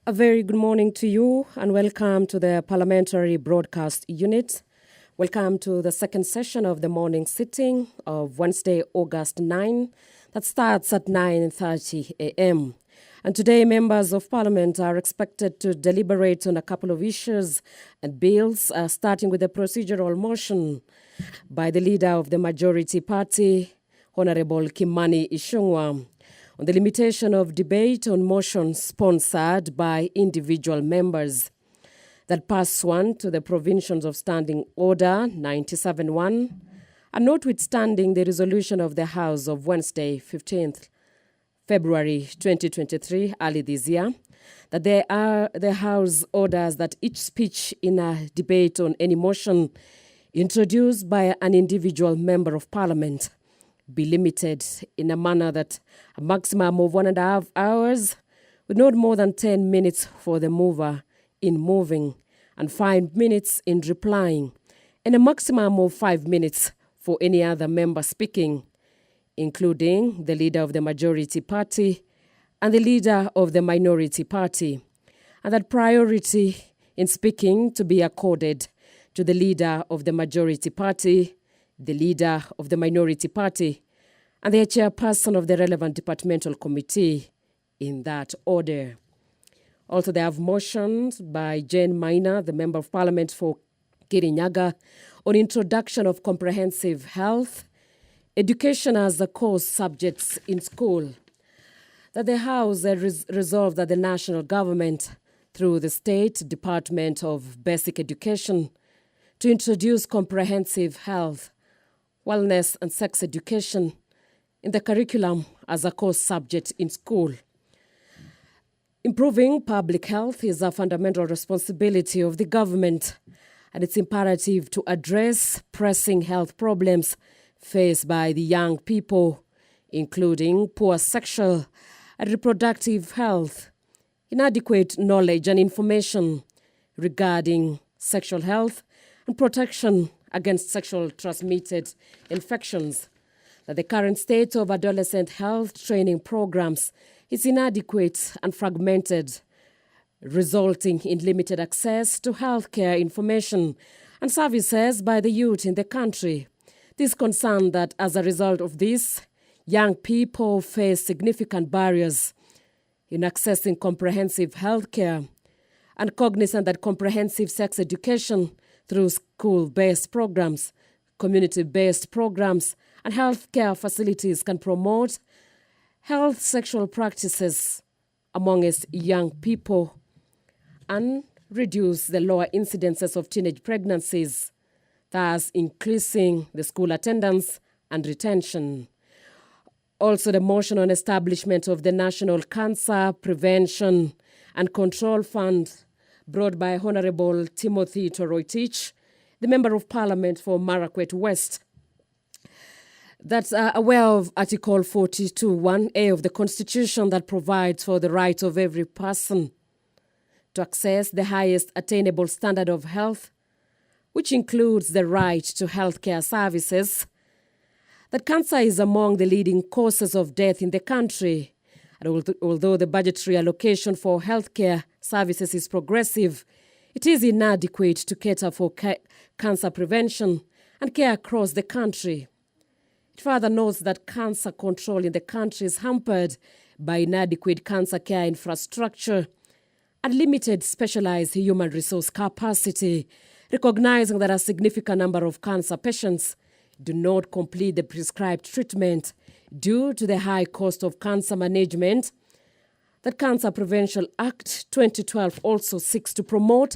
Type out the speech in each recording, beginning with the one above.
A very good morning to you and welcome to the Parliamentary Broadcast Unit. Welcome to the second session of the morning sitting of Wednesday, August 9, that starts at 9:30 a.m. And today, members of Parliament are expected to deliberate on a couple of issues and bills, starting with the procedural motion by the leader of the majority party, Honorable Kimani Ichung'wah, on the limitation of debate on motions sponsored by individual members that pursuant to the provisions of Standing Order 97-1, and notwithstanding the resolution of the House of Wednesday, 15th February 2023, early this year, that the House orders that each speech in a debate on any motion introduced by an individual member of Parliament be limited in a manner that a maximum of 1.5 hours, with not more than 10 minutes for the mover in moving and 5 minutes in replying, and a maximum of 5 minutes for any other member speaking, including the leader of the majority party and the leader of the minority party, and that priority in speaking to be accorded to the leader of the majority party, the leader of the minority party, and the chairperson of the relevant departmental committee in that order. Also, they have motions by Jane Minor, the Member of Parliament for Kirinyaga, on introduction of comprehensive health education as the core subjects in school. That the House resolved that the national government, through the State Department of Basic Education, to introduce comprehensive health, wellness and sex education in the curriculum as a core subject in school. Improving public health is a fundamental responsibility of the government, and it's imperative to address pressing health problems faced by the young people, including poor sexual and reproductive health, inadequate knowledge and information regarding sexual health, and protection against sexual transmitted infections. That the current state of adolescent health training programs is inadequate and fragmented, resulting in limited access to healthcare information and services by the youth in the country. This concern that as a result of this, young people face significant barriers in accessing comprehensive healthcare, and cognizant that comprehensive sex education through school-based programs, community-based programs, and healthcare facilities can promote health sexual practices amongst young people and reduce the lower incidences of teenage pregnancies, thus increasing the school attendance and retention. Also, the motion on establishment of the National Cancer Prevention and Control Fund, brought by Honorable Timothy Toroitich, the Member of Parliament for Marakwet West, that's aware of Article 42(1)(a) of the Constitution that provides for the right of every person to access the highest attainable standard of health, which includes the right to healthcare services. That cancer is among the leading causes of death in the country. And although the budgetary allocation for healthcare services is progressive, it is inadequate to cater for cancer prevention and care across the country. It further notes that cancer control in the country is hampered by inadequate cancer care infrastructure and limited specialized human resource capacity, recognizing that a significant number of cancer patients do not complete the prescribed treatment due to the high cost of cancer management. The Cancer Prevention Act 2012 also seeks to promote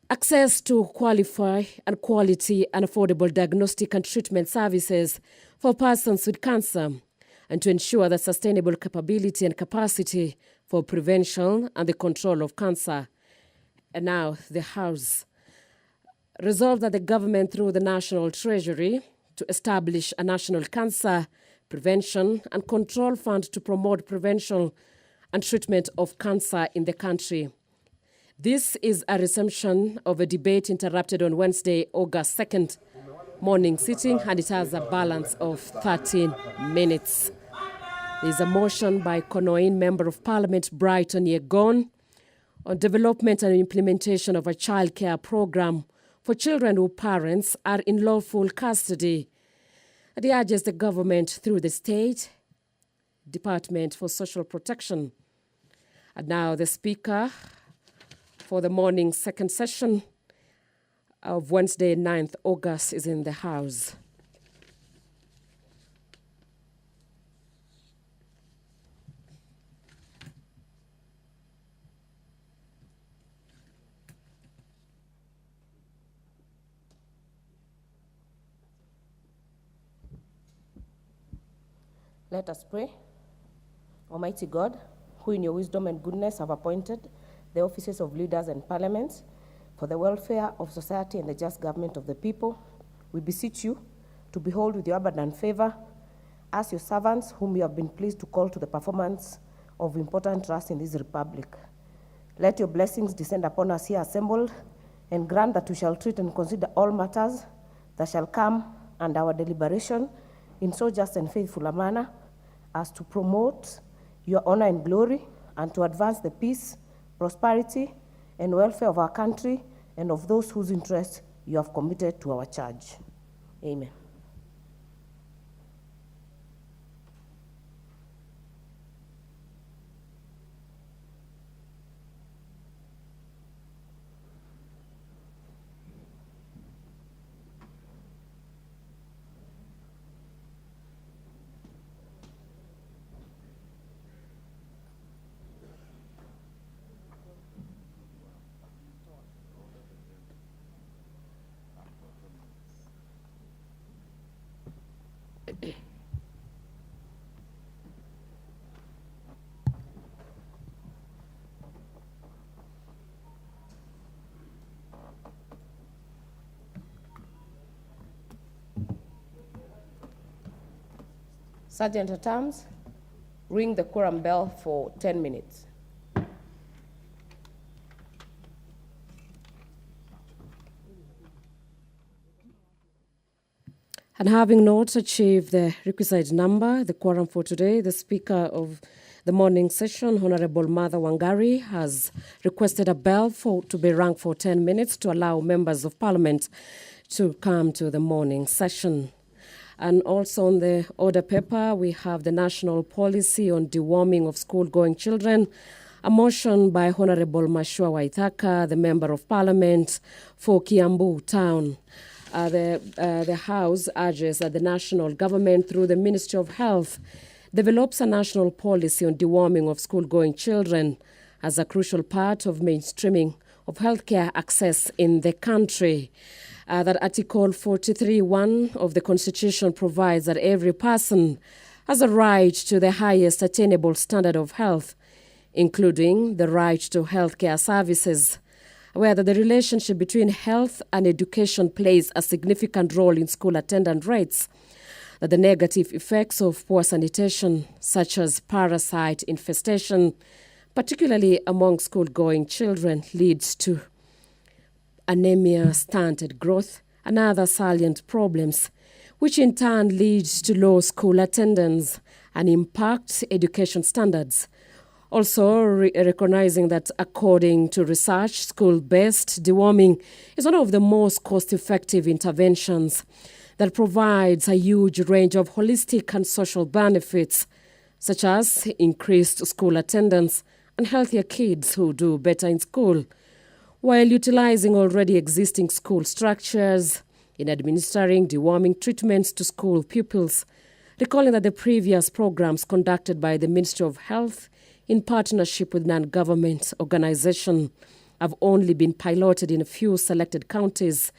access to qualify and quality and affordable diagnostic and treatment services for persons with cancer, and to ensure the sustainable capability and capacity for prevention and the control of cancer. And now the House resolved that the government, through the National Treasury, to establish a National Cancer Prevention and Control Fund to promote prevention and treatment of cancer in the country. This is a resumption of a debate interrupted on Wednesday, August 2nd, morning sitting, and it has a balance of 13 minutes. There is a motion by Konoin Member of Parliament Brighton Yegon on development and implementation of a childcare program for children whose parents are in lawful custody. And he urges the government through the State Department for Social Protection. And now the Speaker for the morning second session of Wednesday, 9th August is in the House. Let us pray. Almighty God, who in your wisdom and goodness have appointed the offices of leaders and parliaments for the welfare of society and the just government of the people, we beseech you to behold with your abundant favor us, your servants, whom you have been pleased to call to the performance of important trust in this republic. Let your blessings descend upon us here assembled, and grant that we shall treat and consider all matters that shall come under our deliberation in so just and faithful a manner as to promote your honor and glory, and to advance the peace, prosperity, and welfare of our country and of those whose interests you have committed to our charge. Amen. Sergeant at Arms, ring the quorum bell for 10 minutes. And having not achieved the requisite number, the quorum for today, the Speaker of the morning session, Honorable Martha Wangari, has requested a bell to be rung for 10 minutes to allow members of Parliament to come to the morning session. And also on the order paper, we have the national policy on deworming of school-going children, a motion by Honorable Mashua Waithaka, the Member of Parliament for Kiambu Town. The House urges that the national government, through the Ministry of Health, develops a national policy on deworming of school-going children as a crucial part of mainstreaming of healthcare access in the country. That Article 43(1) of the Constitution provides that every person has a right to the highest attainable standard of health, including the right to healthcare services, where the relationship between health and education plays a significant role in school attendance rates, that the negative effects of poor sanitation, such as parasite infestation, particularly among school-going children, leads to anemia, stunted growth, and other salient problems, which in turn leads to low school attendance and impacts education standards. Also, recognizing that according to research, school-based deworming is one of the most cost-effective interventions that provides a huge range of holistic and social benefits, such as increased school attendance and healthier kids who do better in school, while utilizing already existing school structures in administering deworming treatments to school pupils, recalling that the previous programs conducted by the Ministry of Health in partnership with non-government organizations have only been piloted in a few selected counties,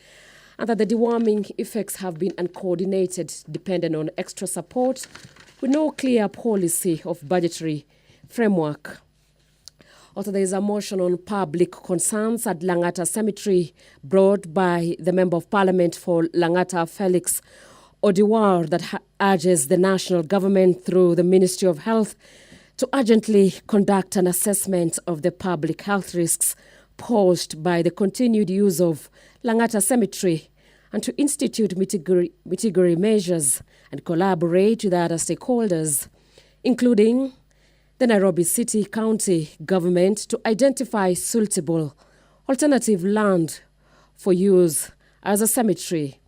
and that the deworming effects have been uncoordinated, dependent on extra support, with no clear policy of budgetary framework. Also, there is a motion on public concerns at Langata Cemetery brought by the Member of Parliament for Langata, Felix Odiwar, that urges the national government through the Ministry of Health to urgently conduct an assessment of the public health risks posed by the continued use of Langata Cemetery, and to institute mitigatory measures and collaborate with other stakeholders, including the Nairobi City County government to identify suitable alternative land for use as a cemetery.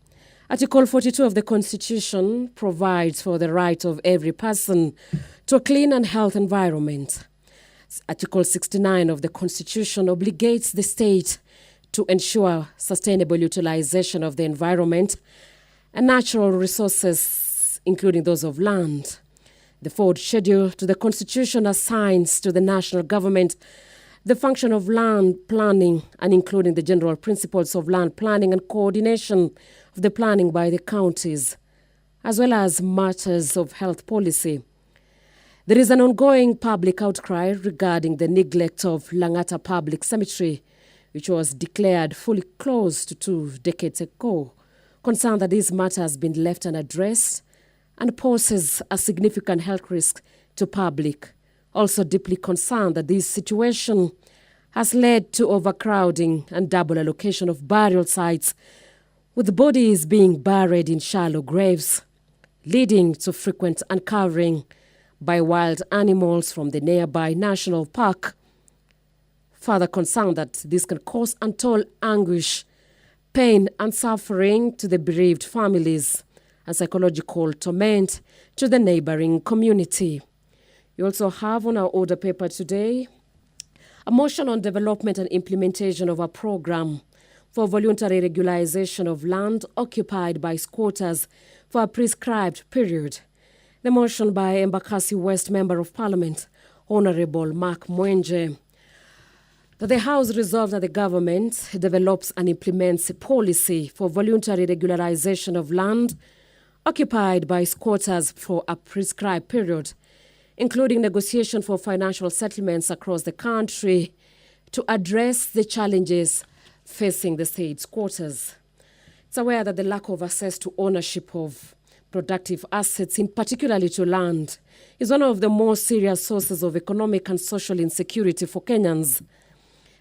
Article 42 of the Constitution provides for the right of every person to a clean and healthy environment. Article 69 of the Constitution obligates the state to ensure sustainable utilization of the environment and natural resources, including those of land. The fourth schedule to the Constitution assigns to the national government the function of land planning and including the general principles of land planning and coordination of the planning by the counties, as well as matters of health policy. There is an ongoing public outcry regarding the neglect of Langata Public Cemetery, which was declared fully closed 2 decades ago. Concerned that this matter has been left unaddressed and poses a significant health risk to public. Also deeply concerned that this situation has led to overcrowding and double allocation of burial sites, with bodies being buried in shallow graves, leading to frequent uncovering by wild animals from the nearby national park. Further concerned that this can cause untold anguish, pain and suffering to the bereaved families and psychological torment to the neighboring community. You also have on our order paper today a motion on development and implementation of a program for voluntary regularization of land occupied by squatters for a prescribed period. The motion by Embakasi West Member of Parliament, Honorable Mark Mwenje, that the House resolves that the government develops and implements a policy for voluntary regularization of land occupied by squatters for a prescribed period, including negotiation for financial settlements across the country to address the challenges facing the state squatters. It's aware that the lack of access to ownership of productive assets, in particularly to land, is one of the most serious sources of economic and social insecurity for Kenyans.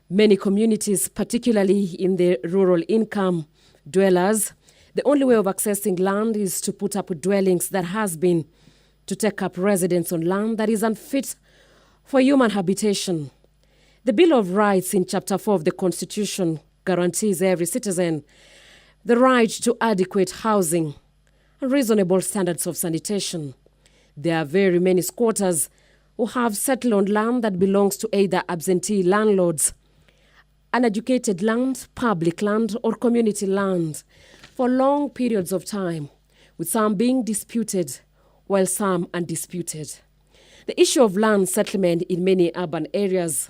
Many communities, particularly in the rural income dwellers, the only way of accessing land is to put up dwellings that has been to take up residence on land that is unfit for human habitation. The Bill of Rights in Chapter 4 of the Constitution guarantees every citizen the right to adequate housing and reasonable standards of sanitation. There are very many squatters who have settled on land that belongs to either absentee landlords, uneducated land, public land, or community land for long periods of time, with some being disputed while some undisputed. The issue of land settlement in many urban areas,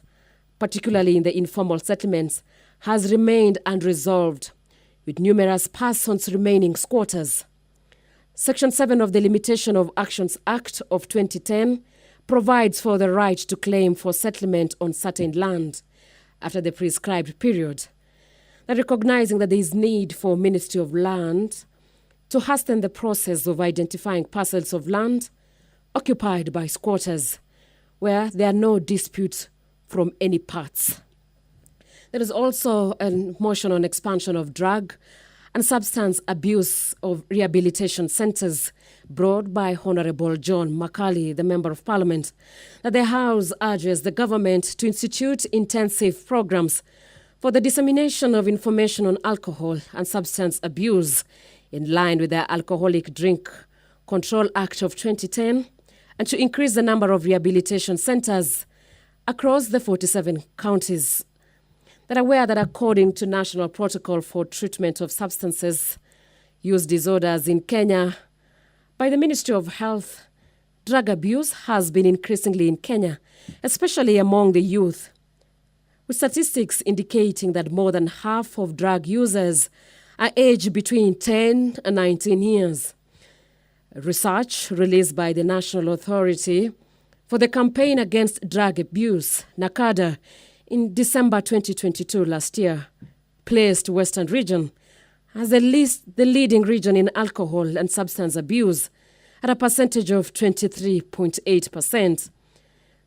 particularly in the informal settlements, has remained unresolved, with numerous persons remaining squatters. Section 7 of the Limitation of Actions Act of 2010 provides for the right to claim for settlement on certain land after the prescribed period. That recognizing that there is need for Ministry of Land to hasten the process of identifying parcels of land occupied by squatters where there are no disputes from any parts. There is also a motion on expansion of drug and substance abuse of rehabilitation centres brought by Honourable John Makali, the Member of Parliament, that the House urges the government to institute intensive programmes for the dissemination of information on alcohol and substance abuse in line with the Alcoholic Drink Control Act of 2010 and to increase the number of rehabilitation centres across the 47 counties. That are aware that according to National Protocol for Treatment of Substances Use Disorders in Kenya, by the Ministry of Health, drug abuse has been increasingly in Kenya, especially among the youth, with statistics indicating that more than half of drug users are aged between 10 and 19 years. Research released by the National Authority for the Campaign Against Drug Abuse, NACADA, in December 2022 last year, placed Western Region as the leading region in alcohol and substance abuse at a percentage of 23.8%. It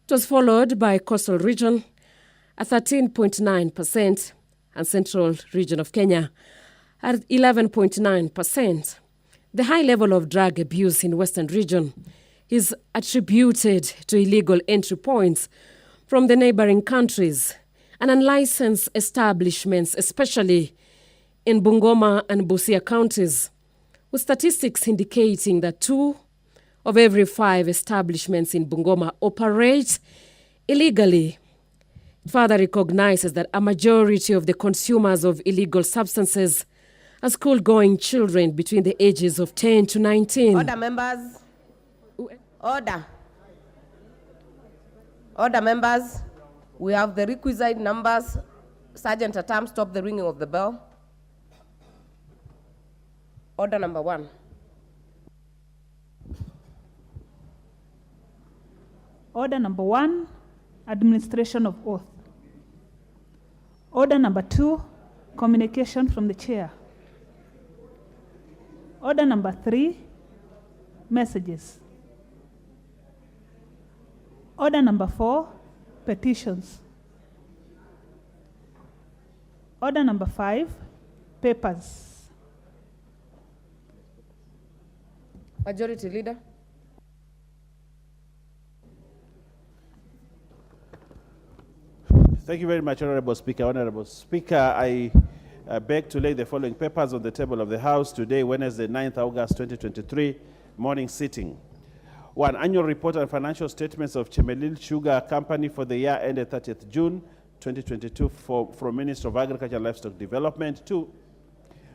was followed by Coastal Region at 13.9% and Central Region of Kenya at 11.9%. The high level of drug abuse in Western Region is attributed to illegal entry points from the neighboring countries and unlicensed establishments, especially in Bungoma and Busia counties, with statistics indicating that 2 of every 5 establishments in Bungoma operate illegally. It further recognizes that a majority of the consumers of illegal substances are school-going children between the ages of 10 to 19. Order, members. Order. Order, members. We have the requisite numbers. Sergeant Atam, stop the ringing of the bell. Order number 1. Order number 1, administration of oath. Order number 2, communication from the chair. Order number 3, messages. Order number 4, petitions. Order number 5, papers. Majority Leader. Thank you very much, Honorable Speaker. Honorable Speaker, I beg to lay the following papers on the table of the House today, Wednesday, 9th August 2023, morning sitting. 1. Annual report and financial statements of Chemelil Sugar Company for the year ended 30th June 2022 from Minister of Agriculture and Livestock Development. 2.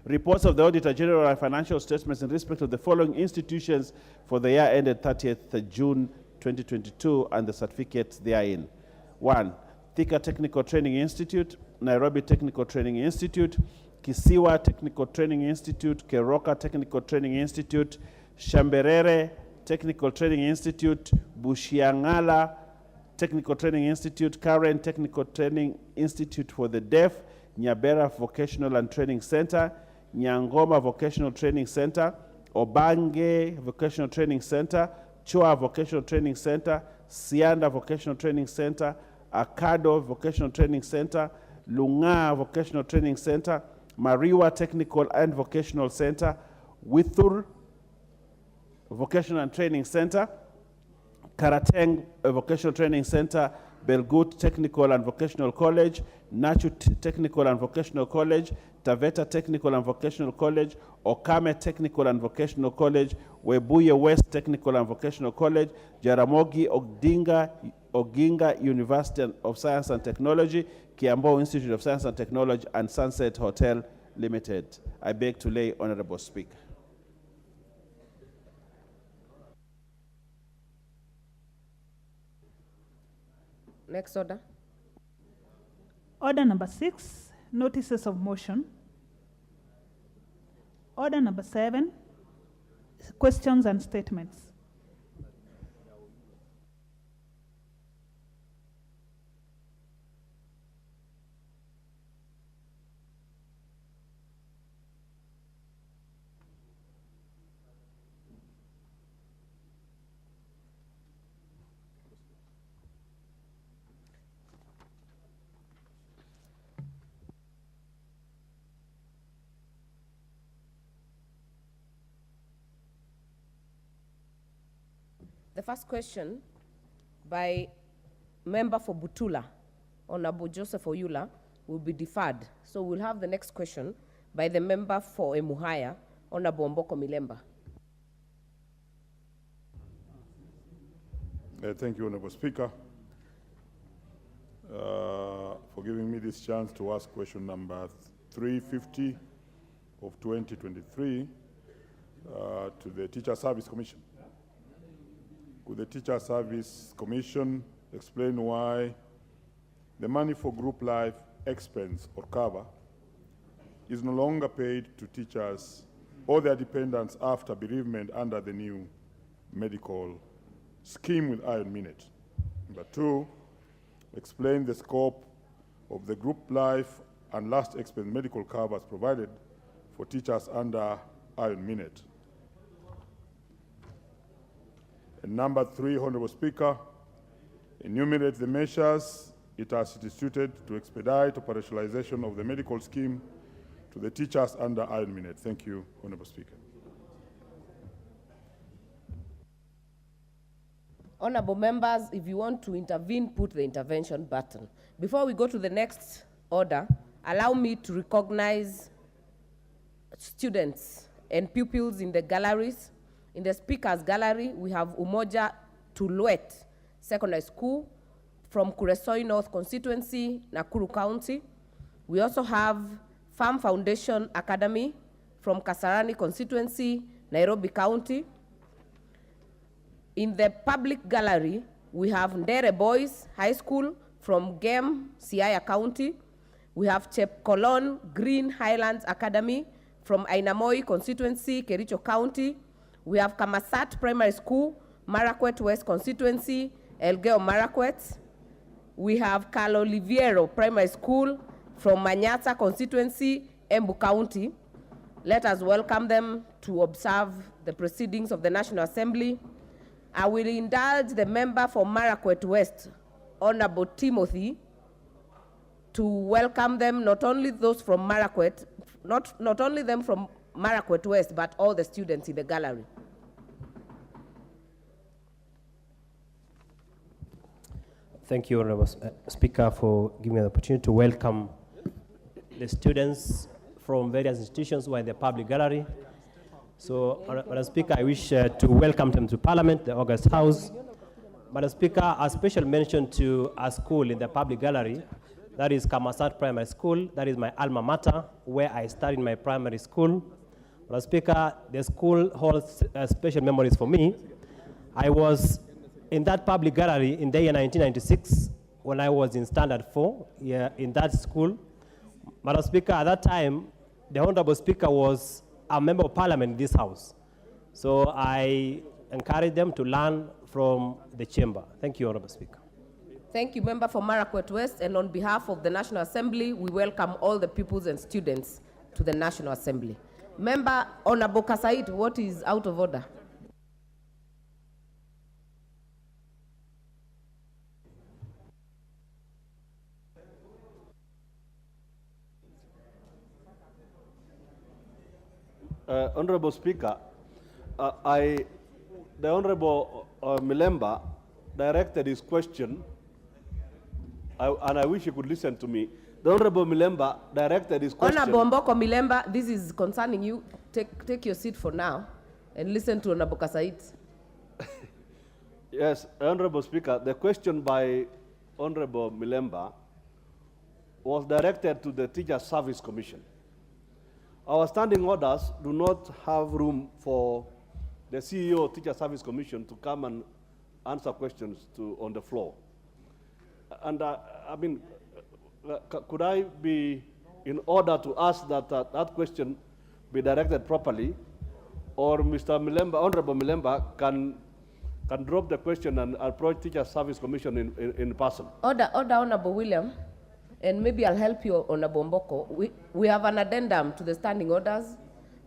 Reports of the Auditor General and financial statements in respect of the following institutions for the year ended 30th June 2022 and the certificates therein. 1. Thika Technical Training Institute, Nairobi Technical Training Institute, Kisiwa Technical Training Institute, Keroka Technical Training Institute, Shamberere Technical Training Institute, Bushiangala Technical Training Institute, Karen Technical Training Institute for the Deaf, Nyabera Vocational and Training Center, Nyangoma Vocational Training Center, Obange Vocational Training Center, Chua Vocational Training Center, Sianda Vocational Training Center, Akado Vocational Training Center, Lunga Vocational Training Center, Mariwa Technical and Vocational Center, Withur Vocational and Training Center, Karateng Vocational Training Center, Belgut Technical and Vocational College, Nachu Technical and Vocational College, Taveta Technical and Vocational College, Okame Technical and Vocational College, Webuye West Technical and Vocational College, Jaramogi Oginga University of Science and Technology, Kiambu Institute of Science and Technology, and Sunset Hotel Limited. I beg to lay, Honorable Speaker. Next order. Order number 6, notices of motion. Order number 7, questions and statements. The first question by member for Butula, Honorable Joseph Oyula, will be deferred. So we'll have the next question by the member for Emuhaya, Honorable Mboko Milemba. Thank you, Honorable Speaker, for giving me this chance to ask question number 350 of 2023 to the Teacher Service Commission. Could the Teacher Service Commission explain why the money for group life expense or cover is no longer paid to teachers or their dependents after bereavement under the new medical scheme with Iron Minute? Number 2, explain the scope of the group life and last expense medical covers provided for teachers under Iron Minute. And number 3, Honorable Speaker, enumerate the measures it has instituted to expedite operationalization of the medical scheme to the teachers under Iron Minute. Thank you, Honorable Speaker. Honorable members, if you want to intervene, put the intervention button. Before we go to the next order, allow me to recognize students and pupils in the galleries. In the speakers gallery, we have Umoja Tulwet Secondary School from Kuresoi North Constituency, Nakuru County. We also have Farm Foundation Academy from Kasarani Constituency, Nairobi County. In the public gallery, we have Ndere Boys High School from Gem, Siaya County. We have Chepkolon Green Highlands Academy from Ainamoi Constituency, Kericho County. We have Kamasat Primary School, Marakwet West Constituency, Elgeyo Marakwet. We have Carlo Liviero Primary School from Manyata Constituency, Embu County. Let us welcome them to observe the proceedings of the National Assembly. I will indulge the member for Marakwet West, Honorable Timothy, to welcome them, not only those from Marakwet, not only them from Marakwet West, but all the students in the gallery. Thank you, Honorable Speaker, for giving me the opportunity to welcome the students from various institutions who are in the public gallery. So, Madam Speaker, I wish to welcome them to Parliament, the August House. Madam Speaker, a special mention to a school in the public gallery, that is Kamasat Primary School. That is my alma mater, where I studied my primary school. Madam Speaker, the school holds special memories for me. I was in that public gallery in the year 1996 when I was in Standard 4 in that school. Madam Speaker, at that time, the Honorable Speaker was a member of Parliament in this House. So I encourage them to learn from the chamber. Thank you, Honorable Speaker. Thank you, member for Marakwet West. And on behalf of the National Assembly, we welcome all the pupils and students to the National Assembly. Member Honorable Kasait, what is out of order? Honorable Speaker, the Honorable Milemba directed his question, and I wish he could listen to me. The Honorable Milemba directed his question. Honorable Mboko Milemba, this is concerning you. Take your seat for now and listen to Honorable Kasait. Yes, Honorable Speaker, the question by Honorable Milemba was directed to the Teacher Service Commission. Our standing orders do not have room for the CEO of Teacher Service Commission to come and answer questions on the floor. And I mean, could I be in order to ask that that question be directed properly, or Mr. Milemba, Honorable Milemba, can drop the question and approach Teacher Service Commission in person? Order, Honorable William. And maybe I'll help you, Honorable Mboko. We have an addendum to the standing orders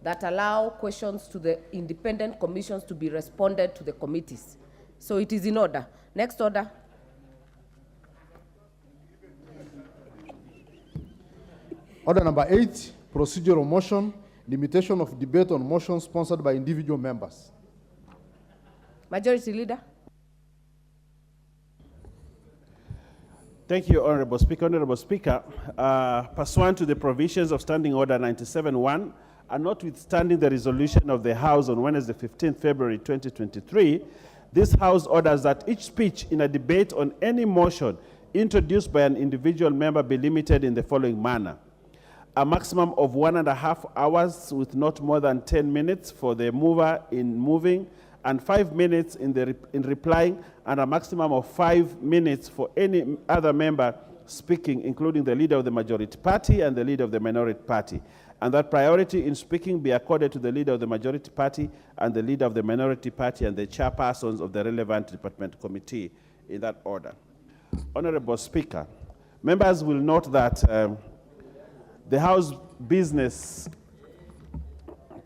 that allow questions to the independent commissions to be responded to the committees. So it is in order. Next order. Order number 8, procedural motion, limitation of debate on motions sponsored by individual members. Majority Leader. Thank you, Honorable Speaker. Honorable Speaker, pursuant to the provisions of Standing Order 97-1, and notwithstanding the resolution of the House on Wednesday, 15th February 2023, this House orders that each speech in a debate on any motion introduced by an individual member be limited in the following manner. A maximum of 1.5 hours with not more than 10 minutes for the mover in moving, and 5 minutes in replying, and a maximum of 5 minutes for any other member speaking, including the leader of the majority party and the leader of the minority party. And that priority in speaking be accorded to the leader of the majority party and the leader of the minority party and the chairpersons of the relevant department committee, in that order. Honorable Speaker, members will note that the House Business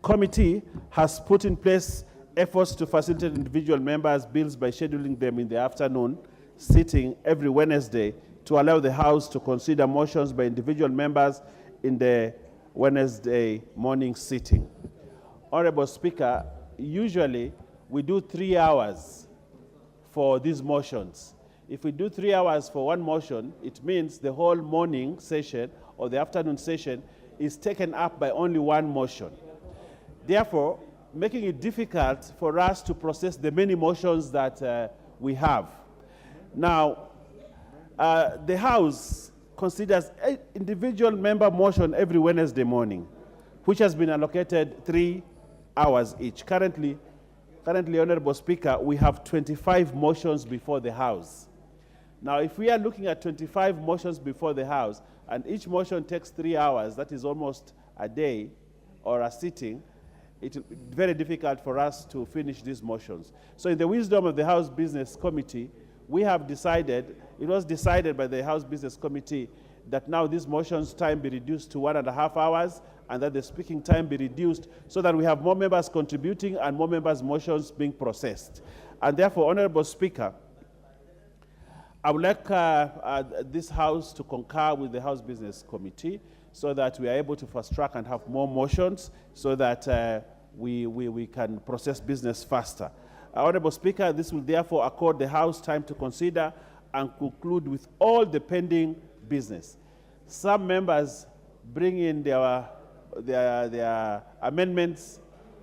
Committee has put in place efforts to facilitate individual members' bills by scheduling them in the afternoon sitting every Wednesday to allow the House to consider motions by individual members in the Wednesday morning sitting. Honorable Speaker, usually we do 3 hours for these motions. If we do 3 hours for one motion, it means the whole morning session or the afternoon session is taken up by only one motion. Therefore, making it difficult for us to process the many motions that we have. Now, the House considers an individual member motion every Wednesday morning, which has been allocated 3 hours each. Currently, Honorable Speaker, we have 25 motions before the House. Now, if we are looking at 25 motions before the House, and each motion takes 3 hours, that is almost a day or a sitting, it's very difficult for us to finish these motions. So in the wisdom of the House Business Committee, we have decided, it was decided by the House Business Committee that now these motions time be reduced to 1.5 hours and that the speaking time be reduced so that we have more members contributing and more members' motions being processed. And therefore, Honorable Speaker, I would like this House to concur with the House Business Committee so that we are able to fast track and have more motions so that we can process business faster. Honorable Speaker, this will therefore accord the House time to consider and conclude with all the pending business. Some members bring in their amendments,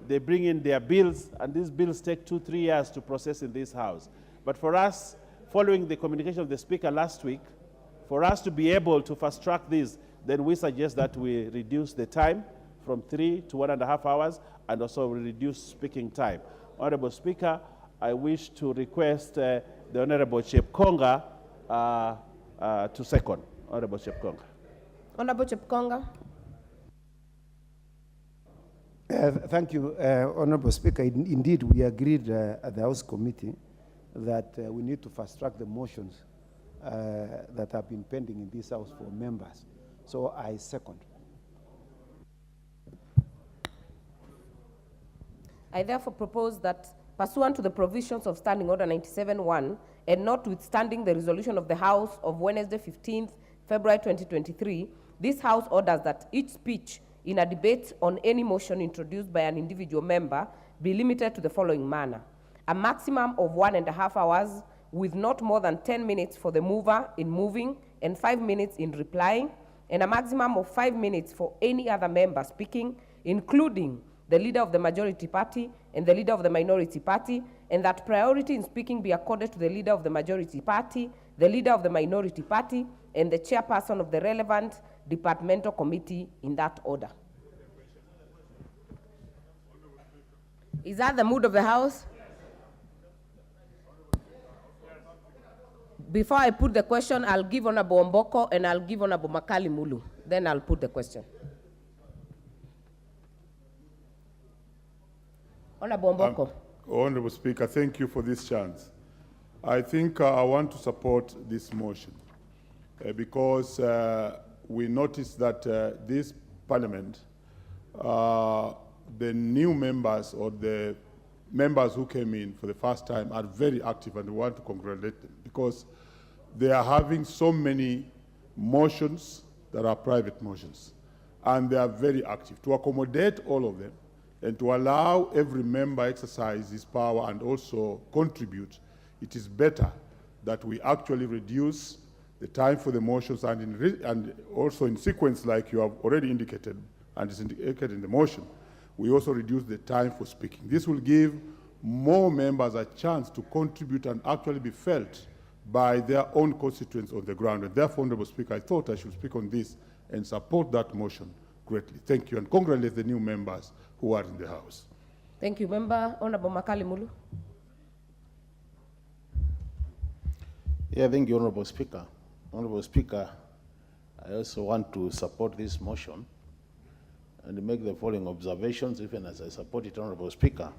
they bring in their bills, and these bills take 2-3 years to process in this House. But for us, following the communication of the Speaker last week, for us to be able to fast track this, then we suggest that we reduce the time from 3 to 1.5 hours and also reduce speaking time. Honorable Speaker, I wish to request the Honorable Chepkonga to second. Honorable Chepkonga. Honorable Chepkonga. Thank you, Honorable Speaker. Indeed, we agreed at the House Committee that we need to fast track the motions that have been pending in this House for members. So I second. I therefore propose that, pursuant to the provisions of Standing Order 97-1, and notwithstanding the resolution of the House of Wednesday, 15th February 2023, this House orders that each speech in a debate on any motion introduced by an individual member be limited to the following manner: a maximum of 1.5 hours with not more than 10 minutes for the mover in moving and 5 minutes in replying, and a maximum of 5 minutes for any other member speaking, including the leader of the majority party and the leader of the minority party, and that priority in speaking be accorded to the leader of the majority party, the leader of the minority party, and the chairperson of the relevant departmental committee in that order. Is that the mood of the House? Before I put the question, I'll give Honorable Mboko and I'll give Honorable Makali Mulu. Then I'll put the question. Honorable Mboko. Honorable Speaker, thank you for this chance. I think I want to support this motion because we noticed that this Parliament, the new members or the members who came in for the first time are very active, and we want to congratulate them because they are having so many motions that are private motions, and they are very active. To accommodate all of them and to allow every member exercise his power and also contribute, it is better that we actually reduce the time for the motions and also in sequence, like you have already indicated and is indicated in the motion, we also reduce the time for speaking. This will give more members a chance to contribute and actually be felt by their own constituents on the ground. And therefore, Honorable Speaker, I thought I should speak on this and support that motion greatly. Thank you, and congratulate the new members who are in the House. Thank you, Member. Honorable Makali Mulu. Yeah, thank you, Honorable Speaker. Honorable Speaker, I also want to support this motion and make the following observations, even as I support it, Honorable Speaker.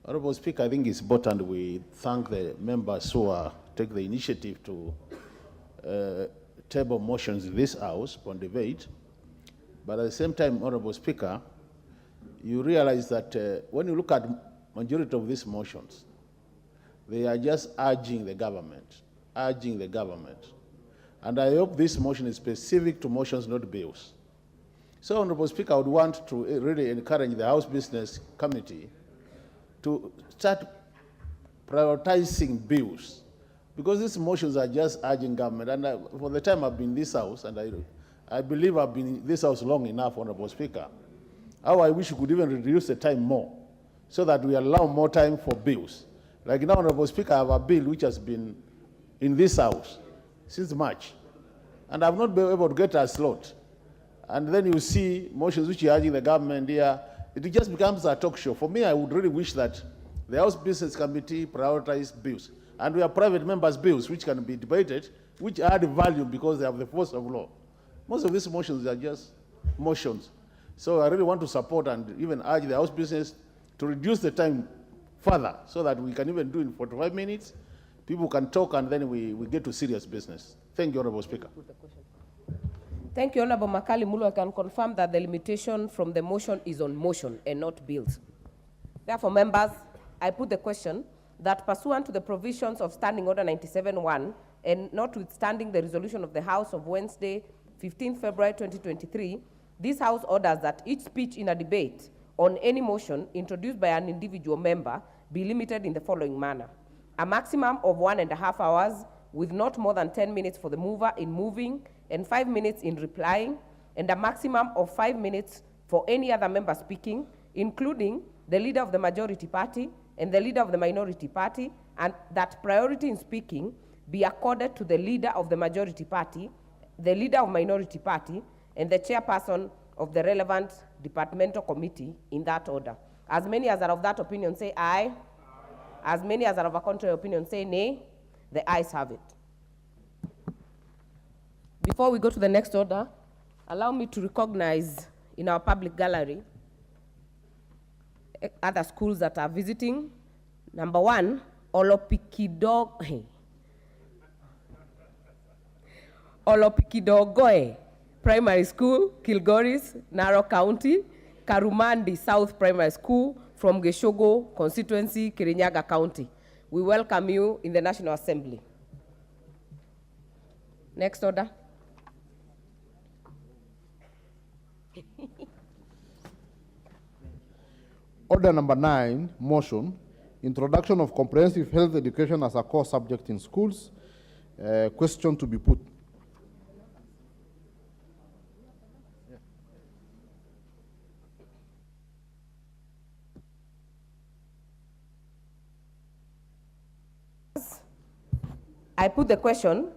Honorable Speaker, I think it's important we thank the members who take the initiative to table motions in this House upon debate. But at the same time, Honorable Speaker, you realize that when you look at majority of these motions, they are just urging the government. And I hope this motion is specific to motions, not bills. So, Honorable Speaker, I would want to really encourage the House Business Committee to start prioritizing bills, because these motions are just urging government. And for the time I've been in this house, and I believe I've been in this house long enough, Honorable Speaker, how I wish we could even reduce the time more so that we allow more time for bills. Like now, Honorable Speaker, I have a bill which has been in this house since March, and I've not been able to get a slot. And then you see motions which are urging the government here. It just becomes a talk show. For me, I would really wish that the House Business Committee prioritize bills. And we have private members' bills which can be debated, which add value because they have the force of law. Most of these motions are just motions. So I really want to support and even urge the House Business to reduce the time further so that we can even do it in 45 minutes. People can talk and then we get to serious business. Thank you, Honorable Speaker. Thank you, Honorable Makali Mulu. I can confirm that the limitation from the motion is on motion and not bills. Therefore, members, I put the question that pursuant to the provisions of Standing Order 97-1 and notwithstanding the resolution of the House of Wednesday, 15 February 2023, this House orders that each speech in a debate on any motion introduced by an individual member be limited in the following manner. A maximum of 1.5 hours with not more than 10 minutes for the mover in moving and 5 minutes in replying, and a maximum of 5 minutes for any other member speaking, including the leader of the majority party and the leader of the minority party, and that priority in speaking be accorded to the leader of the majority party, the leader of minority party, and the chairperson of the relevant departmental committee in that order. As many as are of that opinion say aye. As many as are of a contrary opinion say nay. The ayes have it. Before we go to the next order, allow me to recognize in our public gallery other schools that are visiting. Number 1, Olopikidogoe Primary School, Kilgoris, Narok County, Karumandi South Primary School from Geshogo constituency, Kirinyaga County. We welcome you in the National Assembly. Next order. Order number 9, motion, introduction of comprehensive health education as a core subject in schools. Question to be put. I put the question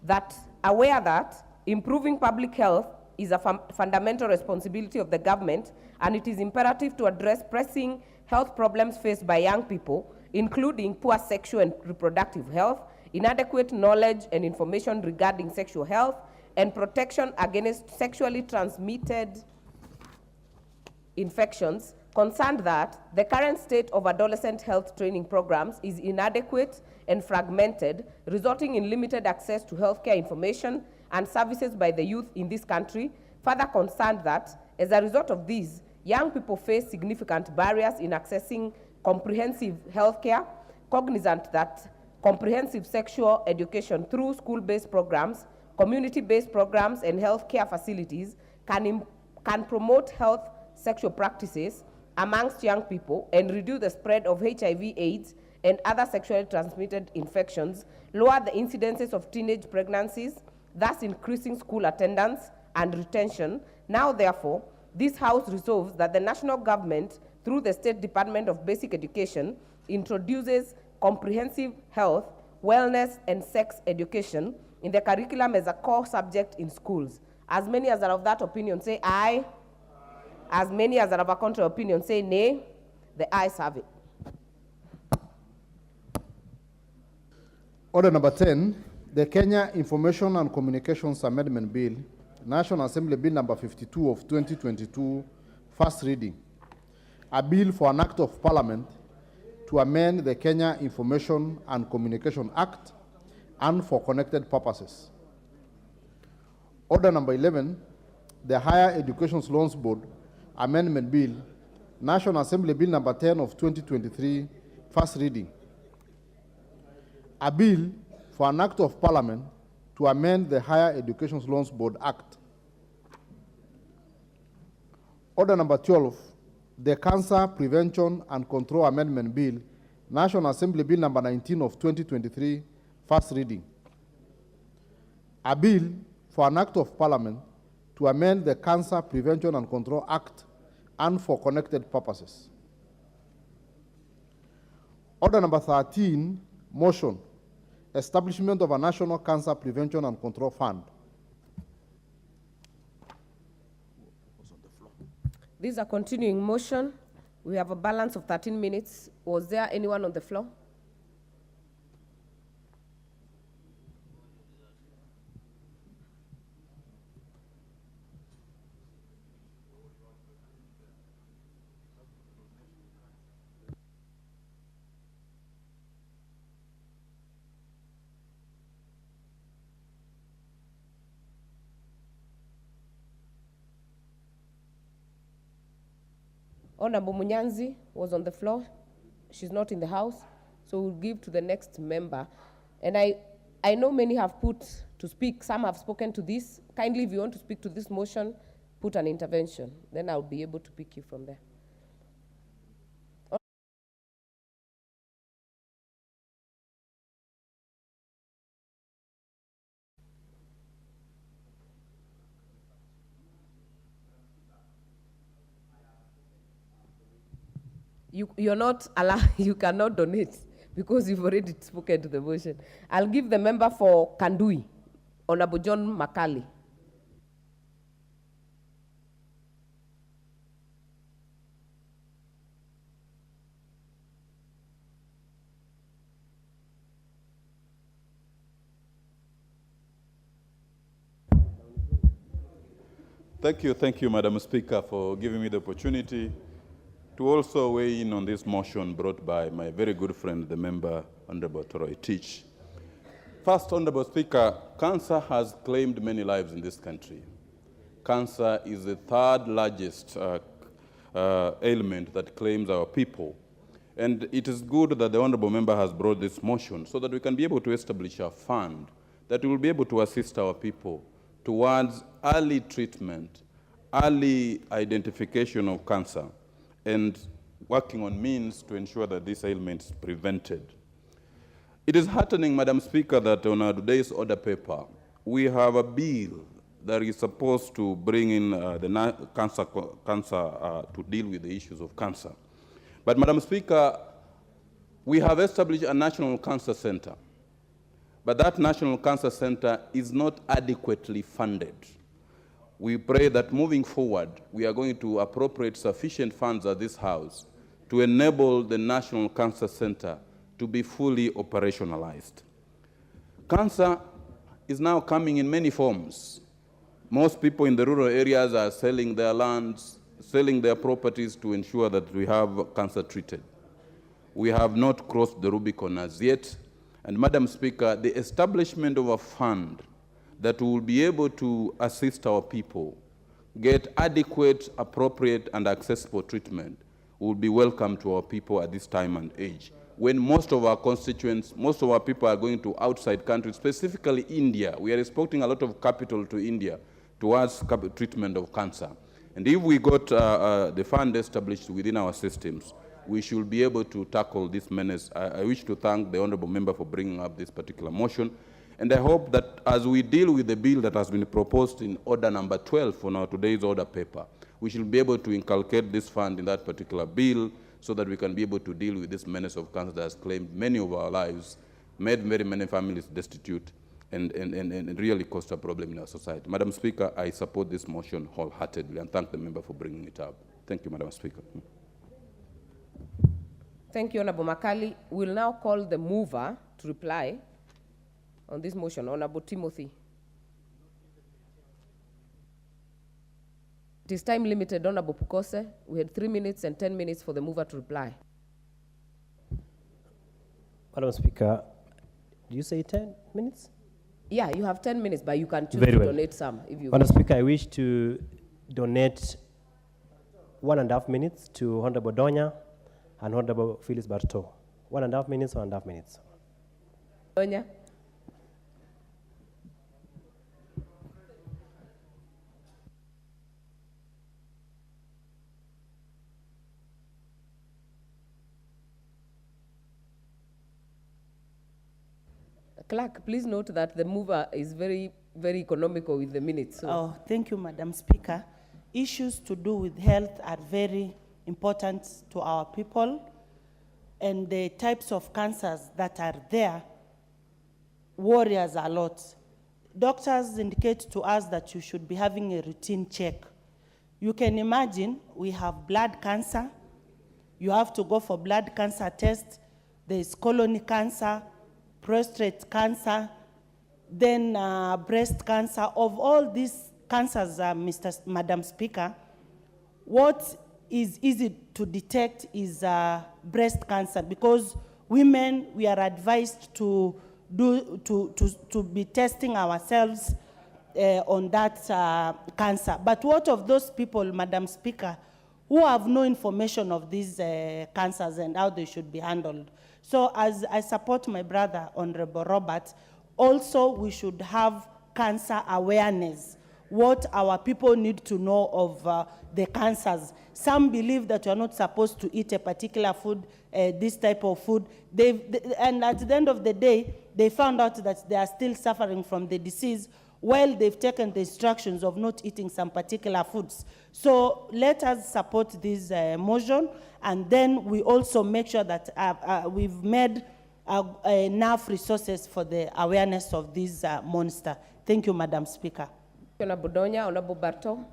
that aware that improving public health is a fundamental responsibility of the government, and it is imperative to address pressing health problems faced by young people, including poor sexual and reproductive health, inadequate knowledge and information regarding sexual health, and protection against sexually transmitted infections. Concerned that the current state of adolescent health training programs is inadequate and fragmented, resulting in limited access to healthcare information and services by the youth in this country. Further concerned that, as a result of these, young people face significant barriers in accessing comprehensive healthcare, cognizant that comprehensive sexual education through school-based programs, community-based programs, and healthcare facilities can promote health sexual practices amongst young people and reduce the spread of HIV/AIDS and other sexually transmitted infections, lower the incidences of teenage pregnancies, thus increasing school attendance and retention. Now, therefore, this House resolves that the national government, through the State Department of Basic Education, introduces comprehensive health, wellness, and sex education in the curriculum as a core subject in schools. As many as are of that opinion say aye. As many as are of a contrary opinion say nay. The ayes have it. Order number 10, the Kenya Information and Communications Amendment Bill, National Assembly Bill number 52 of 2022, first reading. A bill for an act of parliament to amend the Kenya Information and Communication Act and for connected purposes. Order number 11, the Higher Education Loans Board Amendment Bill, National Assembly Bill number 10 of 2023, first reading. A bill for an act of parliament to amend the Higher Education Loans Board Act. Order number 12, the Cancer Prevention and Control Amendment Bill, National Assembly Bill number 19 of 2023, first reading. A bill for an act of parliament to amend the Cancer Prevention and Control Act and for connected purposes. Order number 13, motion, establishment of a National Cancer Prevention and Control Fund. This is a continuing motion. We have a balance of 13 minutes. Was there anyone on the floor? Honorable Munyanzi was on the floor. She's not in the house, so we'll give to the next member. And I know many have put to speak. Some have spoken to this. Kindly, if you want to speak to this motion, put an intervention. Then I'll be able to pick you from there. You're not allowed, you cannot donate because you've already spoken to the motion. I'll give the member for Kandui, Honorable John Makali. Thank you, Madam Speaker, for giving me the opportunity to also weigh in on this motion brought by my very good friend, the member, Honorable Troy Teach. First, Honorable Speaker, cancer has claimed many lives in this country. Cancer is the third largest ailment that claims our people. And it is good that the Honorable Member has brought this motion so that we can be able to establish a fund that will be able to assist our people towards early treatment, early identification of cancer, and working on means to ensure that this ailment is prevented. It is heartening, Madam Speaker, that on our today's order paper, we have a bill that is supposed to bring in the cancer to deal with the issues of cancer. But, Madam Speaker, we have established a National Cancer Center, but that National Cancer Center is not adequately funded. We pray that moving forward, we are going to appropriate sufficient funds at this House to enable the National Cancer Center to be fully operationalized. Cancer is now coming in many forms. Most people in the rural areas are selling their lands, selling their properties to ensure that we have cancer treated. We have not crossed the Rubicon as yet. And Madam Speaker, the establishment of a fund that will be able to assist our people get adequate, appropriate, and accessible treatment will be welcome to our people at this time and age. When most of our constituents, most of our people are going to outside countries, specifically India, we are exporting a lot of capital to India towards treatment of cancer. And if we got the fund established within our systems, we should be able to tackle this menace. I wish to thank the Honorable Member for bringing up this particular motion. And I hope that as we deal with the bill that has been proposed in order number 12 on our today's order paper, we should be able to inculcate this fund in that particular bill so that we can be able to deal with this menace of cancer that has claimed many of our lives, made very many families destitute, and really caused a problem in our society. Madam Speaker, I support this motion wholeheartedly and thank the member for bringing it up. Thank you, Madam Speaker. Thank you, Honorable Makali. We'll now call the mover to reply on this motion, Honorable Timothy. It is time limited, Honorable Pukose. We had 3 minutes and 10 minutes for the mover to reply. Madam Speaker, do you say 10 minutes? Yeah, you have 10 minutes, but you can choose Very to well. donate some if you Madam wish. Speaker, I wish to donate 1.5 minutes to Honorable Donya and Honorable Phyllis Bartow. 1.5 minutes, 1.5 minutes. Donya? Clerk, please note that the mover is very, very economical with the minutes. So. Oh, thank you, Madam Speaker. Issues to do with health are very important to our people, and the types of cancers that are there worry us a lot. Doctors indicate to us that you should be having a routine check. You can imagine we have blood cancer. You have to go for blood cancer test. There is colon cancer, prostate cancer, then breast cancer. Of all these cancers, Madam Speaker, what is easy to detect is breast cancer, because women, we are advised to be testing ourselves on that cancer. But what of those people, Madam Speaker, who have no information of these cancers and how they should be handled? So as I support my brother, Honorable Robert, also we should have cancer awareness, what our people need to know of the cancers. Some believe that you're not supposed to eat a particular food, this type of food. And at the end of the day, they found out that they are still suffering from the disease while they've taken the instructions of not eating some particular foods. So let us support this motion, and then we also make sure that we've made enough resources for the awareness of this monster. Thank you, Madam Speaker. Honorable Budonya, Honorable Barto.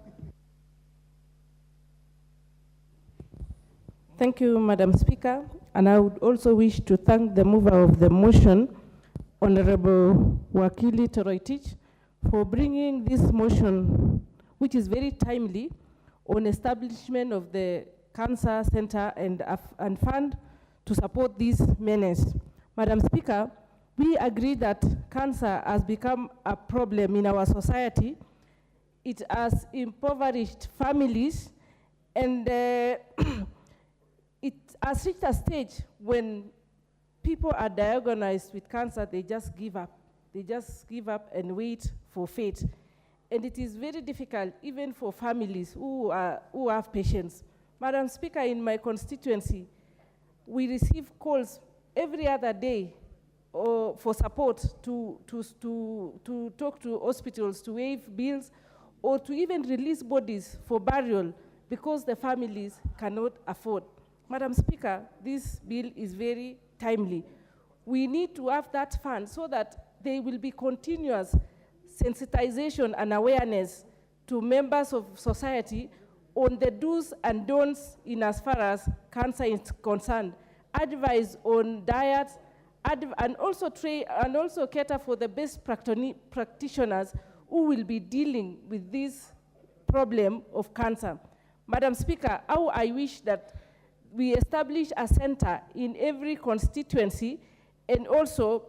Thank you, Madam Speaker. And I would also wish to thank the mover of the motion, Honorable Wakili Toroitich, for bringing this motion, which is very timely, on establishment of the Cancer Center and fund to support this menace. Madam Speaker, we agree that cancer has become a problem in our society. It has impoverished families, and it has reached a stage when people are diagnosed with cancer, they just give up. They just give up and wait for fate. And it is very difficult, even for families who have patients. Madam Speaker, in my constituency, we receive calls every other day for support to talk to hospitals, to waive bills, or to even release bodies for burial because the families cannot afford. Madam Speaker, this bill is very timely. We need to have that fund so that there will be continuous sensitization and awareness to members of society on the do's and don'ts in as far as cancer is concerned, advice on diet, and also cater for the best practitioners who will be dealing with this problem of cancer. Madam Speaker, how I wish that we establish a center in every constituency and also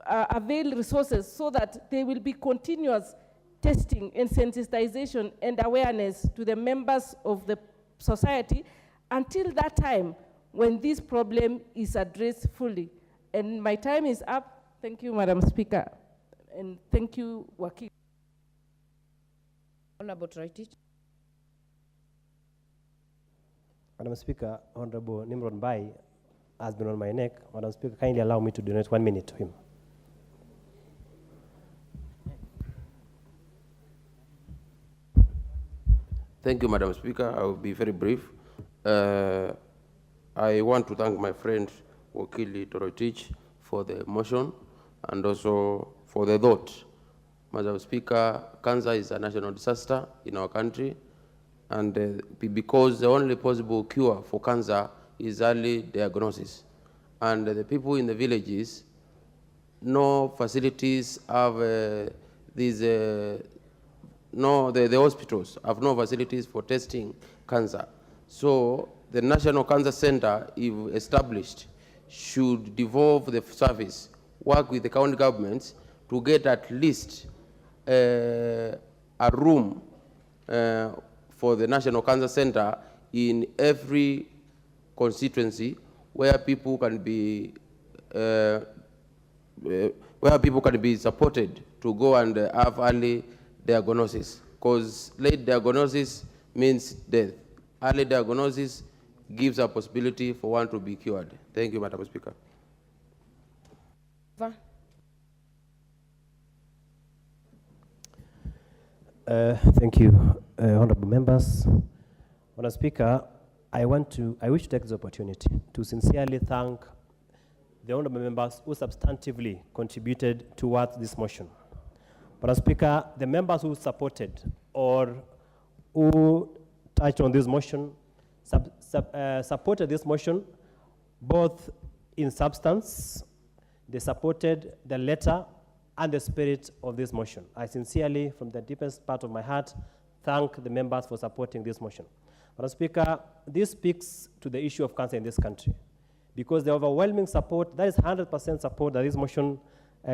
avail resources so that there will be continuous testing and sensitization and awareness to the members of the society until that time when this problem is addressed fully. And my time is up. Thank you, Madam Speaker. And thank you, Wakil. Honorable Toroitich. Madam Speaker, Honorable Nimrod Bai has been on my neck. Madam Speaker, kindly allow me to donate 1 minute to him. Thank you, Madam Speaker. I will be very brief. I want to thank my friend Wakili Toroitich for the motion and also for the thought. Madam Speaker, cancer is a national disaster in our country, and because the only possible cure for cancer is early diagnosis. And the people in the villages, no facilities have the hospitals have no facilities for testing cancer. So the National Cancer Center, if established, should devolve the service, work with the county governments to get at least a room for the National Cancer Center in every constituency where people can be supported to go and have early diagnosis, because late diagnosis means death. Early diagnosis gives a possibility for one to be cured. Thank you, Madam Speaker. Thank you, honorable members. Madam Speaker, I wish to take this opportunity to sincerely thank the honorable members who substantively contributed towards this motion. Madam Speaker, the members who supported or who touched on this motion supported this motion both in substance. They supported the letter and the spirit of this motion. I sincerely, from the deepest part of my heart, thank the members for supporting this motion. Madam Speaker, this speaks to the issue of cancer in this country, because the overwhelming support, that is 100% support that this motion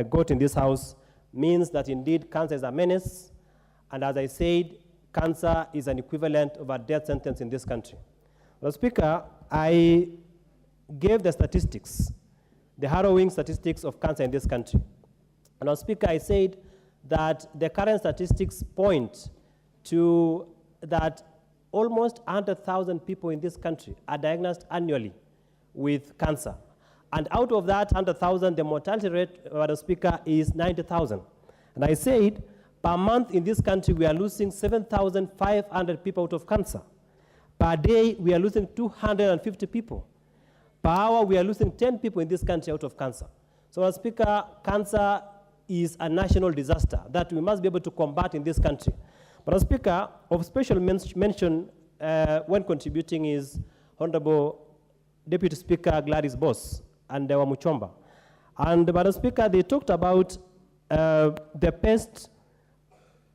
got in this House, means that indeed cancer is a menace, and as I said, cancer is an equivalent of a death sentence in this country. Madam Speaker, I gave the statistics, the harrowing statistics of cancer in this country. And Madam Speaker, I said that the current statistics point to that almost 100,000 people in this country are diagnosed annually with cancer. And out of that 100,000, the mortality rate, Madam Speaker, is 90,000. And I said, per month in this country, we are losing 7,500 people out of cancer. Per day, we are losing 250 people. Per hour, we are losing 10 people in this country out of cancer. So, Madam Speaker, cancer is a national disaster that we must be able to combat in this country. Madam Speaker, of special mention when contributing is Honorable Deputy Speaker Gladys Boss and Wamuchomba. And Madam Speaker, they talked about the pest,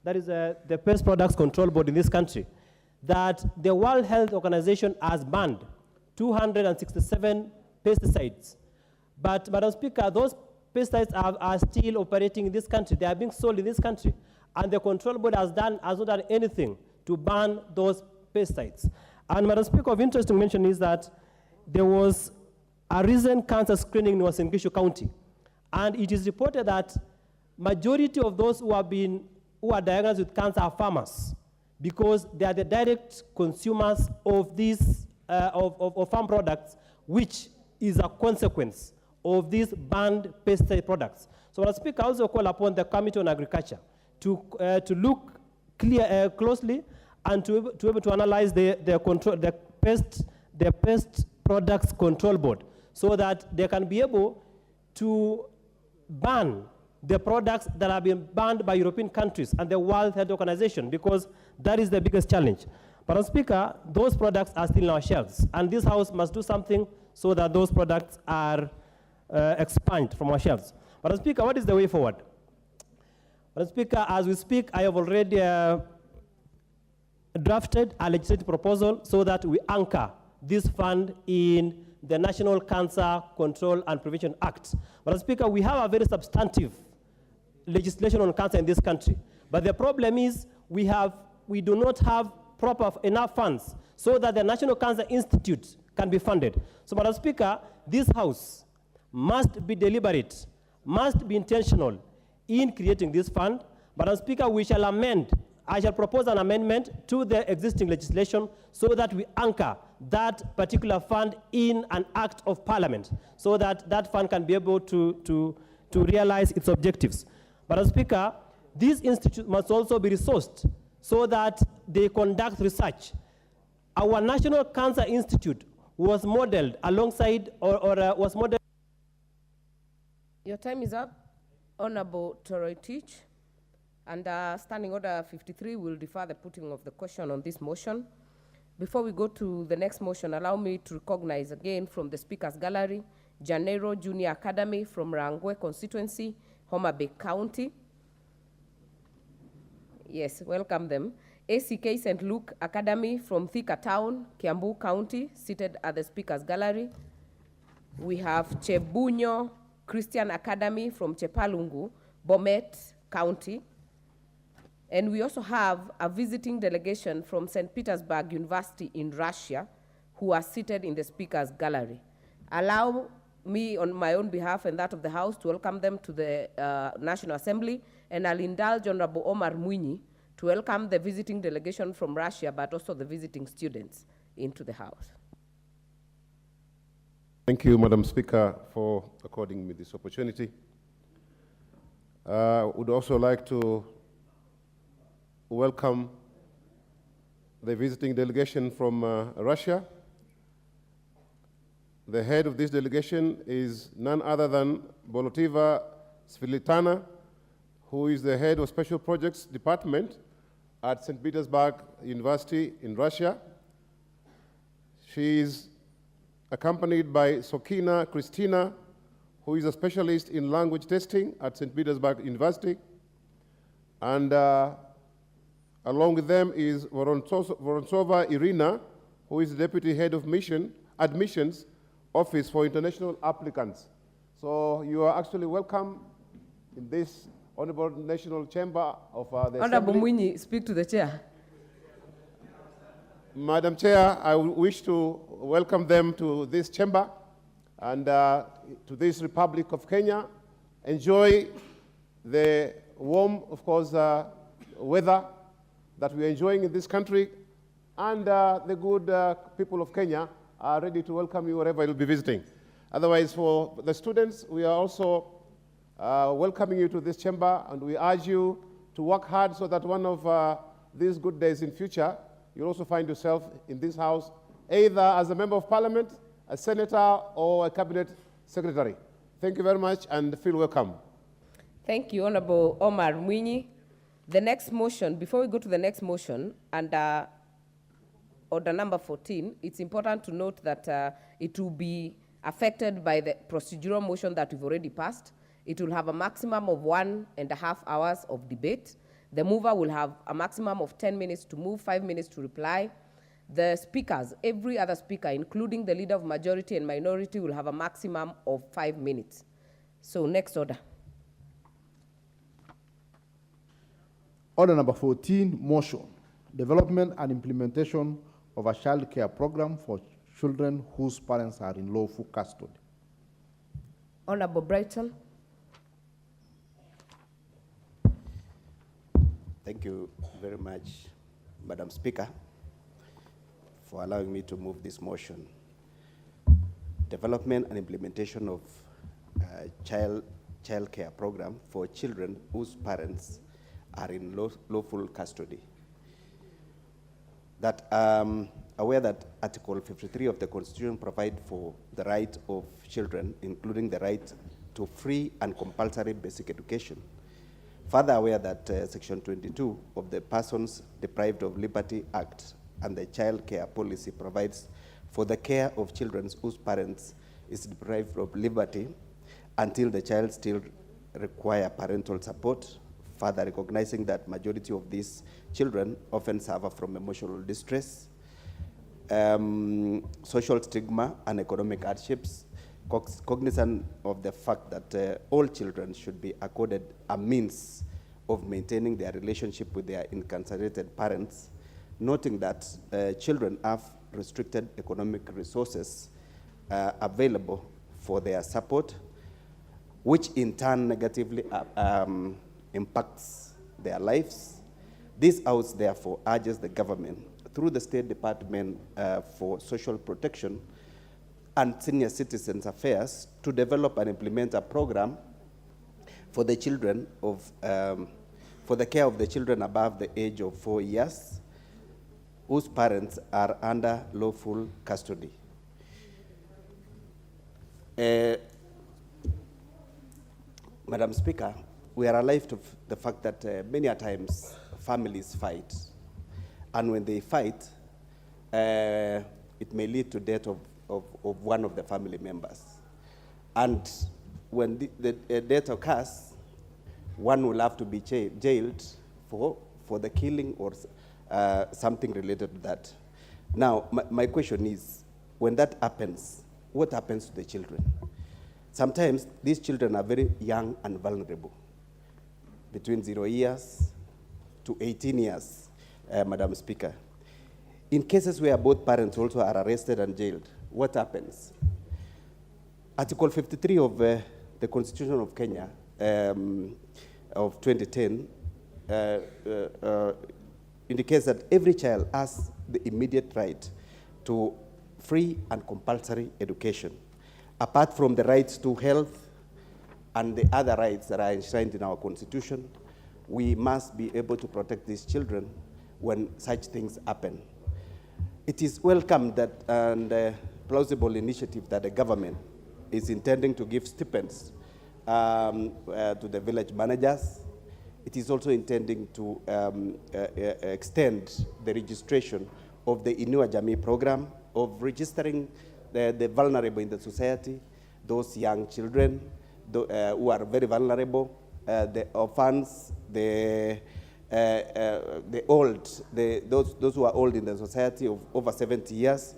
that is the Pest Products Control Board in this country, that the World Health Organization has banned 267 pesticides. But Madam Speaker, those pesticides are still operating in this country. They are being sold in this country. And the control board has not done anything to ban those pesticides. And Madam Speaker, of interest to mention is that there was a recent cancer screening in Uasin Gishu County. And it is reported that majority of those who are diagnosed with cancer are farmers, because they are the direct consumers of these of farm products, which is a consequence of these banned pesticide products. So, Madam Speaker, I also call upon the Committee on Agriculture to look closely and to be able to analyze the pest products control board, so that they can be able to ban the products that have been banned by European countries and the World Health Organization, because that is the biggest challenge. Madam Speaker, those products are still in our shelves, and this House must do something so that those products are expunged from our shelves. Madam Speaker, what is the way forward? Madam Speaker, as we speak, I have already drafted a legislative proposal so that we anchor this fund in the National Cancer Control and Prevention Act. Madam Speaker, we have a very substantive legislation on cancer in this country, but the problem is we do not have enough funds so that the National Cancer Institute can be funded. So, Madam Speaker, this House must be deliberate, must be intentional in creating this fund. Madam Speaker, I shall propose an amendment to the existing legislation so that we anchor that particular fund in an act of parliament, so that that fund can be able to realize its objectives. Madam Speaker, these institutes must also be resourced so that they conduct research. Our National Cancer Institute was modeled alongside was modeled. Your time is up, Honorable Toroitich. Under Standing Order 53, we'll defer the putting of the question on this motion. Before we go to the next motion, allow me to recognize again from the Speaker's Gallery, Janeiro Junior Academy from Rangwe constituency, Homa Bay County. Yes, welcome them. ACK St. Luke Academy from Thika Town, Kiambu County, seated at the Speaker's Gallery. We have Chebunyo Christian Academy from Chepalungu, Bomet County. And we also have a visiting delegation from St. Petersburg University in Russia, who are seated in the Speaker's Gallery. Allow me, on my own behalf and that of the House, to welcome them to the National Assembly, and I'll indulge Honorable Omar Mwinyi to welcome the visiting delegation from Russia, but also the visiting students into the House. Thank you, Madam Speaker, for according me this opportunity. I would also like to welcome the visiting delegation from Russia. The head of this delegation is none other than Bolotiva Svilitana, who is the head of Special Projects Department at St. Petersburg University in Russia. She is accompanied by Sokina Christina, who is a specialist in language testing at St. Petersburg University. And along with them is Vorontsova Irina, who is the Deputy Head of Admissions Office for International Applicants. So you are actually welcome in this Honorable National Chamber of the Honorable Assembly. Mwinyi, speak to the chair. Madam Chair, I wish to welcome them to this chamber and to this Republic of Kenya. Enjoy the warm, of course, weather that we are enjoying in this country, and the good people of Kenya are ready to welcome you wherever you'll be visiting. Otherwise, for the students, we are also welcoming you to this chamber, and we urge you to work hard so that one of these good days in future, you'll also find yourself in this house, either as a member of parliament, a senator, or a cabinet secretary. Thank you very much, and feel welcome. Thank you, Honorable Omar Mwinyi. The next motion, before we go to the next motion, under order number 14, it's important to note that it will be affected by the procedural motion that we've already passed. It will have a maximum of 1.5 hours of debate. The mover will have a maximum of 10 minutes to move, 5 minutes to reply. The speakers, every other speaker, including the leader of majority and minority, will have a maximum of 5 minutes. So next order. Order number 14, motion, development and implementation of a child care program for children whose parents are in lawful custody. Honorable Brighton. Thank you very much, Madam Speaker, for allowing me to move this motion. Development and implementation of child care program for children whose parents are in lawful custody. That aware that Article 53 of the Constitution provides for the right of children, including the right to free and compulsory basic education. Further aware that Section 22 of the Persons Deprived of Liberty Act and the Child Care Policy provides for the care of children whose parents is deprived of liberty until the child still require parental support, further recognizing that majority of these children often suffer from emotional distress, social stigma, and economic hardships, cognizant of the fact that all children should be accorded a means of maintaining their relationship with their incarcerated parents, noting that children have restricted economic resources available for their support, which in turn negatively impacts their lives. This House therefore urges the government through the State Department for Social Protection and Senior Citizens Affairs to develop and implement a program for the children of, for the care of the children above the age of 4 years whose parents are under lawful custody. Madam Speaker, we are alive to the fact that many a times families fight, and when they fight, it may lead to death of one of the family members. And when the death occurs, one will have to be jailed for the killing or something related to that. Now, my question is, when that happens, what happens to the children? Sometimes these children are very young and vulnerable, between 0 years to 18 years, Madam Speaker. In cases where both parents also are arrested and jailed, what happens? Article 53 of the Constitution of Kenya of 2010 indicates that every child has the immediate right to free and compulsory education, apart from the rights to health and the other rights that are enshrined in our Constitution, we must be able to protect these children when such things happen. It is welcome that and plausible initiative that the government is intending to give stipends to the village managers. It is also intending to extend the registration of the Inua Jamii program of registering the vulnerable in the society, those young children who are very vulnerable, the orphans, the old, those who are old in the society of over 70 years.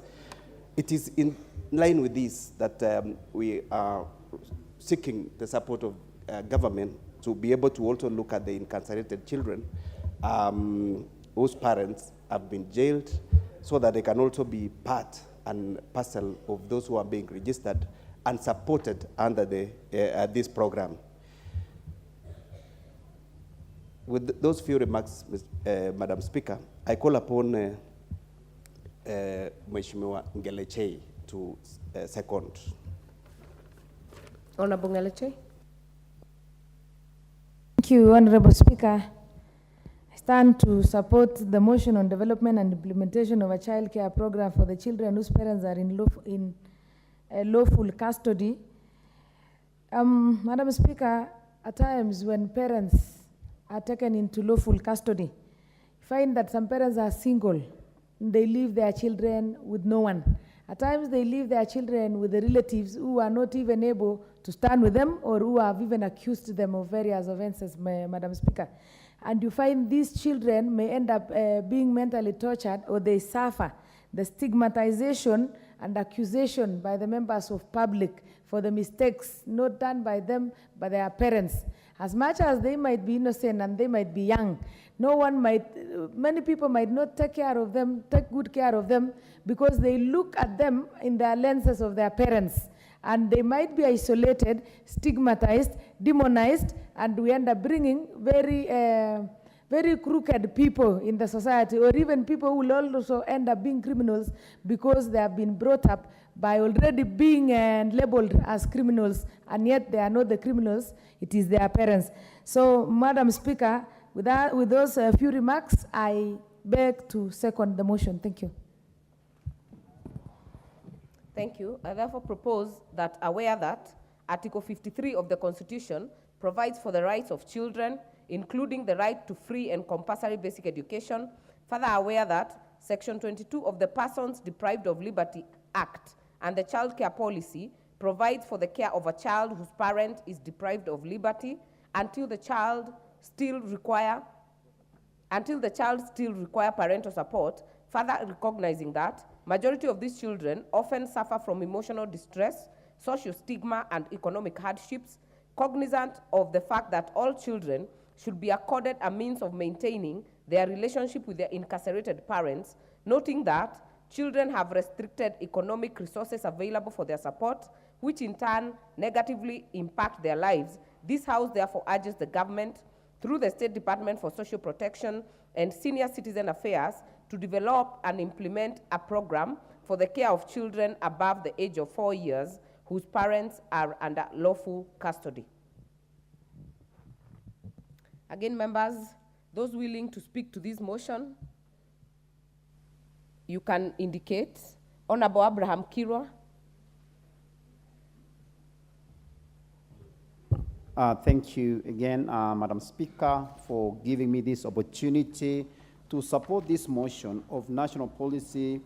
It is in line with this that we are seeking the support of government to be able to also look at the incarcerated children whose parents have been jailed, so that they can also be part and parcel of those who are being registered and supported under this program. With those few remarks, Madam Speaker, I call upon Mheshimiwa Ngeleche to second. Honorable Ngeleche. Thank you, Honorable Speaker. I stand to support the motion on development and implementation of a child care program for the children whose parents are in lawful custody. Madam Speaker, at times when parents are taken into lawful custody, you find that some parents are single. They leave their children with no one. At times they leave their children with the relatives who are not even able to stand with them or who have even accused them of various offenses, Madam Speaker. And you find these children may end up being mentally tortured, or they suffer the stigmatization and accusation by the members of public for the mistakes not done by them, by their parents. As much as they might be innocent and they might be young, many people might not take good care of them, because they look at them in the lenses of their parents. And they might be isolated, stigmatized, demonized, and we end up bringing very crooked people in the society, or even people who will also end up being criminals because they have been brought up by already being labeled as criminals, and yet they are not the criminals, it is their parents. So, Madam Speaker, with those few remarks, I beg to second the motion. Thank you. Thank you. I therefore propose that, aware that Article 53 of the Constitution provides for the rights of children, including the right to free and compulsory basic education, further aware that Section 22 of the Persons Deprived of Liberty Act and the Child Care Policy provides for the care of a child whose parent is deprived of liberty until the child still require parental support, further recognizing that majority of these children often suffer from emotional distress, social stigma, and economic hardships, cognizant of the fact that all children should be accorded a means of maintaining their relationship with their incarcerated parents, noting that children have restricted economic resources available for their support, which in turn negatively impact their lives. This House therefore urges the government, through the State Department for Social Protection and Senior Citizen Affairs, to develop and implement a program for the care of children above the age of 4 years whose parents are under lawful custody. Again, members, those willing to speak to this motion, you can indicate. Honorable Abraham Kirwa. Thank you again, Madam Speaker, for giving me this opportunity to support this motion of national policy,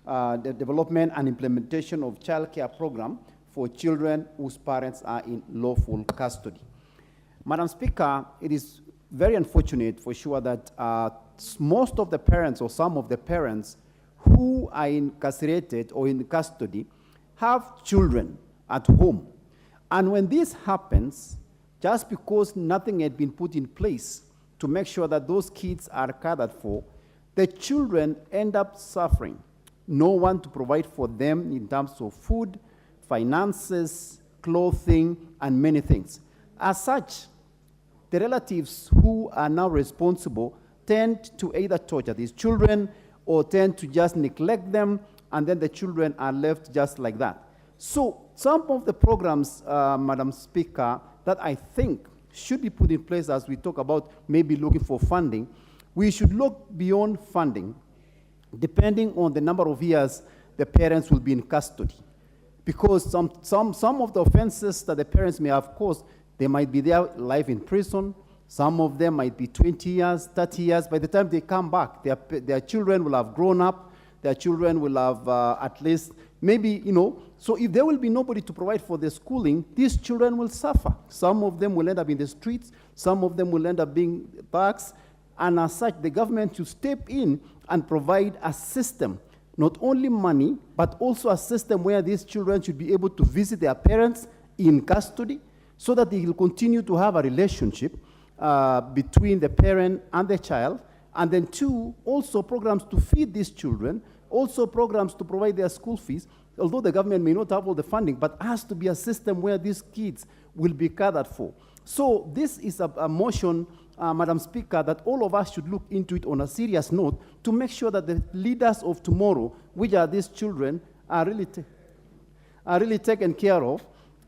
the development and implementation of child care program for children whose parents are in lawful custody. Madam Speaker, it is very unfortunate for sure that most of the parents, or some of the parents who are incarcerated or in custody, have children at home. And when this happens, just because nothing had been put in place to make sure that those kids are catered for, the children end up suffering. No one to provide for them in terms of food, finances, clothing, and many things. As such, the relatives who are now responsible tend to either torture these children or tend to just neglect them, and then the children are left just like that. So some of the programs, Madam Speaker, that I think should be put in place as we talk about maybe looking for funding. We should look beyond funding, depending on the number of years the parents will be in custody. Because some of the offenses that the parents may have caused, they might be their life in prison. Some of them might be 20 years, 30 years. By the time they come back, their children will have grown up. Their children will have at least, maybe, so if there will be nobody to provide for their schooling, these children will suffer. Some of them will end up in the streets. Some of them will end up being thugs. And as such, the government should step in and provide a system, not only money, but also a system where these children should be able to visit their parents in custody so that they will continue to have a relationship between the parent and the child. And then two, also programs to feed these children, also programs to provide their school fees, although the government may not have all the funding, but has to be a system where these kids will be catered for. So this is a motion, Madam Speaker, that all of us should look into it on a serious note to make sure that the leaders of tomorrow, which are these children, are really taken care of.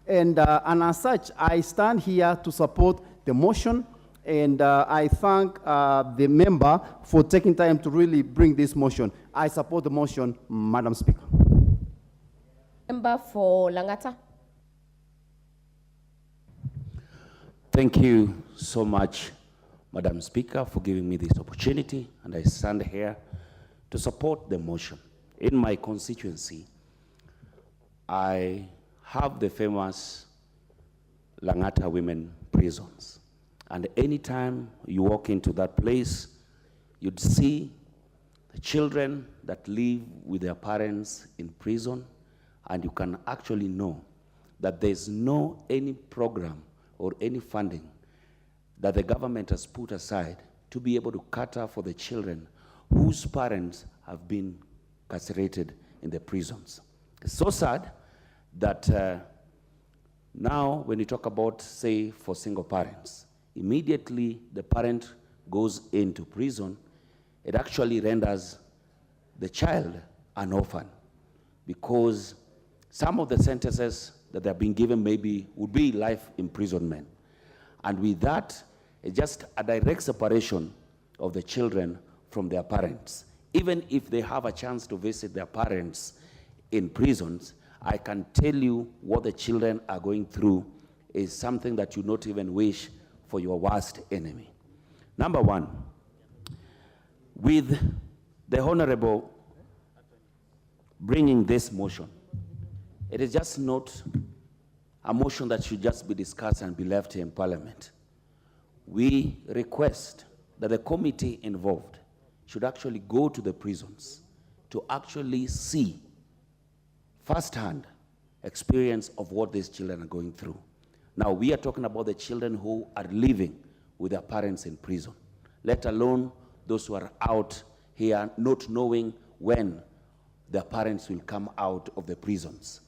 And as such, I stand here to support the motion, and I thank the member for taking time to really bring this motion. I support the motion, Madam Speaker. Member for Langata. Thank you so much, Madam Speaker, for giving me this opportunity, and I stand here to support the motion. In my constituency, I have the famous Langata women prisons, and anytime you walk into that place, you'd see the children that live with their parents in prison, and you can actually know that there's no any program or any funding that the government has put aside to be able to cater for the children whose parents have been castrated in the prisons. It's so sad that now when you talk about, say, for single parents, immediately the parent goes into prison, it actually renders the child an orphan, because some of the sentences that they're being given maybe would be life imprisonment. And with that, it's just a direct separation of the children from their parents. Even if they have a chance to visit their parents in prisons, I can tell you what the children are going through is something that you not even wish for your worst enemy. Number one, with the Honorable bringing this motion, it is just not a motion that should just be discussed and be left here in Parliament. We request that the committee involved should actually go to the prisons to actually see firsthand experience of what these children are going through. Now, we are talking about the children who are living with their parents in prison, let alone those who are out here not knowing when their parents will come out of the prisons,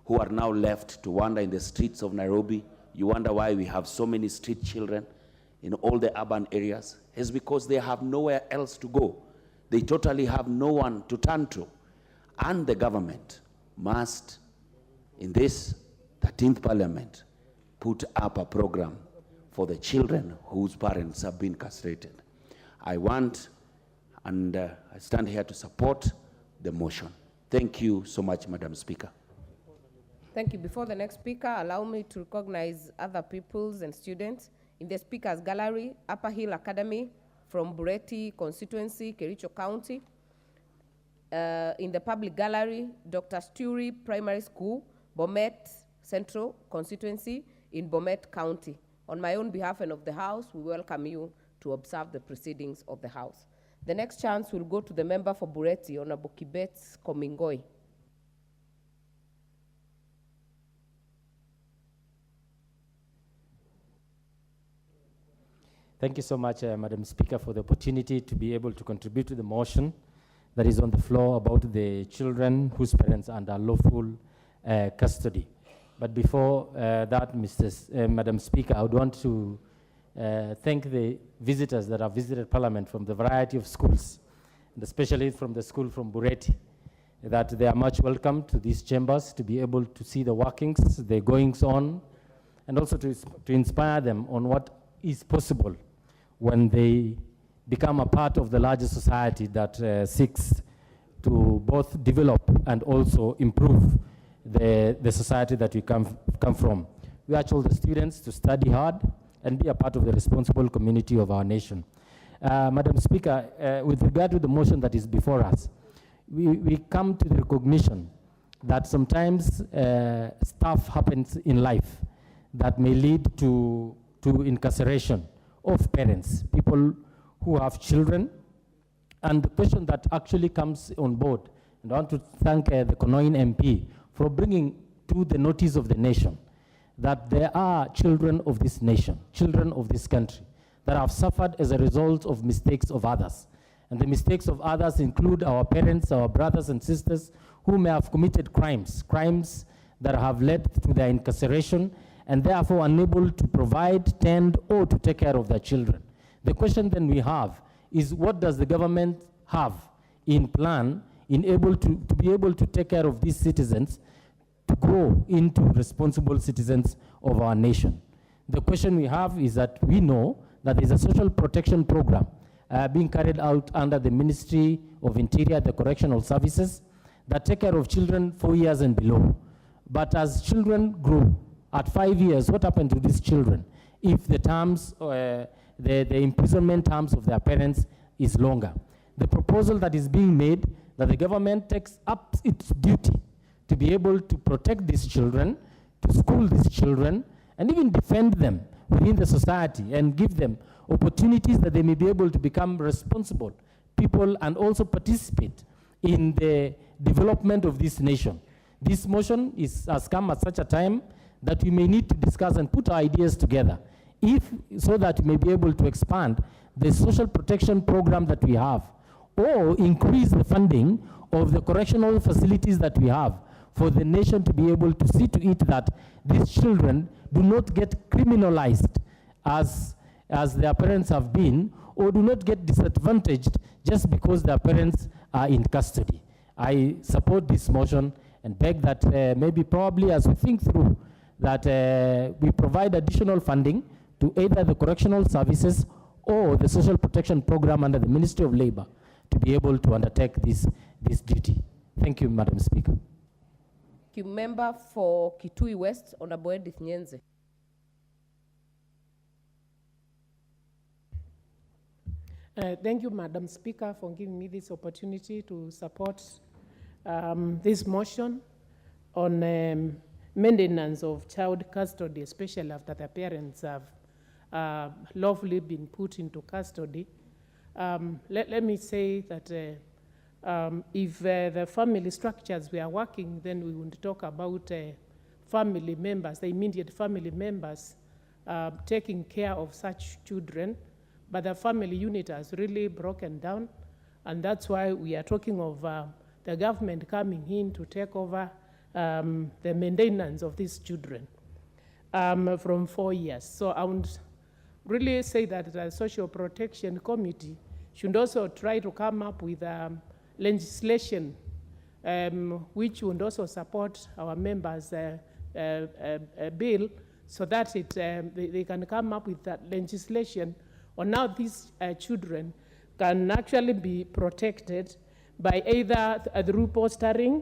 who are now left to wander in the streets of Nairobi. You wonder why we have so many street children in all the urban areas. It's because they have nowhere else to go. They totally have no one to turn to. And the government must, in this 13th Parliament, put up a program for the children whose parents have been castrated. I want, and I stand here to support the motion. Thank you so much, Madam Speaker. Thank you. Before the next speaker, allow me to recognize other peoples and students in the speakers gallery: Upper Hill Academy from Bureti constituency, Kericho County. In the public gallery, Dr. Sturi Primary School, Bomet Central constituency in Bomet County. On my own behalf and of the House, we welcome you to observe the proceedings of the House. The next chance will go to the member for Bureti, Honorable Kibet Komingoi. Thank you so much, Madam Speaker, for the opportunity to be able to contribute to the motion that is on the floor about the children whose parents are under lawful custody. But before that, Madam Speaker, I would want to thank the visitors that have visited Parliament from the variety of schools, and especially from the school from Bureti, that they are much welcome to these chambers to be able to see the workings, the goings on and also to inspire them on what is possible when they become a part of the larger society that seeks to both develop and also improve the society that we come from. We urge all the students to study hard and be a part of the responsible community of our nation. Madam Speaker, with regard to the motion that is before us, we come to the recognition that sometimes stuff happens in life that may lead to incarceration of parents, people who have children. And the question that actually comes on board, and I want to thank the Konoin MP for bringing to the notice of the nation that there are children of this nation, children of this country, that have suffered as a result of mistakes of others. And the mistakes of others include our parents, our brothers and sisters, who may have committed crimes that have led to their incarceration, and therefore unable to provide, tend, or to take care of their children. The question then we have is, what does the government have in plan to be able to take care of these citizens to grow into responsible citizens of our nation? The question we have is that we know that there's a social protection program being carried out under the Ministry of Interior, the Correctional Services, that take care of children 4 years and below. But as children grow at 5 years, what happened to these children if the terms, the imprisonment terms of their parents is longer? The proposal that is being made, that the government takes up its duty to be able to protect these children, to school these children, and even defend them within the society and give them opportunities that they may be able to become responsible people and also participate in the development of this nation. This motion has come at such a time that we may need to discuss and put our ideas together so that we may be able to expand the social protection program that we have, or increase the funding of the correctional facilities that we have for the nation to be able to see to it that these children do not get criminalized as their parents have been, or do not get disadvantaged just because their parents are in custody. I support this motion and beg that maybe probably as we think through that we provide additional funding to either the correctional services or the social protection program under the Ministry of Labor to be able to undertake this duty. Thank you, Madam Speaker. Thank you. Member for Kitui West, Honorable Edith Nyenze. Thank you, Madam Speaker, for giving me this opportunity to support this motion on maintenance of child custody, especially after the parents have lawfully been put into custody. Let me say that if the family structures we are working, then we would talk about family members, the immediate family members taking care of such children. But the family unit has really broken down, and that's why we are talking of the government coming in to take over the maintenance of these children from 4 years. So I would really say that the Social Protection Committee should also try to come up with legislation which would also support our members' bill, so that they can come up with that legislation on how these children can actually be protected by either through fostering.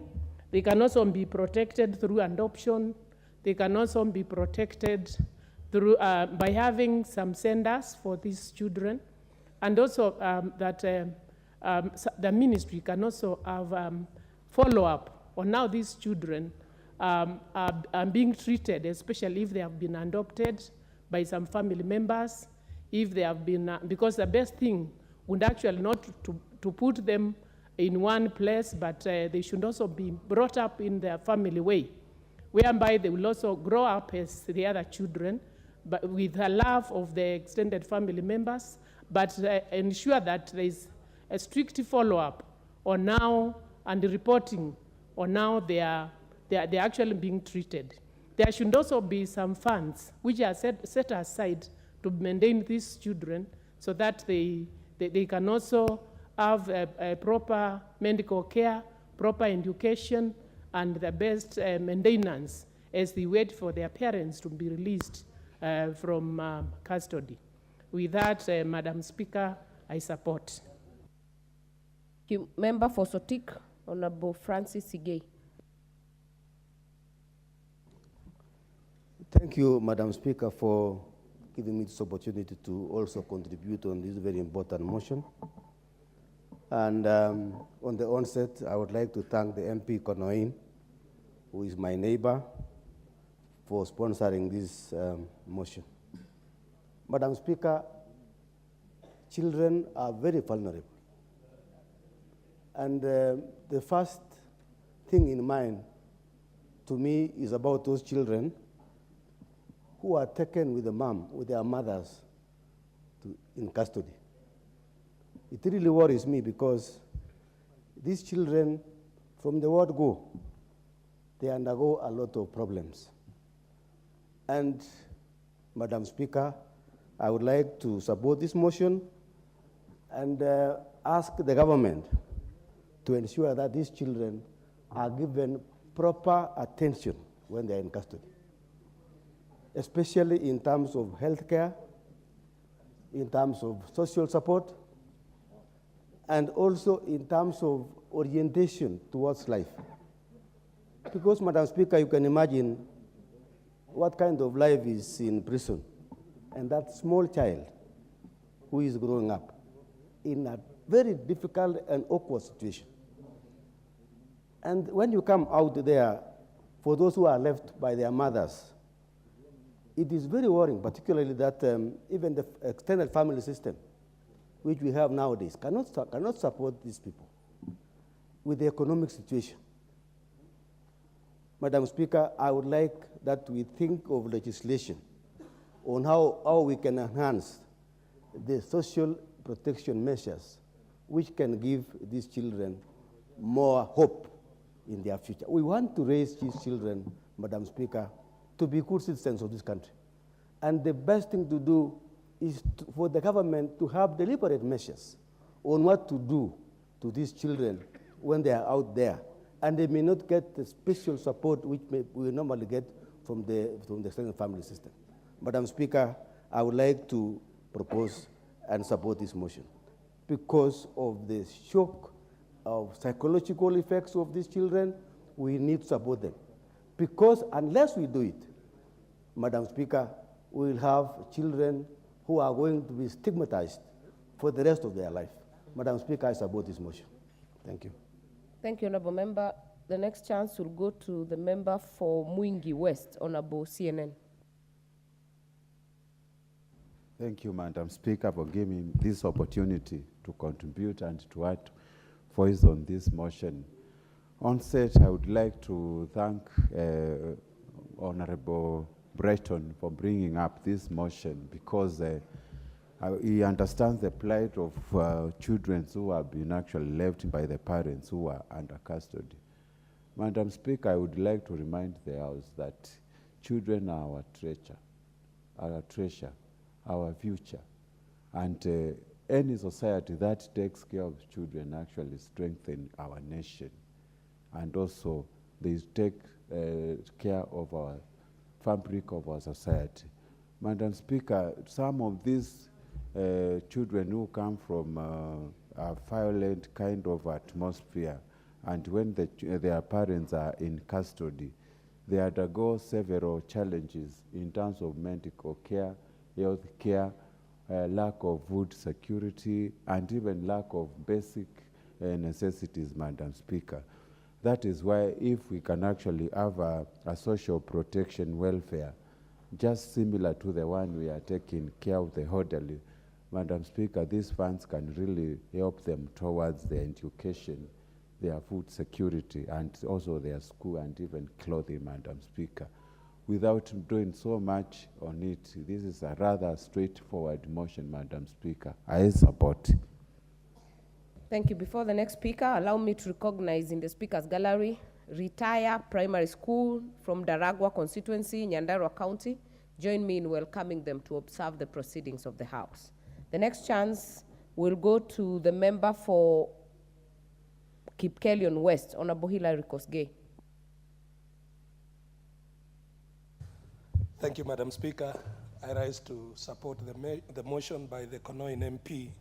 They can also be protected through adoption. They can also be protected through by having some centers for these children, and also that the ministry can also have follow-up on how these children are being treated, especially if they have been adopted by some family members, if they have been, because the best thing would actually not to put them in one place, but they should also be brought up in their family way, whereby they will also grow up as the other children, but with a love of the extended family members, but ensure that there is a strict follow-up on now and reporting on how they are actually being treated. There should also be some funds which are set aside to maintain these children, so that they can also have a proper medical care, proper education, and the best maintenance, as they wait for their parents to be released from custody. With that, Madam Speaker, I support. Thank you. Member for Sotik, Honorable Francis Sigei. Thank you, Madam Speaker, for giving me this opportunity to also contribute on this very important motion. And on the onset, I would like to thank the MP Konoin, who is my neighbor, for sponsoring this motion. Madam Speaker, children are very vulnerable. And the first thing in mind to me is about those children who are taken with their mothers in custody. It really worries me because these children, from the word go, they undergo a lot of problems. And, Madam Speaker, I would like to support this motion and ask the government to ensure that these children are given proper attention when they're in custody, especially in terms of health care, in terms of social support, and also in terms of orientation towards life. Because, Madam Speaker, you can imagine what kind of life is in prison, and that small child who is growing up in a very difficult and awkward situation. And when you come out there, for those who are left by their mothers, it is very worrying, particularly that even the extended family system, which we have nowadays, cannot support these people with the economic situation. Madam Speaker, I would like that we think of legislation on how we can enhance the social protection measures which can give these children more hope in their future. We want to raise these children, Madam Speaker, to be good citizens of this country. And the best thing to do is for the government to have deliberate measures on what to do to these children when they are out there. And they may not get the special support which we normally get from the extended family system. Madam Speaker, I would like to propose and support this motion because of the shock of psychological effects of these children. We need to support them. Because unless we do it, Madam Speaker, we will have children who are going to be stigmatized for the rest of their life. Madam Speaker, I support this motion. Thank you. Thank you, Honorable Member. The next chance will go to the member for Mwingi West, Honorable CNN. Thank you, Madam Speaker, for giving this opportunity to contribute and to add voice on this motion. Onset, I would like to thank Honorable Breton for bringing up this motion because he understands the plight of children who have been actually left by the parents who are under custody. Madam Speaker, I would like to remind the House that children are our treasure, our future. And any society that takes care of children actually strengthens our nation. And also, they take care of our fabric of our society. Madam Speaker, some of these children who come from a violent kind of atmosphere, and when their parents are in custody, they undergo several challenges in terms of medical care, health care, lack of food security, and even lack of basic necessities, Madam Speaker. That is why if we can actually have a social protection welfare, just similar to the one we are taking care of the elderly, Madam Speaker, these funds can really help them towards their education, their food security, and also their school and even clothing, Madam Speaker. Without doing so much on it, this is a rather straightforward motion, Madam Speaker. I support. Thank you. Before the next speaker, allow me to recognize in the speaker's gallery, Retire Primary School from Daragwa constituency, Nyandarua County. Join me in welcoming them to observe the proceedings of the House. The next chance will go to the member for Kipkelion West, Honorable Hilary Kosgei. Thank you, Madam Speaker. I rise to support the motion by the Konoin MP,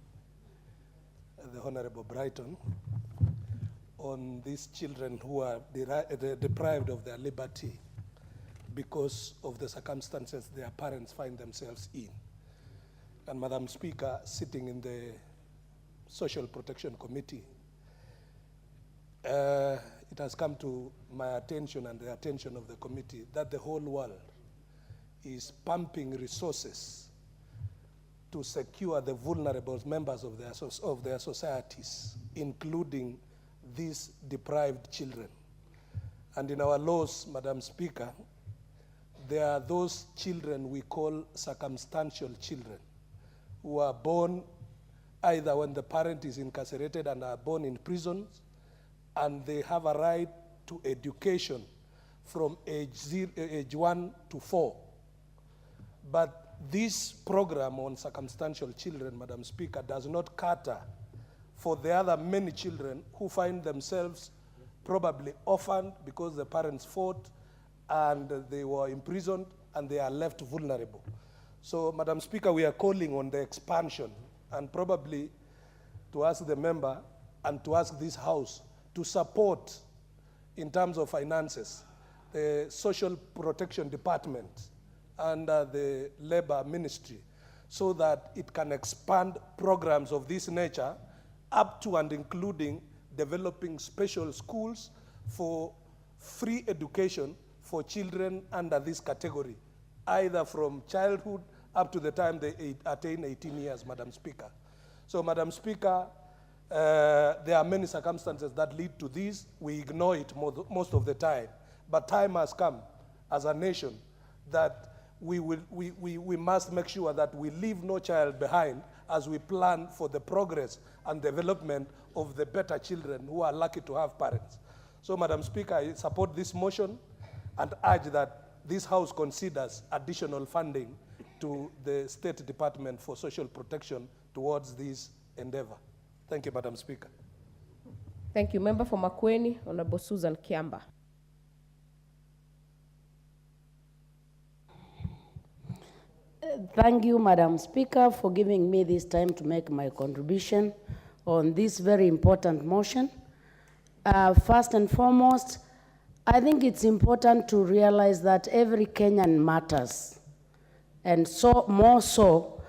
the Honorable Brighton, on these children who are deprived of their liberty because of the circumstances their parents find themselves in. And Madam Speaker, sitting in the Social Protection Committee, it has come to my attention and the attention of the committee that the whole world is pumping resources to secure the vulnerable members of their societies, including these deprived children. And in our laws, Madam Speaker, there are those children we call circumstantial children, who are born either when the parent is incarcerated and are born in prisons, and they have a right to education from age 1 to 4. But this program on circumstantial children, Madam Speaker, does not cater for the other many children who find themselves probably orphaned because the parents fought and they were imprisoned and they are left vulnerable. So, Madam Speaker, we are calling on the expansion and probably to ask the member and to ask this House to support, in terms of finances, the Social Protection Department under the Labor Ministry, so that it can expand programs of this nature up to and including developing special schools for free education for children under this category, either from childhood up to the time they attain 18 years, Madam Speaker. So, Madam Speaker, there are many circumstances that lead to this. We ignore it most of the time. But time has come as a nation that we must make sure that we leave no child behind as we plan for the progress and development of the better children who are lucky to have parents. So, Madam Speaker, I support this motion and urge that this House considers additional funding to the State Department for Social Protection towards this endeavor. Thank you, Madam Speaker. Thank you. Member for Makueni, Honorable Susan Kiamba. Thank you, Madam Speaker, for giving me this time to make my contribution on this very important motion. First and foremost, I think it's important to realize that every Kenyan matters, and so more so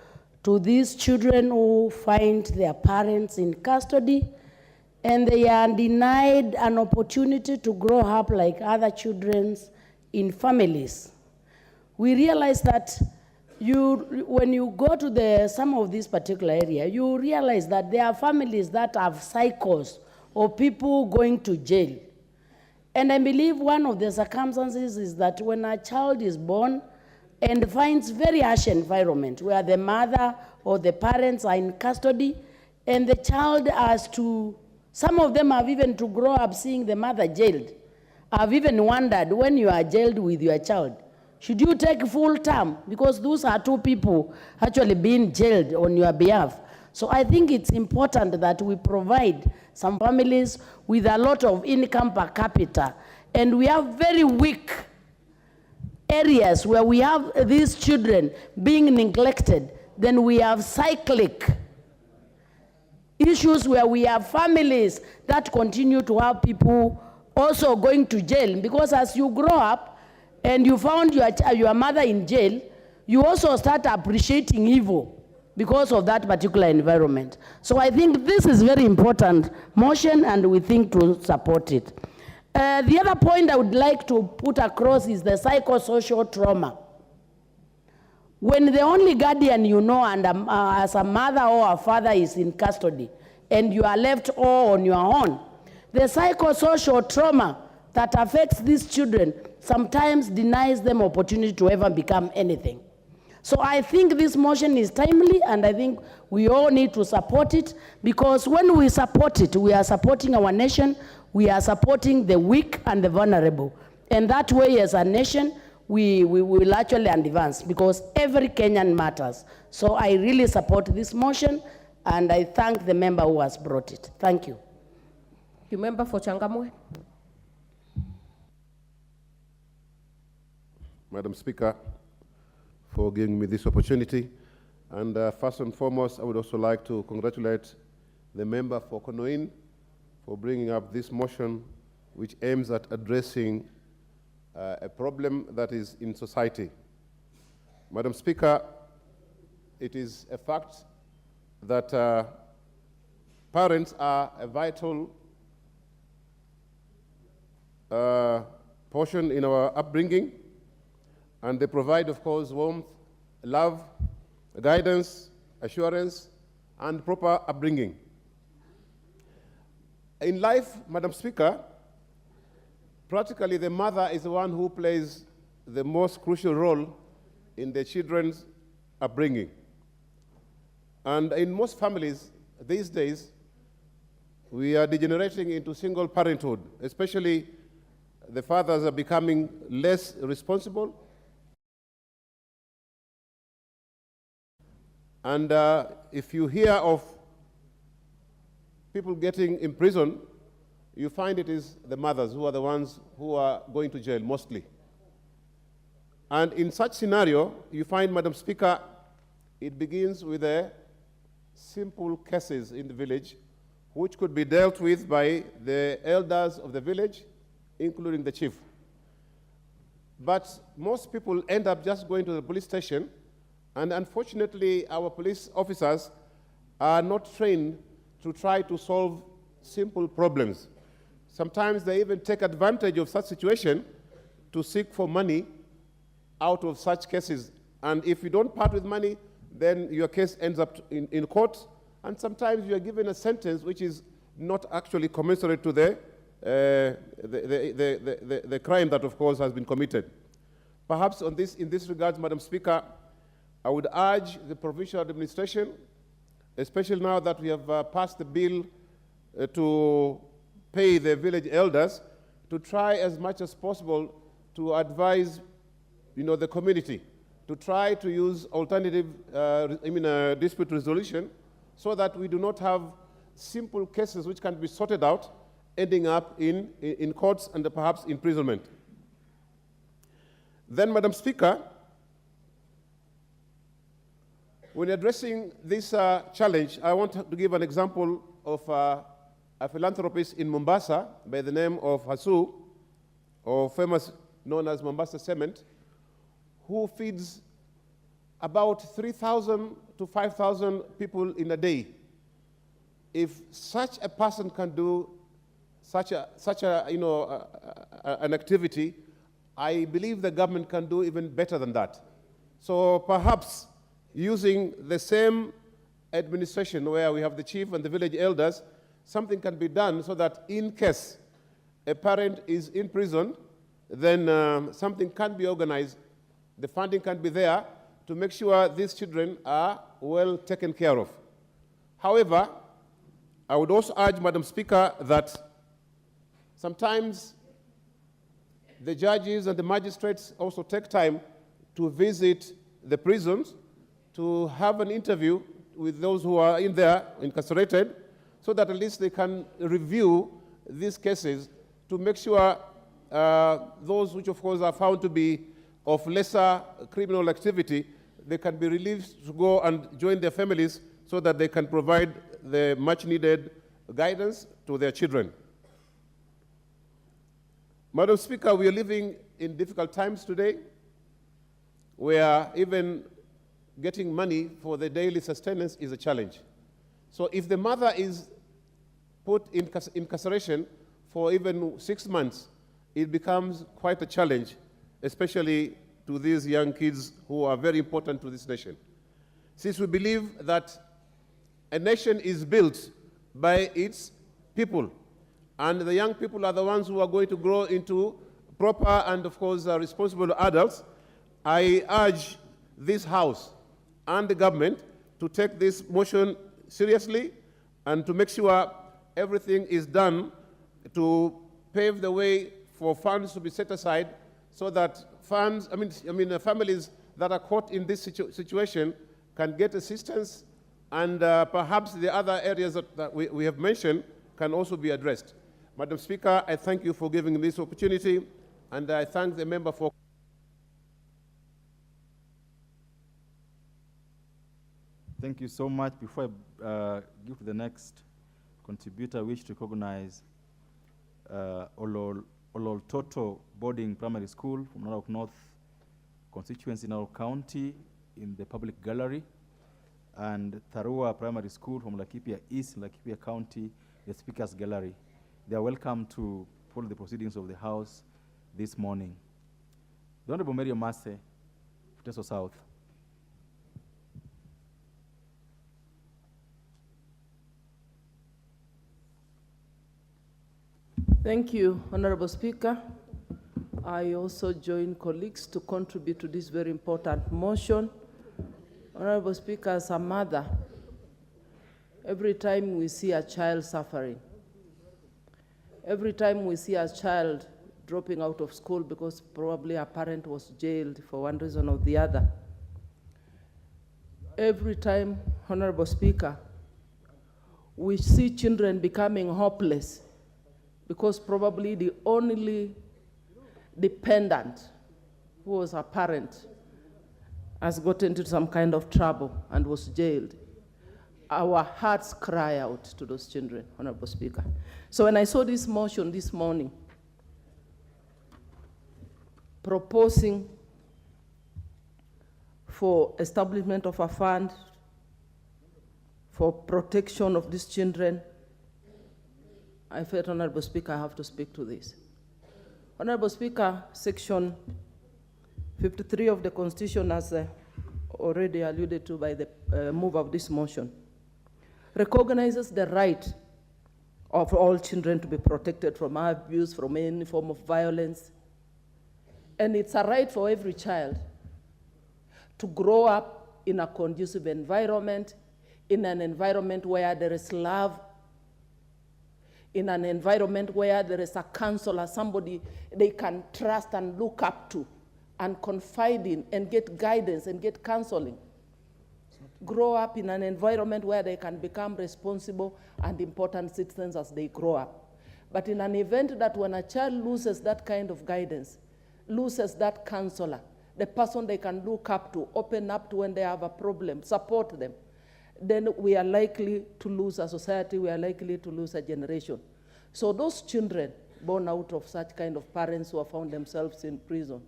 to these children who find their parents in custody and they are denied an opportunity to grow up like other children in families. We realize that when you go to some of these particular areas, you realize that there are families that have cycles of people going to jail. And I believe one of the circumstances is that when a child is born and finds very harsh environment where the mother or the parents are in custody and the child has to, some of them have even to grow up seeing the mother jailed. I've even wondered, when you are jailed with your child, should you take full term? Because those are two people actually being jailed on your behalf. So I think it's important that we provide some families with a lot of income per capita. And we have very weak areas where we have these children being neglected. Then we have cyclic issues where we have families that continue to have people also going to jail. Because as you grow up, and you found your mother in jail, you also start appreciating evil because of that particular environment. So I think this is very important motion, and we think to support it. The other point I would like to put across is the psychosocial trauma. When the only guardian you know, and as a mother or a father is in custody, and you are left all on your own, the psychosocial trauma that affects these children sometimes denies them opportunity to ever become anything. So I think this motion is timely, and I think we all need to support it, because when we support it, we are supporting our nation, we are supporting the weak and the vulnerable. And that way, as a nation, we will actually advance, because every Kenyan matters. So I really support this motion, and I thank the member who has brought it. Thank you. You member for Changamwe. Madam Speaker, for giving me this opportunity. And first and foremost, I would also like to congratulate the member for Konoin for bringing up this motion which aims at addressing a problem that is in society. Madam Speaker, it is a fact that parents are a vital portion in our upbringing, and they provide, of course, warmth, love, guidance, assurance, and proper upbringing. In life, Madam Speaker, practically the mother is the one who plays the most crucial role in the children's upbringing. And in most families these days, we are degenerating into single parenthood, especially the fathers are becoming less responsible. And if you hear of people getting imprisoned, you find it is the mothers who are the ones who are going to jail mostly. And in such scenario, you find, Madam Speaker, it begins with a simple cases in the village, which could be dealt with by the elders of the village, including the chief. But most people end up just going to the police station, and unfortunately, our police officers are not trained to try to solve simple problems. Sometimes they even take advantage of such situation to seek for money out of such cases. And if you don't part with money, then your case ends up in court, and sometimes you are given a sentence which is not actually commensurate to the crime that, of course, has been committed. Perhaps in this regard, Madam Speaker, I would urge the provincial administration, especially now that we have passed the bill to pay the village elders, to try as much as possible to advise, the community, to try to use alternative, dispute resolution, so that we do not have simple cases which can be sorted out, ending up in courts and perhaps imprisonment. Then, Madam Speaker, when addressing this challenge, I want to give an example of a philanthropist in Mombasa by the name of Hasu, or famous known as Mombasa Cement, who feeds about 3,000 to 5,000 people in a day. If such a person can do such an activity, I believe the government can do even better than that. So perhaps using the same administration where we have the chief and the village elders, something can be done so that in case a parent is in prison, then something can be organized, the funding can be there to make sure these children are well taken care of. However, I would also urge, Madam Speaker, that sometimes the judges and the magistrates also take time to visit the prisons, to have an interview with those who are in there incarcerated, so that at least they can review these cases to make sure those which, of course, are found to be of lesser criminal activity, they can be released to go and join their families so that they can provide the much-needed guidance to their children. Madam Speaker, we are living in difficult times today, where even getting money for the daily sustenance is a challenge. So if the mother is put in incarceration for even 6 months, it becomes quite a challenge, especially to these young kids who are very important to this nation. Since we believe that a nation is built by its people, and the young people are the ones who are going to grow into proper and, of course, responsible adults, I urge this House and the government to take this motion seriously and to make sure everything is done to pave the way for funds to be set aside so that families that are caught in this situation can get assistance, and perhaps the other areas that we have mentioned can also be addressed. Madam Speaker, I thank you for giving me this opportunity, and I thank the member for Thank you so much. Before I give to the next contributor, I wish to recognize Ololtoto Boarding Primary School from Narok North constituency in our county in the public gallery, and Tharua Primary School from Laikipia East, Laikipia County, the Speaker's Gallery. They are welcome to follow the proceedings of the House this morning. The Honorable Mary Omase, Teso South. Thank you, Honorable Speaker. I also join colleagues to contribute to this very important motion. Honorable Speaker, as a mother, every time we see a child suffering, every time we see a child dropping out of school because probably a parent was jailed for one reason or the other, every time, Honorable Speaker, we see children becoming hopeless because probably the only dependent who was a parent has got into some kind of trouble and was jailed. Our hearts cry out to those children, Honorable Speaker. So when I saw this motion this morning, proposing for establishment of a fund for protection of these children, I felt, Honorable Speaker, I have to speak to this. Honorable Speaker, Section 53 of the Constitution, as already alluded to by the move of this motion, recognizes the right of all children to be protected from abuse, from any form of violence. And it's a right for every child to grow up in a conducive environment, in an environment where there is love, in an environment where there is a counselor, somebody they can trust and look up to and confide in and get guidance and get counseling. Grow up in an environment where they can become responsible and important citizens as they grow up. But in an event that when a child loses that kind of guidance, loses that counselor, the person they can look up to, open up to when they have a problem, support them, then we are likely to lose a society, we are likely to lose a generation. So those children born out of such kind of parents who have found themselves in prison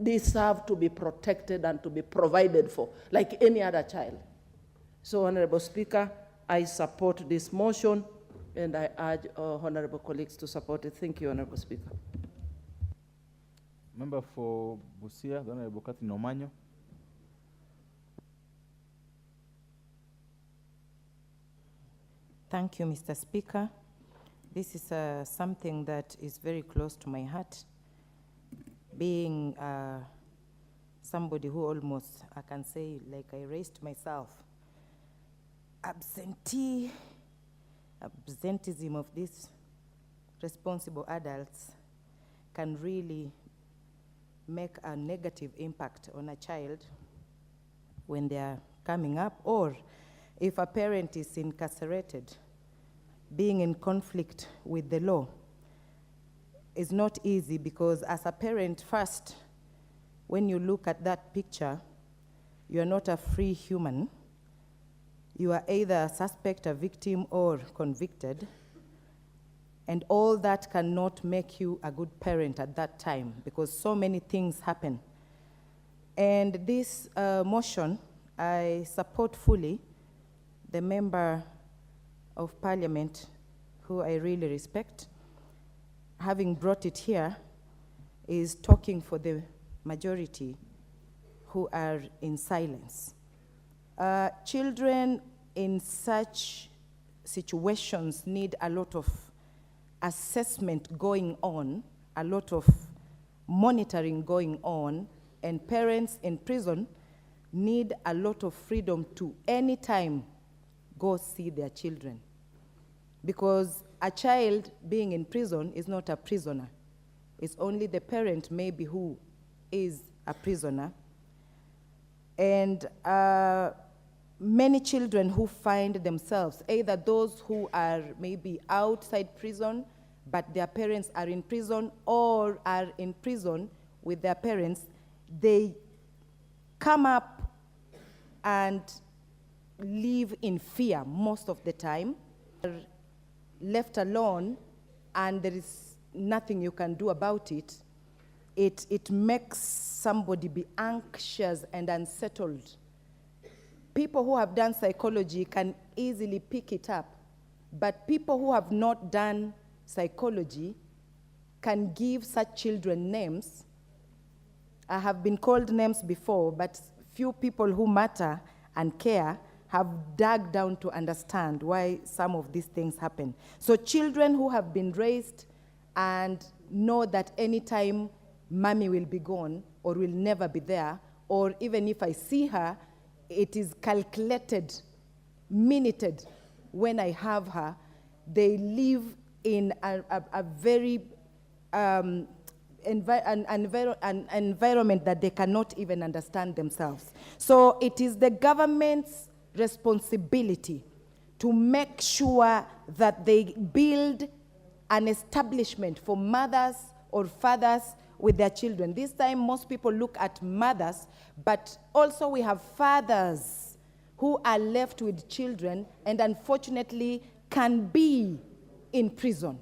deserve to be protected and to be provided for, like any other child. So, Honorable Speaker, I support this motion, and I urge honorable colleagues to support it. Thank you, Honorable Speaker. Member for Busia, the Honorable Catherine Omanyo. Thank you, Mr. Speaker. This is something that is very close to my heart. Being somebody who almost, I can say, like I raised myself, absenteeism of these responsible adults can really make a negative impact on a child when they are coming up, or if a parent is incarcerated, being in conflict with the law is not easy, because as a parent, first, when you look at that picture, you are not a free human. You are either a suspect, a victim, or convicted. And all that cannot make you a good parent at that time, because so many things happen. And this motion, I support fully. The member of Parliament, who I really respect, having brought it here, is talking for the majority who are in silence. Children in such situations need a lot of assessment going on, a lot of monitoring going on, and parents in prison need a lot of freedom to anytime go see their children. Because a child being in prison is not a prisoner. It's only the parent maybe who is a prisoner. And many children who find themselves, either those who are maybe outside prison, but their parents are in prison, or are in prison with their parents, they come up and live in fear most of the time, left alone, and there is nothing you can do about it. It makes somebody be anxious and unsettled. People who have done psychology can easily pick it up, but people who have not done psychology can give such children names. I have been called names before, but few people who matter and care have dug down to understand why some of these things happen. So children who have been raised and know that anytime mommy will be gone or will never be there, or even if I see her, it is calculated, minuted when I have her, they live in a very an environment that they cannot even understand themselves. So it is the government's responsibility to make sure that they build an establishment for mothers or fathers with their children. This time, most people look at mothers, but also we have fathers who are left with children and unfortunately can be in prison.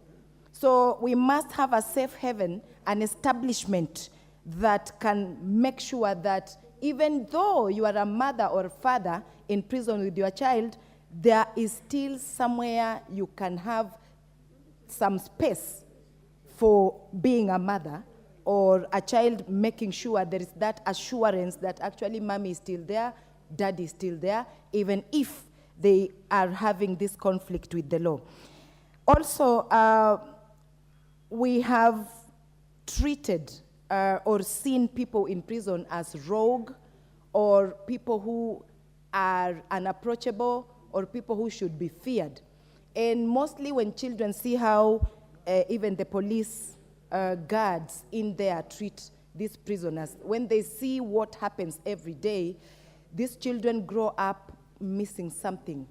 So we must have a safe haven, an establishment that can make sure that even though you are a mother or father in prison with your child, there is still somewhere you can have some space for being a mother, or a child, making sure there is that assurance that actually mommy is still there, daddy is still there, even if they are having this conflict with the law. Also, we have treated or seen people in prison as rogue, or people who are unapproachable, or people who should be feared. And mostly when children see how even the police guards in there treat these prisoners, when they see what happens every day, these children grow up missing something.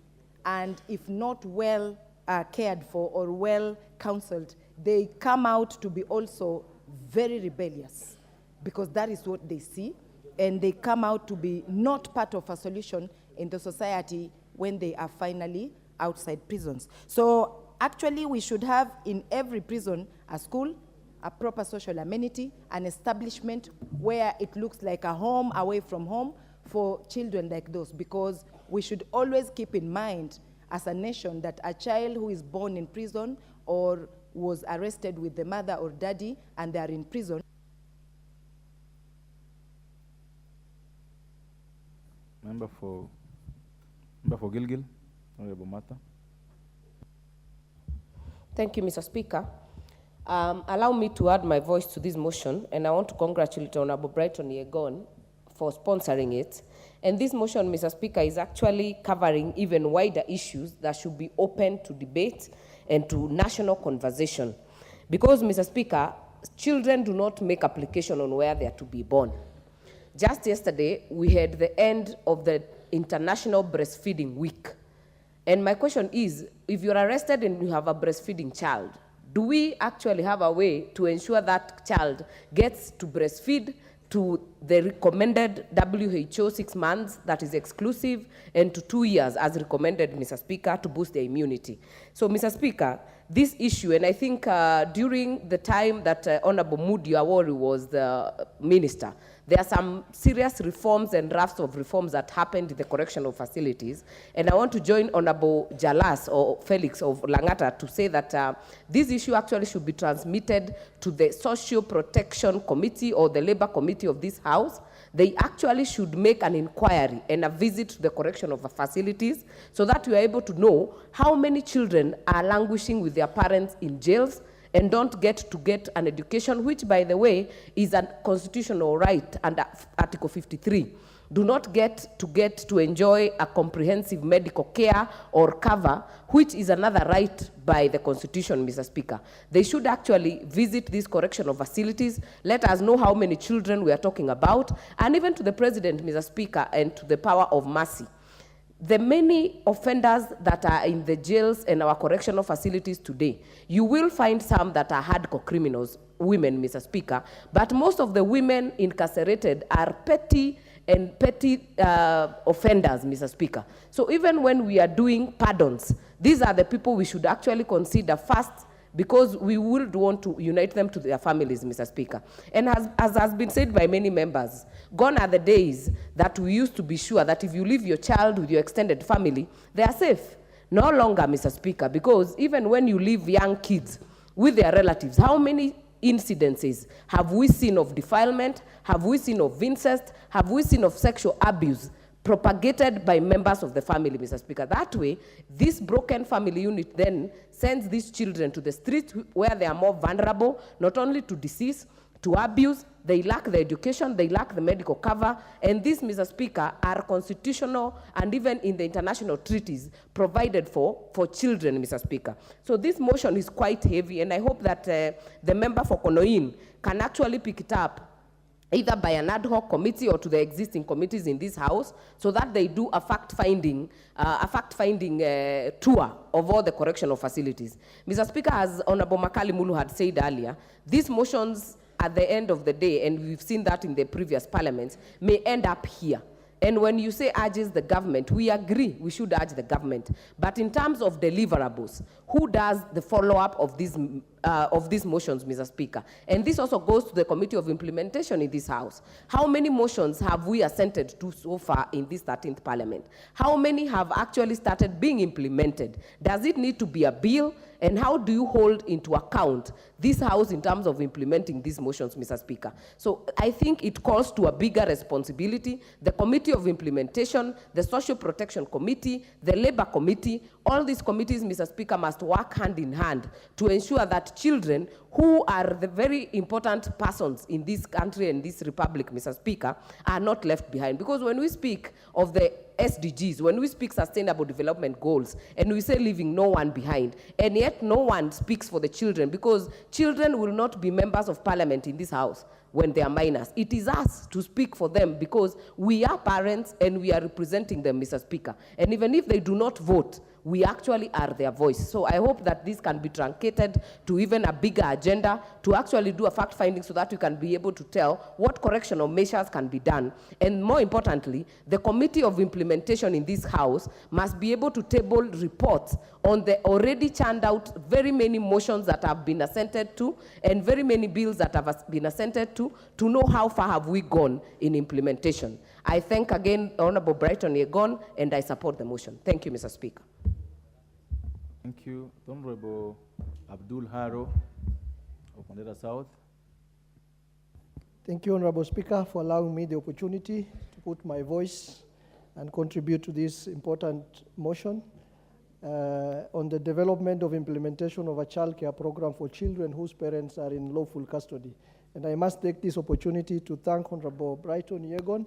And if not well cared for or well counseled, they come out to be also very rebellious, because that is what they see. And they come out to be not part of a solution in the society when they are finally outside prisons. So actually, we should have in every prison a school, a proper social amenity, an establishment where it looks like a home away from home for children like those, because we should always keep in mind as a nation that a child who is born in prison or was arrested with the mother or daddy and they are in prison. Member for Gilgil, Honorable Martha. Thank you, Mr. Speaker. Allow me to add my voice to this motion, and I want to congratulate Honorable Brighton Yegon for sponsoring it. And this motion, Mr. Speaker, is actually covering even wider issues that should be open to debate and to national conversation. Because, Mr. Speaker, children do not make application on where they are to be born. Just yesterday, we had the end of the International Breastfeeding Week. And my question is, if you're arrested and you have a breastfeeding child, do we actually have a way to ensure that child gets to breastfeed to the recommended WHO 6 months that is exclusive, and to 2 years as recommended, Mr. Speaker, to boost their immunity? So, Mr. Speaker, this issue, and I think during the time that Honorable Moody Awori was the minister, there are some serious reforms and drafts of reforms that happened in the correctional facilities. And I want to join Honorable Jalas or Felix of Langata to say that this issue actually should be transmitted to the Social Protection Committee or the Labor Committee of this House. They actually should make an inquiry and a visit to the correctional facilities so that we are able to know how many children are languishing with their parents in jails and don't get an education, which, by the way, is a constitutional right under Article 53. Do not get to enjoy a comprehensive medical care or cover, which is another right by the Constitution, Mr. Speaker. They should actually visit these correctional facilities, let us know how many children we are talking about, and even to the President, Mr. Speaker, and to the power of mercy. The many offenders that are in the jails and our correctional facilities today, you will find some that are hardcore criminals, women, Mr. Speaker, but most of the women incarcerated are petty and petty offenders, Mr. Speaker. So even when we are doing pardons, these are the people we should actually consider first, because we would want to unite them to their families, Mr. Speaker. And as has been said by many members, gone are the days that we used to be sure that if you leave your child with your extended family, they are safe. No longer, Mr. Speaker, because even when you leave young kids with their relatives, how many incidences have we seen of defilement? Have we seen of incest? Have we seen of sexual abuse propagated by members of the family, Mr. Speaker? That way, this broken family unit then sends these children to the streets where they are more vulnerable, not only to disease, to abuse. They lack the education, they lack the medical cover, and these, Mr. Speaker, are constitutional and even in the international treaties provided for children, Mr. Speaker. So this motion is quite heavy, and I hope that the member for Konoin can actually pick it up either by an ad hoc committee or to the existing committees in this house, so that they do a fact-finding tour of all the correctional facilities. Mr. Speaker, as Honorable Makali Mulu had said earlier, these motions at the end of the day, and we've seen that in the previous parliaments, may end up here. And when you say urges the government, we agree we should urge the government. But in terms of deliverables, who does the follow-up of these motions, Mr. Speaker? And this also goes to the Committee of Implementation in this House. How many motions have we assented to so far in this 13th Parliament? How many have actually started being implemented? Does it need to be a bill? And how do you hold into account this House in terms of implementing these motions, Mr. Speaker? So I think it calls to a bigger responsibility. The Committee of Implementation, the Social Protection Committee, the Labor Committee, all these committees, Mr. Speaker, must work hand in hand to ensure that children who are the very important persons in this country and this republic, Mr. Speaker, are not left behind. Because when we speak of the SDGs, when we speak sustainable development goals, and we say leaving no one behind, and yet no one speaks for the children, because children will not be members of parliament in this house when they are minors. It is us to speak for them, because we are parents and we are representing them, Mr. Speaker. And even if they do not vote, we actually are their voice. So I hope that this can be truncated to even a bigger agenda, to actually do a fact-finding so that we can be able to tell what correctional measures can be done. And more importantly, the Committee of Implementation in this House must be able to table reports on the already churned out very many motions that have been assented to and very many bills that have been assented to know how far have we gone in implementation. I thank again Honorable Brighton Yegon, and I support the motion. Thank you, Mr. Speaker. Thank you. Honorable Abdul Haro of Mandera South. Thank you, Honorable Speaker, for allowing me the opportunity to put my voice and contribute to this important motion on the development of implementation of a child care program for children whose parents are in lawful custody. And I must take this opportunity to thank Honorable Brighton Yegon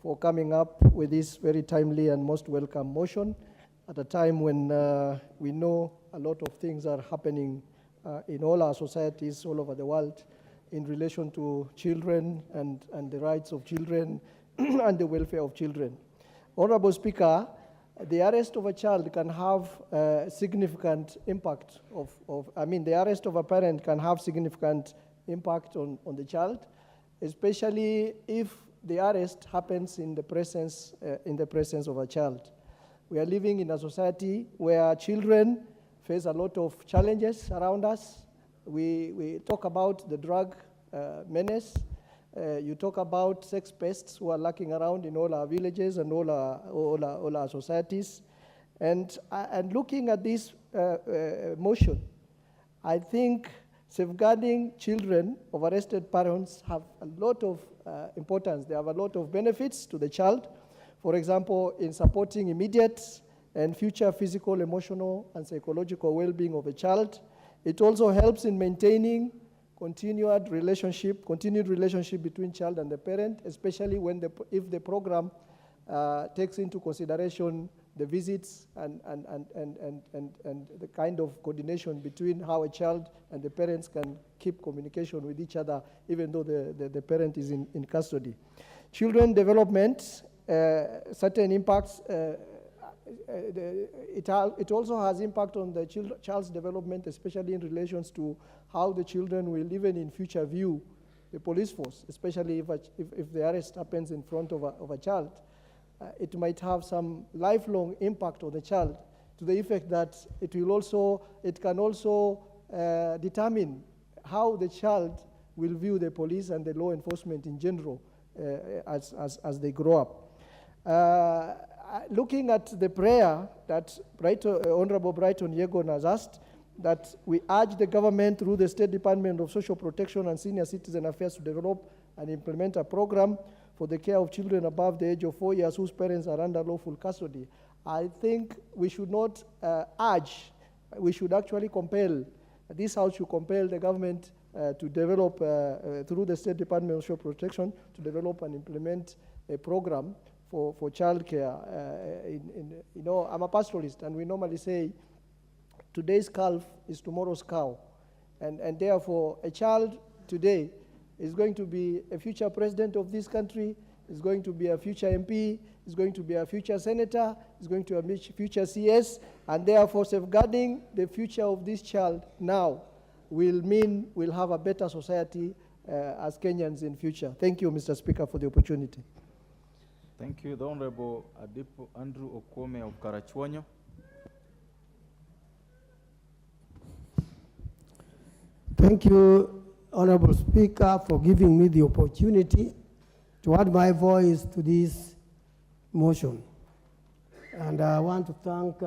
for coming up with this very timely and most welcome motion at a time when we know a lot of things are happening in all our societies all over the world in relation to children and the rights of children and the welfare of children. Honorable Speaker, the arrest of a child can have a significant impact the arrest of a parent can have significant impact on the child, especially if the arrest happens in the presence of a child. We are living in a society where children face a lot of challenges around us. We talk about the drug menace. You talk about sex pests who are lurking around in all our villages and all our societies. And looking at this motion, I think safeguarding children of arrested parents have a lot of importance. They have a lot of benefits to the child. For example, in supporting immediate and future physical, emotional, and psychological well-being of a child. It also helps in maintaining continued relationship between child and the parent, especially if the program takes into consideration the visits and the kind of coordination between how a child and the parents can keep communication with each other, even though the parent is in custody. Children development, certain impacts, it also has impact on the child's development, especially in relations to how the children will even in future view the police force, especially if the arrest happens in front of a child, it might have some lifelong impact on the child, to the effect that it can also determine how the child will view the police and the law enforcement in general as they grow up. Looking at the prayer that Honorable Brighton Yegon has asked, that we urge the government through the State Department of Social Protection and Senior Citizen Affairs to develop and implement a program for the care of children above the age of 4 years whose parents are under lawful custody. I think we should not urge, we should actually compel, this House should compel the government to develop, through the State Department of Social Protection, to develop and implement a program for child care. I'm a pastoralist, and we normally say, today's calf is tomorrow's cow. And therefore, a child today is going to be a future president of this country, is going to be a future MP, is going to be a future senator, is going to be a future CS, and therefore safeguarding the future of this child now will mean we'll have a better society as Kenyans in future. Thank you, Mr. Speaker, for the opportunity. Thank you. The Honorable Adipo Andrew Okome of Karachuonyo. Thank you, Honorable Speaker, for giving me the opportunity to add my voice to this motion. And I want to thank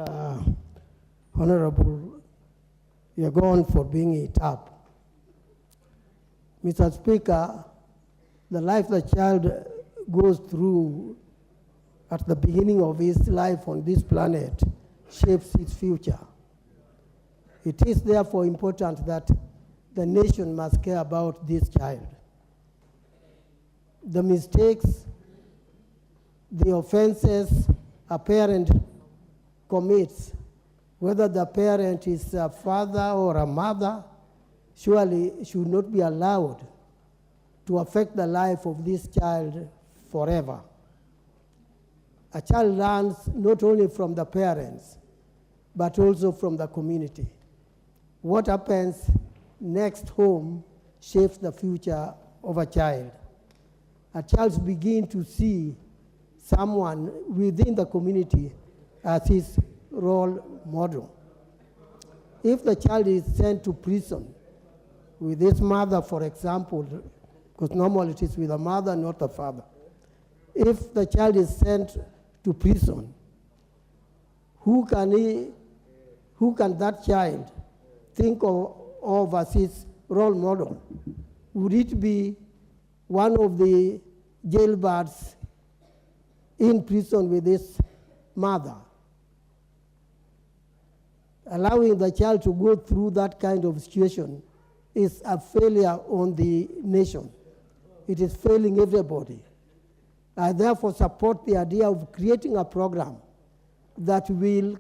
Honorable Yegon for bringing it up. Mr. Speaker, the life the child goes through at the beginning of his life on this planet shapes its future. It is therefore important that the nation must care about this child. The mistakes, the offenses a parent commits, whether the parent is a father or a mother, surely should not be allowed to affect the life of this child forever. A child learns not only from the parents, but also from the community. What happens next home shapes the future of a child. A child begins to see someone within the community as his role model. If the child is sent to prison with his mother, for example, because normally it is with a mother, not a father. If the child is sent to prison, who can that child think of as his role model? Would it be one of the jailbirds in prison with his mother? Allowing the child to go through that kind of situation is a failure on the nation. It is failing everybody. I therefore support the idea of creating a program that will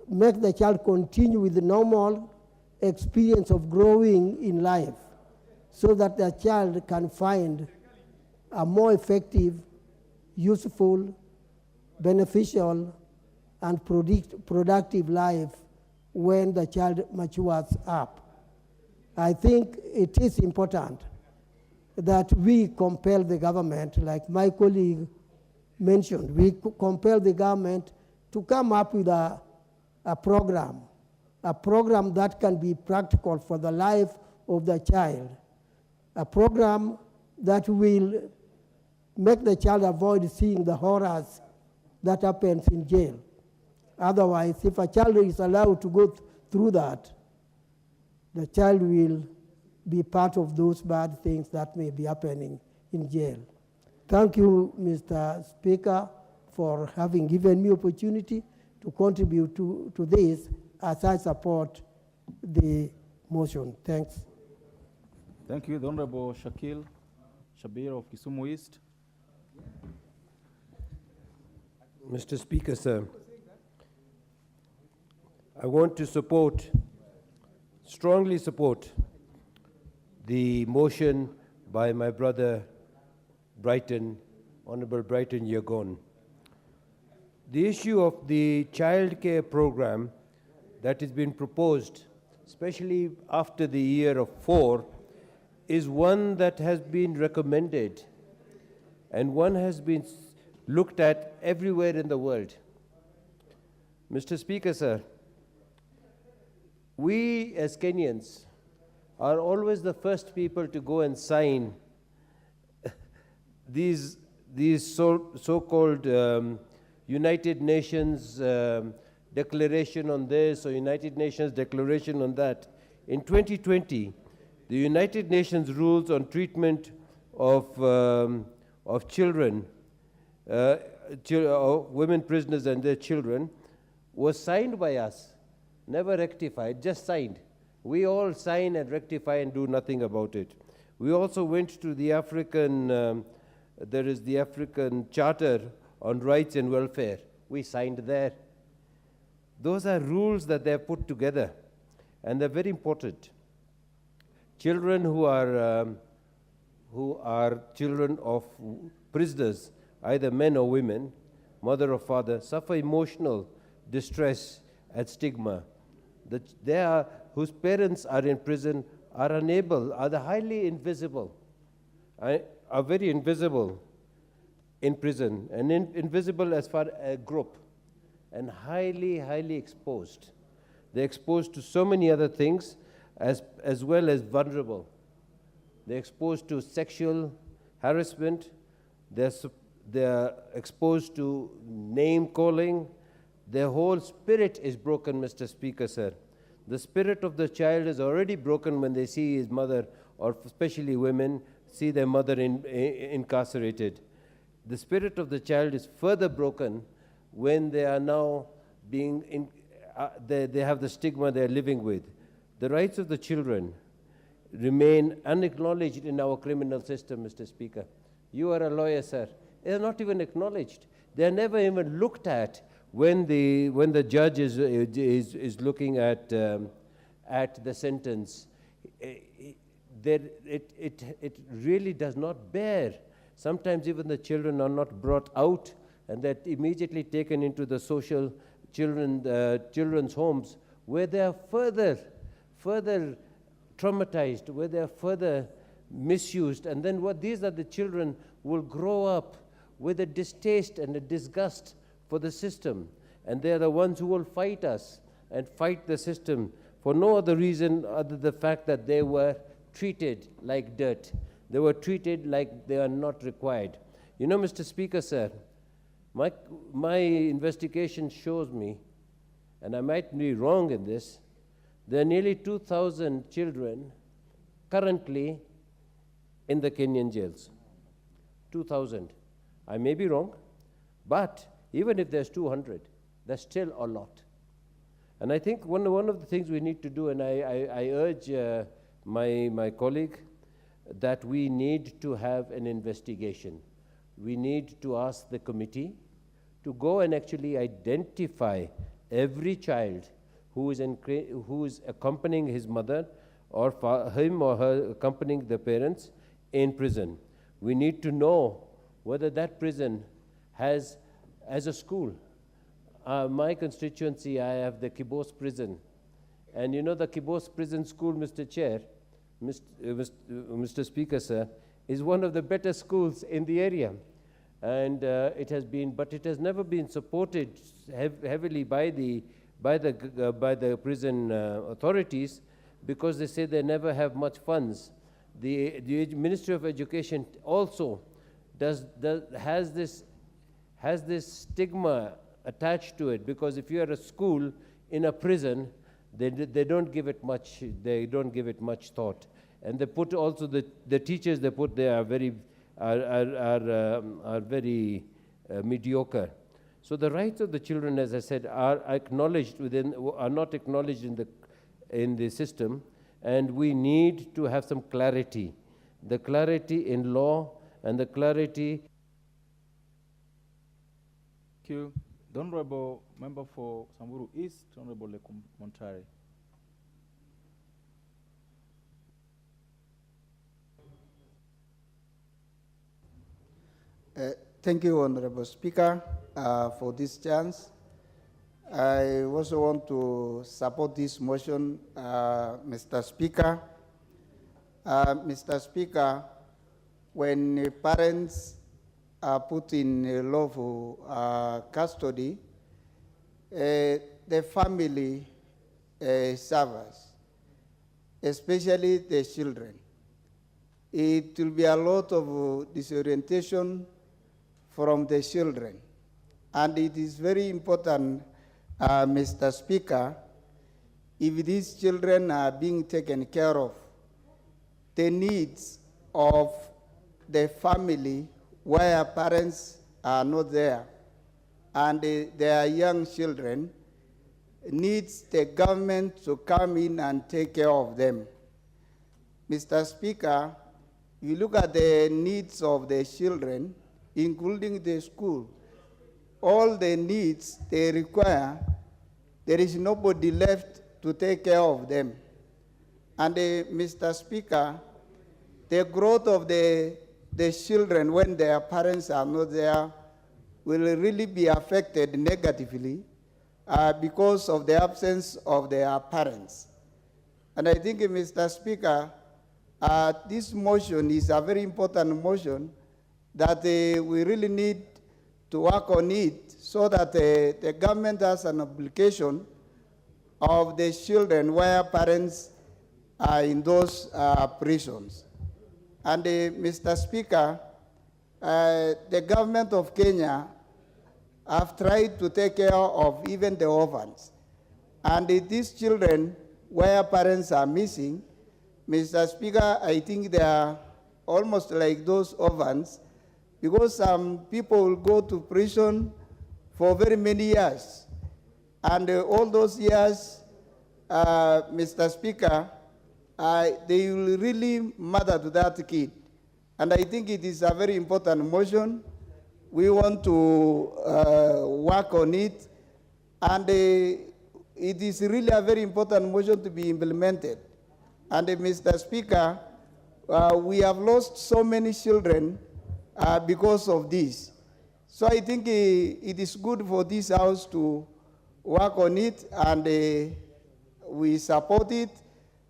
make the child continue with the normal experience of growing in life, so that the child can find a more effective, useful, beneficial, and productive life when the child matures up. I think it is important that we compel the government, like my colleague mentioned, we compel the government to come up with a program that can be practical for the life of the child, a program that will make the child avoid seeing the horrors that happens in jail. Otherwise, if a child is allowed to go through that, the child will be part of those bad things that may be happening in jail. Thank you, Mr. Speaker, for having given me opportunity to contribute to this, as I support the motion. Thanks. Thank you. The Honorable Shakil Shabir of Kisumu East. Mr. Speaker, sir, I want to strongly support the motion by my brother Honorable Brighton Yegon. The issue of the child care program that has been proposed, especially after the year of 4, is one that has been recommended and one has been looked at everywhere in the world. Mr. Speaker, sir, we as Kenyans are always the first people to go and sign these so-called United Nations declaration on this or United Nations declaration on that. In 2020, the United Nations rules on treatment of children, women prisoners and their children, was signed by us, never rectified, just signed. We all sign and rectify and do nothing about it. We also went to the African, there is the African Charter on Rights and Welfare. We signed there. Those are rules that they have put together, and they're very important. Children who are children of prisoners, either men or women, mother or father, suffer emotional distress and stigma. Whose parents are in prison are unable, are the highly invisible, are very invisible in prison, and invisible as far as a group, and highly, highly exposed. They're exposed to so many other things as well as vulnerable. They're exposed to sexual harassment, they're exposed to name calling. Their whole spirit is broken, Mr. Speaker, sir. The spirit of the child is already broken when they see his mother, or especially women, see their mother incarcerated. The spirit of the child is further broken when they are now being, they have the stigma they're living with. The rights of the children remain unacknowledged in our criminal system, Mr. Speaker. You are a lawyer, sir. They're not even acknowledged. They're never even looked at when the judge is looking at the sentence. It really does not bear. Sometimes even the children are not brought out, and they're immediately taken into the social children's homes, where they are further traumatized, where they are further misused. And then these are the children who will grow up with a distaste and a disgust for the system. And they are the ones who will fight us and fight the system for no other reason other than the fact that they were treated like dirt. They were treated like they are not required. You know, Mr. Speaker, sir, my investigation shows me, and I might be wrong in this, there are nearly 2,000 children currently in the Kenyan jails. 2,000. I may be wrong, but even if there's 200, that's still a lot. And I think one of the things we need to do, and I urge my colleague, that we need to have an investigation. We need to ask the committee to go and actually identify every child who is accompanying his mother, or him or her accompanying the parents in prison. We need to know whether that prison has, as a school, my constituency, I have the Kibos prison. And you know the Kibos prison school, Mr. Chair, Mr. Speaker, sir, is one of the better schools in the area. And it has never been supported heavily by the prison authorities, because they say they never have much funds. The Ministry of Education also has this stigma attached to it, because if you are a school in a prison, they don't give it much. They don't give it much thought, and they put also the teachers they put there are very mediocre. So the rights of the children, as I said, are not acknowledged in the system, and we need to have some clarity. The clarity in law and the clarity. Thank you. The Honorable Member for Samburu East, Honorable Montari. Thank you, Honorable Speaker, for this chance. I also want to support this motion, Mr. Speaker. Mr. Speaker, when parents are put in lawful custody, the family suffers, especially the children. It will be a lot of disorientation from the children. And it is very important, Mr. Speaker, if these children are being taken care of, the needs of the family where parents are not there and their young children needs the government to come in and take care of them. Mr. Speaker, you look at the needs of the children, including the school, all the needs they require, there is nobody left to take care of them. And Mr. Speaker, the growth of the children when their parents are not there will really be affected negatively because of the absence of their parents. And I think, Mr. Speaker, this motion is a very important motion that we really need to work on it so that the government has an obligation of the children where parents are in those prisons. And Mr. Speaker, the government of Kenya have tried to take care of even the orphans. And these children where parents are missing, Mr. Speaker, I think they are almost like those orphans because some people will go to prison for very many years. And all those years, Mr. Speaker, they will really matter to that kid. And I think it is a very important motion. We want to work on it. And it is really a very important motion to be implemented. And Mr. Speaker, we have lost so many children because of this. So I think it is good for this House to work on it, and we support it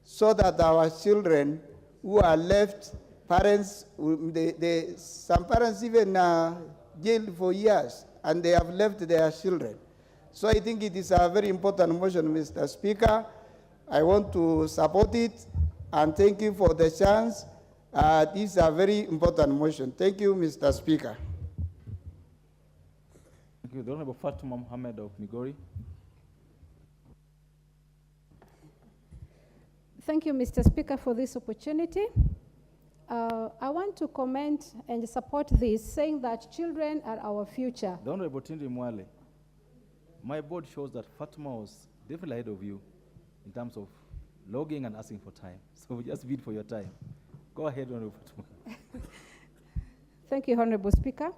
so that our children who are left, parents, some parents even jailed for years, and they have left their children. So I think it is a very important motion, Mr. Speaker. I want to support it, and thank you for the chance. This is a very important motion. Thank you, Mr. Speaker. Thank you. The Honorable Fatuma Mohammed of Migori. Thank you, Mr. Speaker, for this opportunity. I want to comment and support this, saying that children are our future. The Honorable Tindi Mwale, my board shows that Fatuma was definitely ahead of you in terms of logging and asking for time. So we just bid for your time. Go ahead, Honorable Fatuma. Thank you, Honorable Speaker.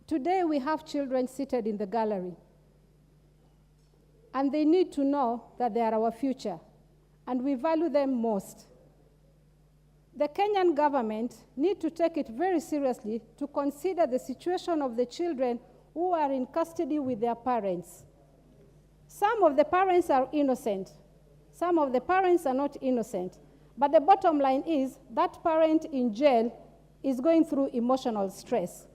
Today we have children seated in the gallery, and they need to know that they are our future, and we value them most. The Kenyan government need to take it very seriously to consider the situation of the children who are in custody with their parents. Some of the parents are innocent. Some of the parents are not innocent. But the bottom line is that parent in jail is going through emotional stress.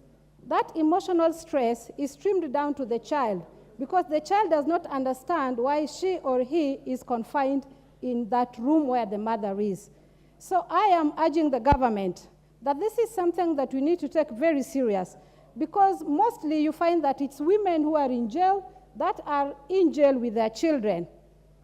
That emotional stress is streamed down to the child because the child does not understand why she or he is confined in that room where the mother is. So I am urging the government that this is something that we need to take very serious, because mostly you find that it's women who are in jail that are in jail with their children.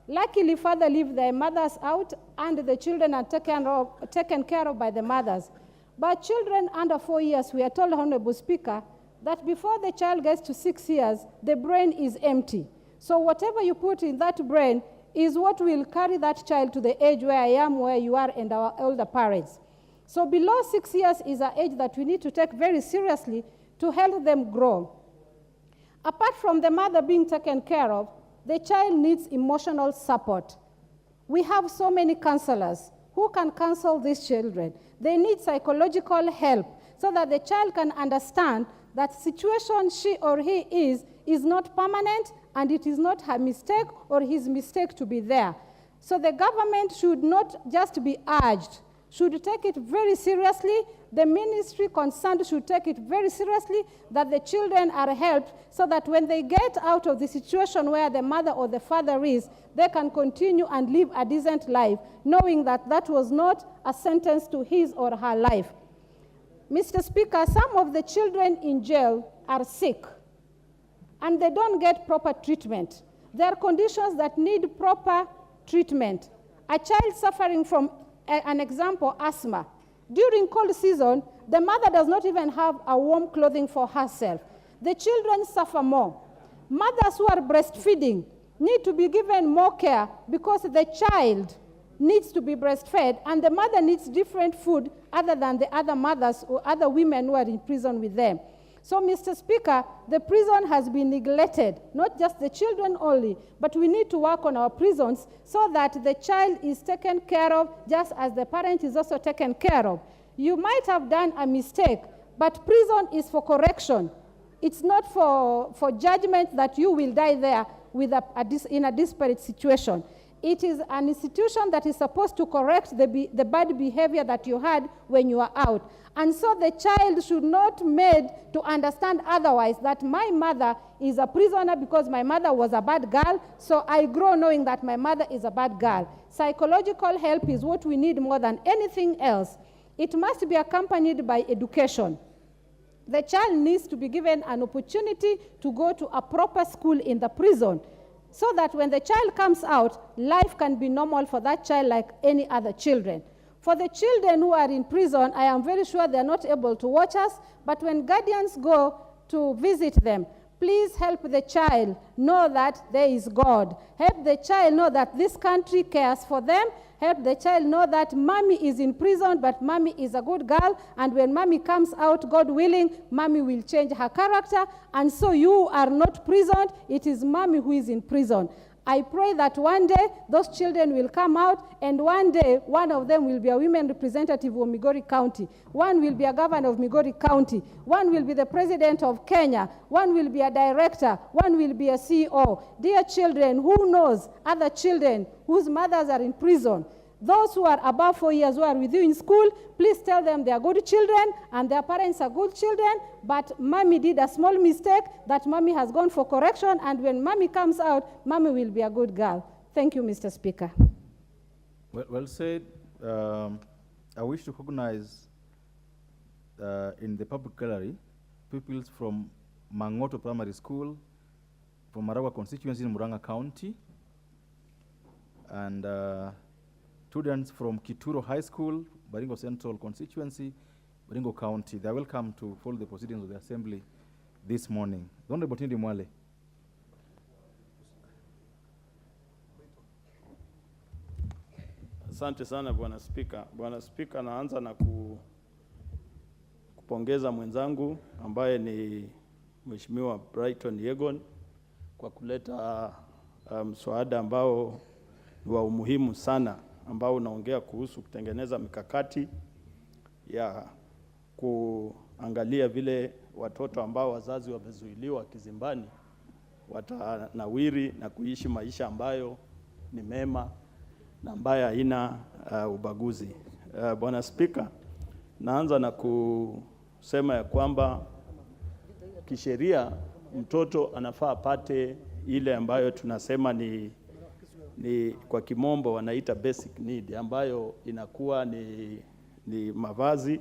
Luckily, father leave their mothers out and the children are taken care of by the mothers. But children under 4 years, we are told, Honorable Speaker, that before the child gets to 6 years, the brain is empty. So whatever you put in that brain is what will carry that child to the age where I am, where you are, and our elder parents. So below 6 years is an age that we need to take very seriously to help them grow. Apart from the mother being taken care of, the child needs emotional support. We have so many counselors who can counsel these children. They need psychological help so that the child can understand that the situation she or he is not permanent, and it is not her mistake or his mistake to be there. So the government should not just be urged should take it very seriously. The ministry concerned should take it very seriously, that the children are helped so that when they get out of the situation where the mother or the father is, they can continue and live a decent life, knowing that that was not a sentence to his or her life. Mr. Speaker, some of the children in jail are sick and they don't get proper treatment. There are conditions that need proper treatment. A child suffering from, an example, asthma. During cold season, the mother does not even have a warm clothing for herself. The children suffer more. Mothers who are breastfeeding need to be given more care because the child needs to be breastfed and the mother needs different food other than the other mothers or other women who are in prison with them. So, Mr. Speaker, the prison has been neglected, not just the children only, but we need to work on our prisons so that the child is taken care of just as the parent is also taken care of. You might have done a mistake, but prison is for correction. It's not for judgment that you will die there with in a disparate situation. It is an institution that is supposed to correct the bad behavior that you had when you are out. And so the child should not be made to understand otherwise, that my mother is a prisoner because my mother was a bad girl, so I grow knowing that my mother is a bad girl. Psychological help is what we need more than anything else. It must be accompanied by education. The child needs to be given an opportunity to go to a proper school in the prison, so that when the child comes out, life can be normal for that child like any other children. For the children who are in prison, I am very sure they are not able to watch us, but when guardians go to visit them, please help the child know that there is God. Help the child know that this country cares for them. Help the child know that mommy is in prison, but mommy is a good girl, and when mommy comes out, God willing, mommy will change her character, and so you are not prisoned, it is mommy who is in prison. I pray that one day those children will come out, and one day one of them will be a women representative of Migori County, one will be a governor of Migori County, one will be the president of Kenya, one will be a director, one will be a CEO. Dear children, who knows other children whose mothers are in prison? Those who are above 4 years who are with you in school, please tell them they are good children and their parents are good children, but mommy did a small mistake that mommy has gone for correction, and when mommy comes out, mommy will be a good girl. Thank you, Mr. Speaker. Well said. I wish to recognize in the public gallery pupils from Mangoto Primary School, from Maragua constituency in Murang'a County, and students from Kituro High School, Baringo Central constituency, Baringo County. They are welcome to follow the proceedings of the Assembly this morning. Honorable Tindi Mwale. Asante sana Bwana Spika. Bwana Spika, naanza na kupongeza mwenzangu ambaye ni Mheshimiwa Brighton Yegon kwa kuleta mswada ambao ni wa umuhimu sana, ambao unaongea kuhusu kutengeneza mikakati ya kuangalia vile watoto ambao wazazi wamezuiliwa kizimbani watanawiri na kuishi maisha ambayo ni mema na ambayo haina ubaguzi. Bwana Spika, naanza na kusema ya kwamba kisheria mtoto anafaa apate ile ambayo tunasema ni kwa kimombo wanaita basic need, ambayo inakuwa ni mavazi,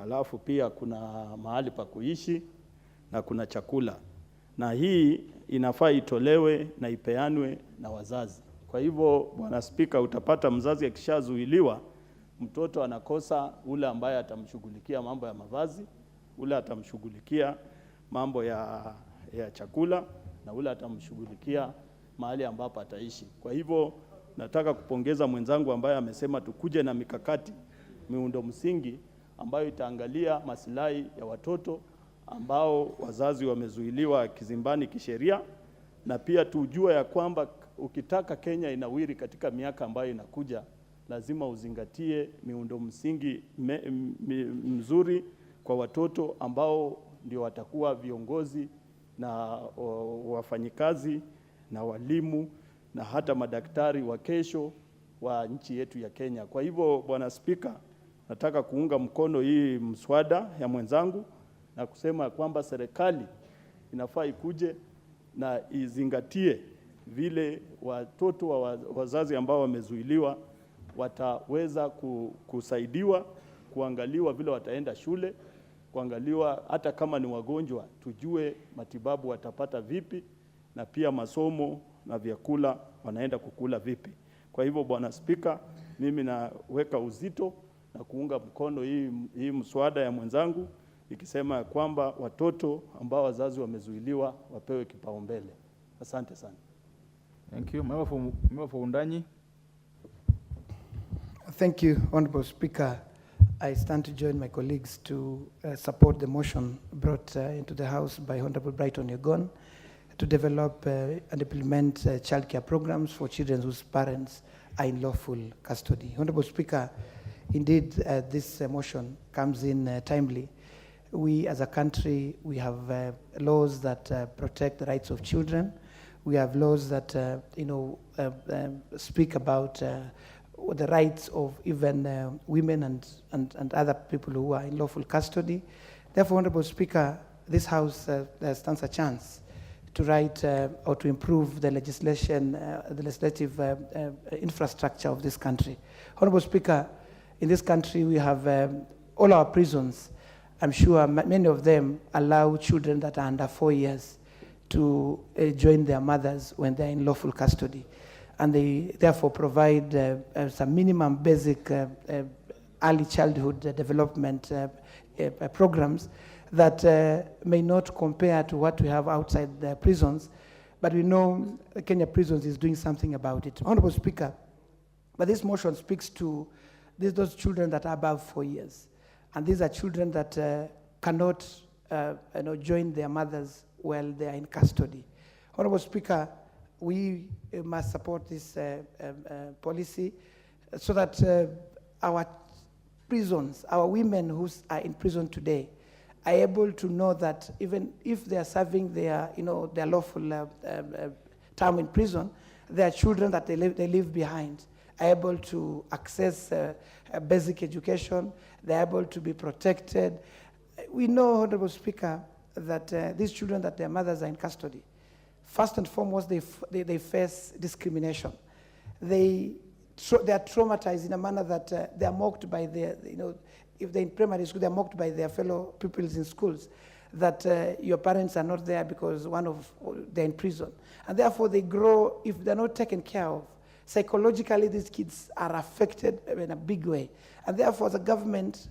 alafu pia kuna mahali pa kuishi na kuna chakula, na hii inafaa itolewe na ipeanwe na wazazi. Kwa hivyo Bwana Spika, utapata mzazi akishazuiliwa, mtoto anakosa ule ambaye atamshughulikia mambo ya mavazi, ule atamshughulikia mambo ya chakula, na ule atamshughulikia mahali ambapo ataishi. Kwa hivyo nataka kupongeza mwenzangu ambaye amesema tukuje na mikakati, miundo msingi ambayo itaangalia maslahi ya watoto ambao wazazi wamezuiliwa kizimbani kisheria, na pia tujue ya kwamba ukitaka Kenya inawiri katika miaka ambayo inakuja, lazima uzingatie miundo msingi mzuri kwa watoto ambao ndio watakuwa viongozi na wafanyikazi na walimu na hata madaktari wa kesho wa nchi yetu ya Kenya. Kwa hivyo, Bwana Spika, nataka kuunga mkono hii mswada ya mwenzangu na kusema kwamba serikali inafaa ikuje na izingatie vile watoto wa wazazi ambao wamezuiliwa wataweza kusaidiwa, kuangaliwa vile wataenda shule, kuangaliwa hata kama ni wagonjwa, tujue matibabu watapata vipi, na pia masomo na vyakula wanaenda kukula vipi. Kwa hivyo, Bwana Spika, mimi naweka uzito na kuunga mkono hii mswada ya mwenzangu ikisema kwamba watoto ambao wazazi wamezuiliwa wapewe kipaumbele. Asante sana. Thank you. Member for Undanyi. Thank you, Honorable Speaker. I stand to join my colleagues to support the motion brought into the House by Honorable Brighton Yegon to develop and implement childcare programs for children whose parents are in lawful custody. Honorable Speaker, indeed, this motion comes in timely. We, as a country, we have laws that protect the rights of children. We have laws that, speak about the rights of even women and other people who are in lawful custody. Therefore, Honorable Speaker, this House stands a chance to write or to improve the legislation, the legislative infrastructure of this country. Honorable Speaker, in this country we have all our prisons. I'm sure many of them allow children that are under 4 years to join their mothers when they're in lawful custody. And they therefore provide some minimum basic early childhood development programs that may not compare to what we have outside the prisons, but we know Kenya prisons is doing something about it. Honorable Speaker, but this motion speaks to those children that are above 4 years. And these are children that cannot join their mothers while they are in custody. Honorable Speaker, we must support this policy so that our prisons, our women who are in prison today, are able to know that even if they are serving their lawful term in prison, their children that they leave behind are able to access basic education, they're able to be protected. We know, Honorable Speaker, that these children that their mothers are in custody, first and foremost, they face discrimination. They are traumatized in a manner that they are mocked by their, if they're in primary school, they're mocked by their fellow pupils in schools, that your parents are not there because they're in prison. And therefore they grow, if they're not taken care of, psychologically these kids are affected in a big way. And therefore the government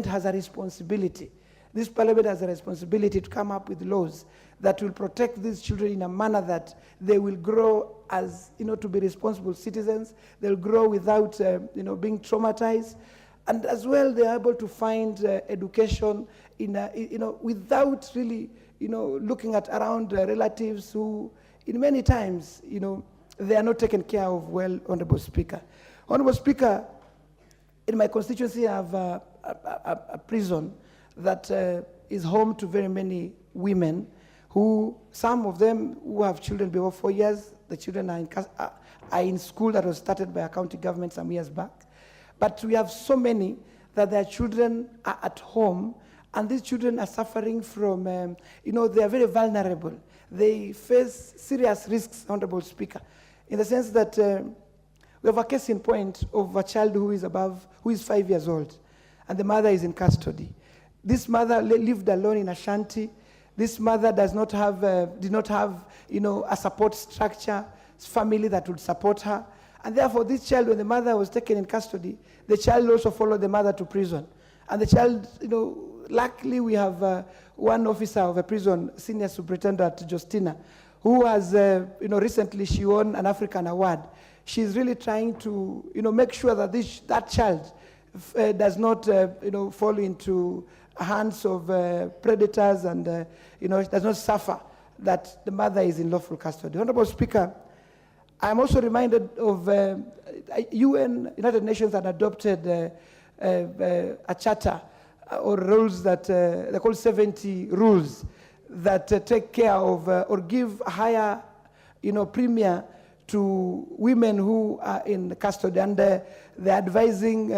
has a responsibility. This parliament has a responsibility to come up with laws that will protect these children in a manner that they will grow as, to be responsible citizens. They'll grow without, being traumatized. And as well, they're able to find education without really, looking at around relatives who, in many times, they are not taken care of well, Honorable Speaker. Honorable Speaker, in my constituency, I have a prison that is home to very many women who, some of them who have children below 4 years, the children are in school that was started by a county government some years back. But we have so many that their children are at home, and these children are suffering from, they are very vulnerable. They face serious risks, Honorable Speaker, in the sense that we have a case in point of a child who is 5 years old, and the mother is in custody. This mother lived alone in a shanty. This mother did not have, a support structure, family that would support her. And therefore, this child, when the mother was taken in custody, the child also followed the mother to prison. And the child, luckily we have one officer of a prison, Senior Superintendent Justina, who has, recently she won an African award. She's really trying to, make sure that that child does not, fall into hands of predators and, does not suffer that the mother is in lawful custody. Honorable Speaker, I'm also reminded of United Nations had adopted a charter or rules that they're called 70 rules that take care of or give higher, premium to women who are in custody, and they're advising,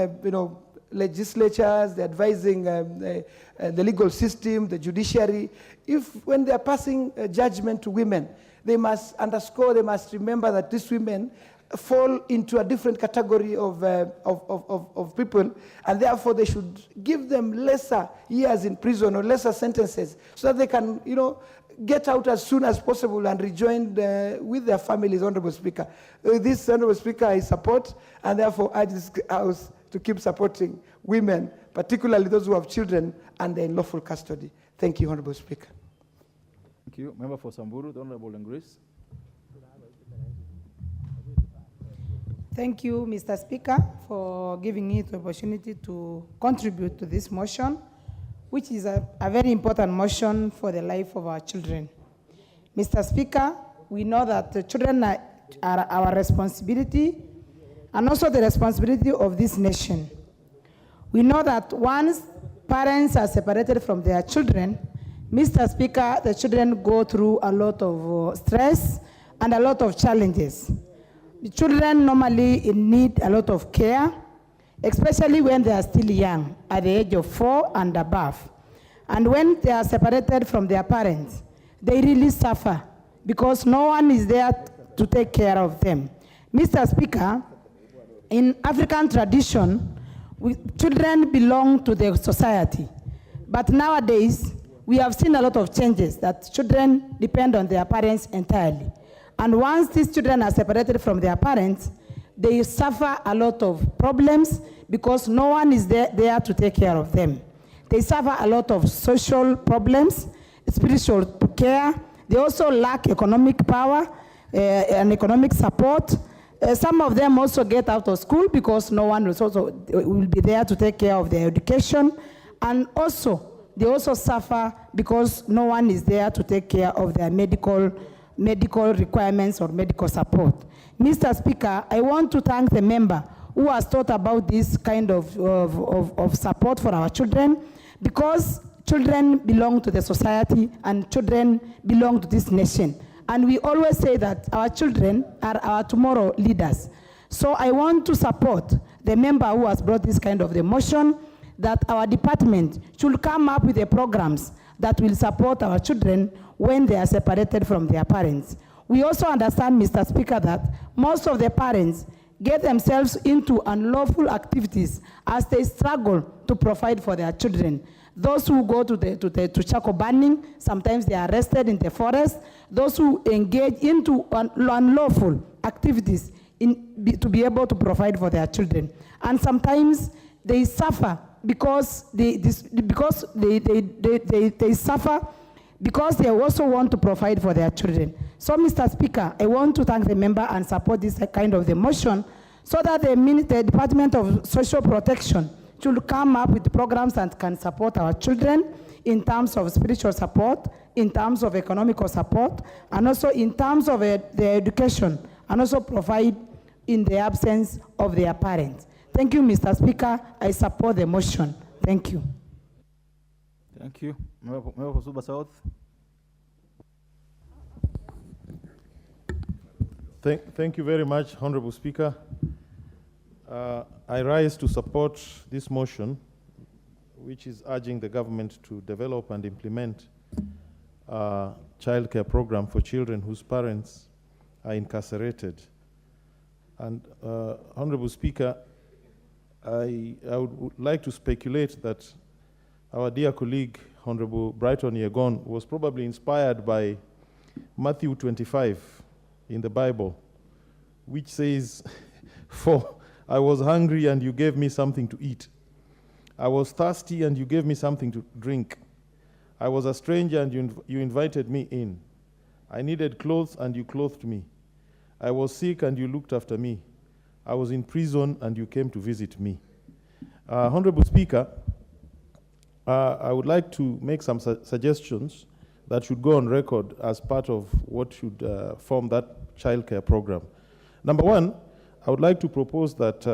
legislatures, they're advising the legal system, the judiciary. If when they're passing judgment to women, they must underscore, they must remember that these women fall into a different category of people, and therefore they should give them lesser years in prison or lesser sentences so that they can, get out as soon as possible and rejoin with their families, Honorable Speaker. This, Honorable Speaker, I support, and therefore urge this House to keep supporting women, particularly those who have children and they're in lawful custody. Thank you, Honorable Speaker. Thank you. Member for Samburu, the Honorable Ingris. Thank you, Mr. Speaker, for giving me the opportunity to contribute to this motion, which is a very important motion for the life of our children. Mr. Speaker, we know that the children are our responsibility and also the responsibility of this nation. We know that once parents are separated from their children, Mr. Speaker, the children go through a lot of stress and a lot of challenges. The children normally need a lot of care, especially when they are still young, at the age of 4 and above. And when they are separated from their parents, they really suffer because no one is there to take care of them. Mr. Speaker, in African tradition, children belong to the society. But nowadays, we have seen a lot of changes that children depend on their parents entirely. And once these children are separated from their parents, they suffer a lot of problems because no one is there to take care of them. They suffer a lot of social problems, spiritual care. They also lack economic power and economic support. Some of them also get out of school because no one will be there to take care of their education. And also, they also suffer because no one is there to take care of their medical requirements or medical support. Mr. Speaker, I want to thank the member who has thought about this kind of support for our children, because children belong to the society and children belong to this nation. And we always say that our children are our tomorrow leaders. So I want to support the member who has brought this kind of the motion, that our department should come up with the programs that will support our children when they are separated from their parents. We also understand, Mr. Speaker, that most of the parents get themselves into unlawful activities as they struggle to provide for their children. Those who go to charcoal burning, sometimes they are arrested in the forest. Those who engage into unlawful activities to be able to provide for their children. And sometimes they suffer because they suffer because they also want to provide for their children. So, Mr. Speaker, I want to thank the member and support this kind of the motion so that the Department of Social Protection should come up with programs that can support our children in terms of spiritual support, in terms of economical support, and also in terms of their education, and also provide in the absence of their parents. Thank you, Mr. Speaker. I support the motion. Thank you. Thank you. Member for Suba South. Thank you very much, Honorable Speaker. I rise to support this motion, which is urging the government to develop and implement a childcare program for children whose parents are incarcerated. And Honorable Speaker, I would like to speculate that our dear colleague, Honorable Brighton Yegon, was probably inspired by Matthew 25 in the Bible, which says, "For I was hungry and you gave me something to eat. I was thirsty and you gave me something to drink. I was a stranger and you invited me in. I needed clothes and you clothed me. I was sick and you looked after me. I was in prison and you came to visit me." Honorable Speaker, I would like to make some suggestions that should go on record as part of what should form that childcare program. Number one, I would like to propose that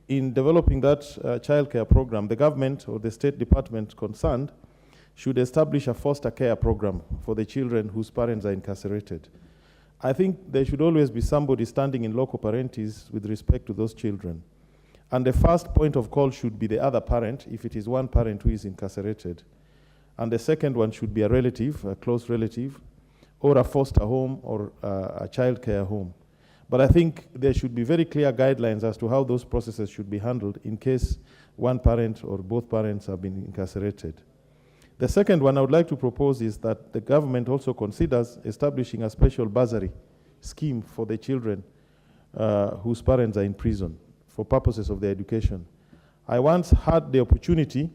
in developing that childcare program, the government or the State Department concerned should establish a foster care program for the children whose parents are incarcerated. I think there should always be somebody standing in loco parentis with respect to those children. And the first point of call should be the other parent, if it is one parent who is incarcerated. And the second one should be a relative, a close relative, or a foster home or a child care home. But I think there should be very clear guidelines as to how those processes should be handled in case one parent or both parents have been incarcerated. The second one I would like to propose is that the government also considers establishing a special bursary scheme for the children whose parents are in prison for purposes of their education. I once had the opportunity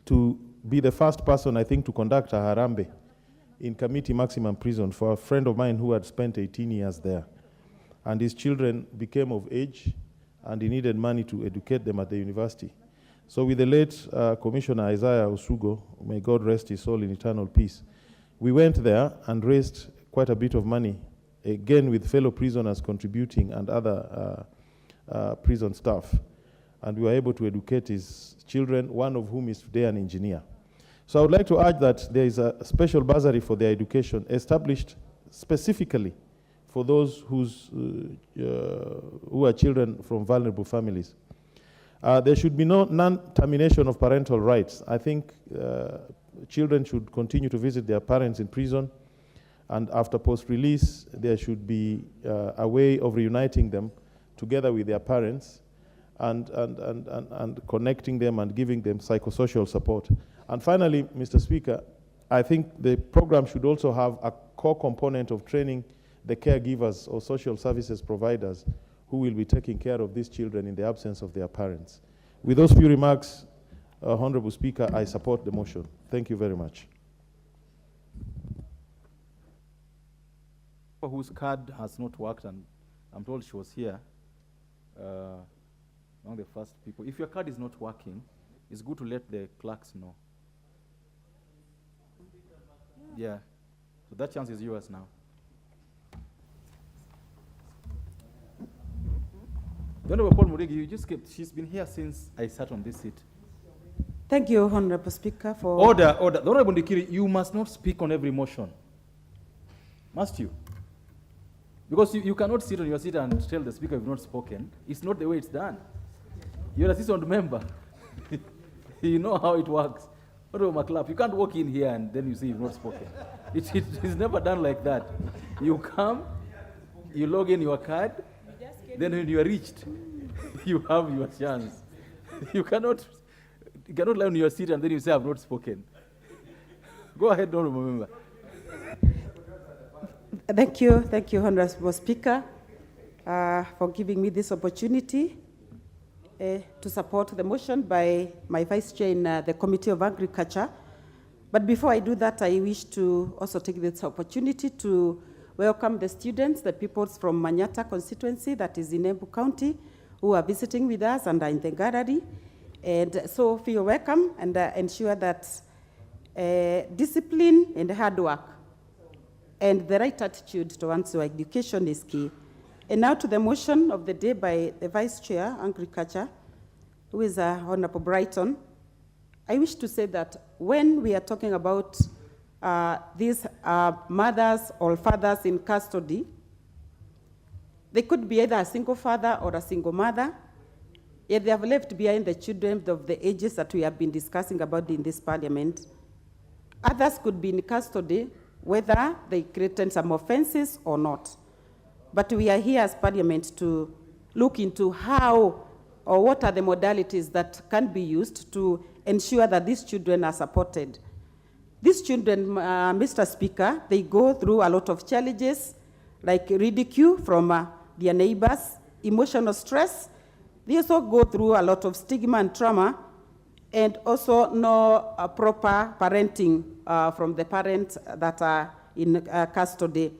to be the first person, I think, to conduct a harambe in Kamiti Maximum Prison for a friend of mine who had spent 18 years there. And his children became of age, and he needed money to educate them at the university. So with the late Commissioner Isaiah Osugo, may God rest his soul in eternal peace, we went there and raised quite a bit of money, again with fellow prisoners contributing and other prison staff. And we were able to educate his children, one of whom is today an engineer. So I would like to urge that there is a special bursary for their education established specifically for those who are children from vulnerable families. There should be no non-termination of parental rights. I think children should continue to visit their parents in prison, and after post-release, there should be a way of reuniting them together with their parents and connecting them and giving them psychosocial support. And finally, Mr. Speaker, I think the program should also have a core component of training the caregivers or social services providers who will be taking care of these children in the absence of their parents. With those few remarks, Honorable Speaker, I support the motion. Thank you very much. Whose card has not worked, and I'm told she was here, among the first people. If your card is not working, it's good to let the clerks know. Yeah, so that chance is yours now. The Honorable Paul Murigi, you just kept, she's been here since I sat on this seat. Thank you, Honorable Speaker, for... Order. The Honorable Ndikiri, you must not speak on every motion. Must you? Because you cannot sit on your seat and tell the Speaker you've not spoken. It's not the way it's done. You're an assistant member. You know how it works. Honorable McClap, you can't walk in here and then you say you've not spoken. It's never done like that. You come, you log in your card, then when you are reached, you have your chance. You cannot lie on your seat and then you say, I've not spoken. Go ahead, Honorable Member. Thank you, Honorable Speaker, for giving me this opportunity to support the motion by my Vice Chair in the Committee of Agriculture. But before I do that, I wish to also take this opportunity to welcome the students, the peoples from Manyata constituency that is in Embu County, who are visiting with us and are in the gallery. And so feel welcome and ensure that discipline and hard work and the right attitude towards your education is key. And now to the motion of the day by the Vice Chair, Agriculture, who is Honorable Brighton. I wish to say that when we are talking about these mothers or fathers in custody, they could be either a single father or a single mother, yet they have left behind the children of the ages that we have been discussing about in this parliament. Others could be in custody, whether they created some offenses or not. But we are here as parliament to look into how or what are the modalities that can be used to ensure that these children are supported. These children, Mr. Speaker, they go through a lot of challenges, like ridicule from their neighbors, emotional stress. They also go through a lot of stigma and trauma, and also no proper parenting from the parents that are in custody.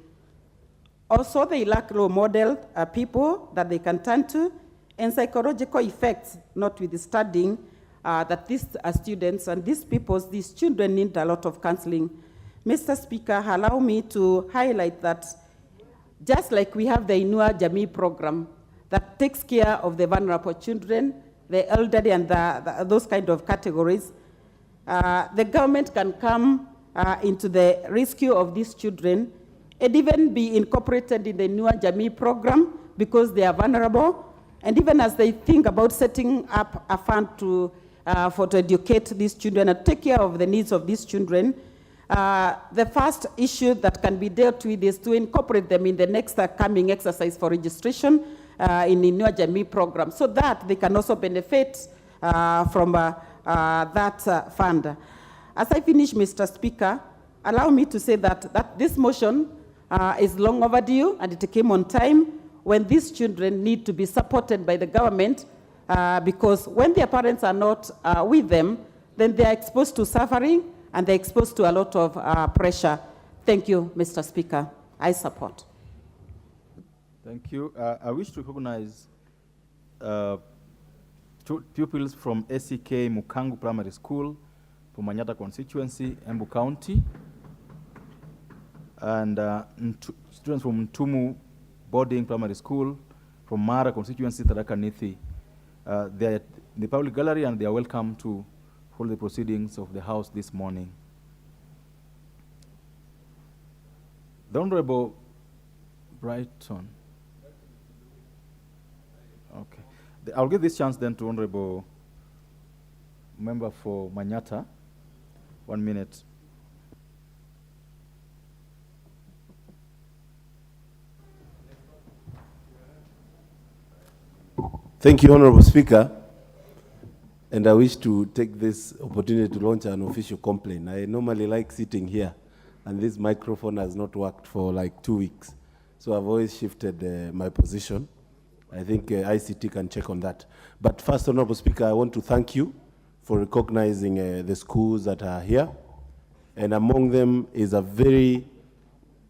Also, they lack role model people that they can turn to, and psychological effects, notwithstanding that these students and these children need a lot of counseling. Mr. Speaker, allow me to highlight that just like we have the Inua Jamii program that takes care of the vulnerable children, the elderly and those kind of categories, the government can come into the rescue of these children and even be incorporated in the Inua Jamii program because they are vulnerable. And even as they think about setting up a fund to educate these children and take care of the needs of these children, the first issue that can be dealt with is to incorporate them in the next coming exercise for registration in the Inua Jamii program so that they can also benefit from that fund. As I finish, Mr. Speaker, allow me to say that this motion is long overdue and it came on time when these children need to be supported by the government because when their parents are not with them, then they are exposed to suffering and they're exposed to a lot of pressure. Thank you, Mr. Speaker. I support. Thank you. I wish to recognize two pupils from SEK Mukangu Primary School from Manyata constituency, Embu County, and students from Ntumu Boarding Primary School from Mara constituency, Tharaka Nithi. They are in the public gallery and they are welcome to follow the proceedings of the House this morning. The Honorable Brighton. Okay. I'll give this chance then to Honorable Member for Manyata. 1 minute. Thank you, Honorable Speaker. And I wish to take this opportunity to launch an official complaint. I normally like sitting here, and this microphone has not worked for like 2 weeks. So I've always shifted my position. I think ICT can check on that. But first, Honorable Speaker, I want to thank you for recognizing the schools that are here. And among them is a very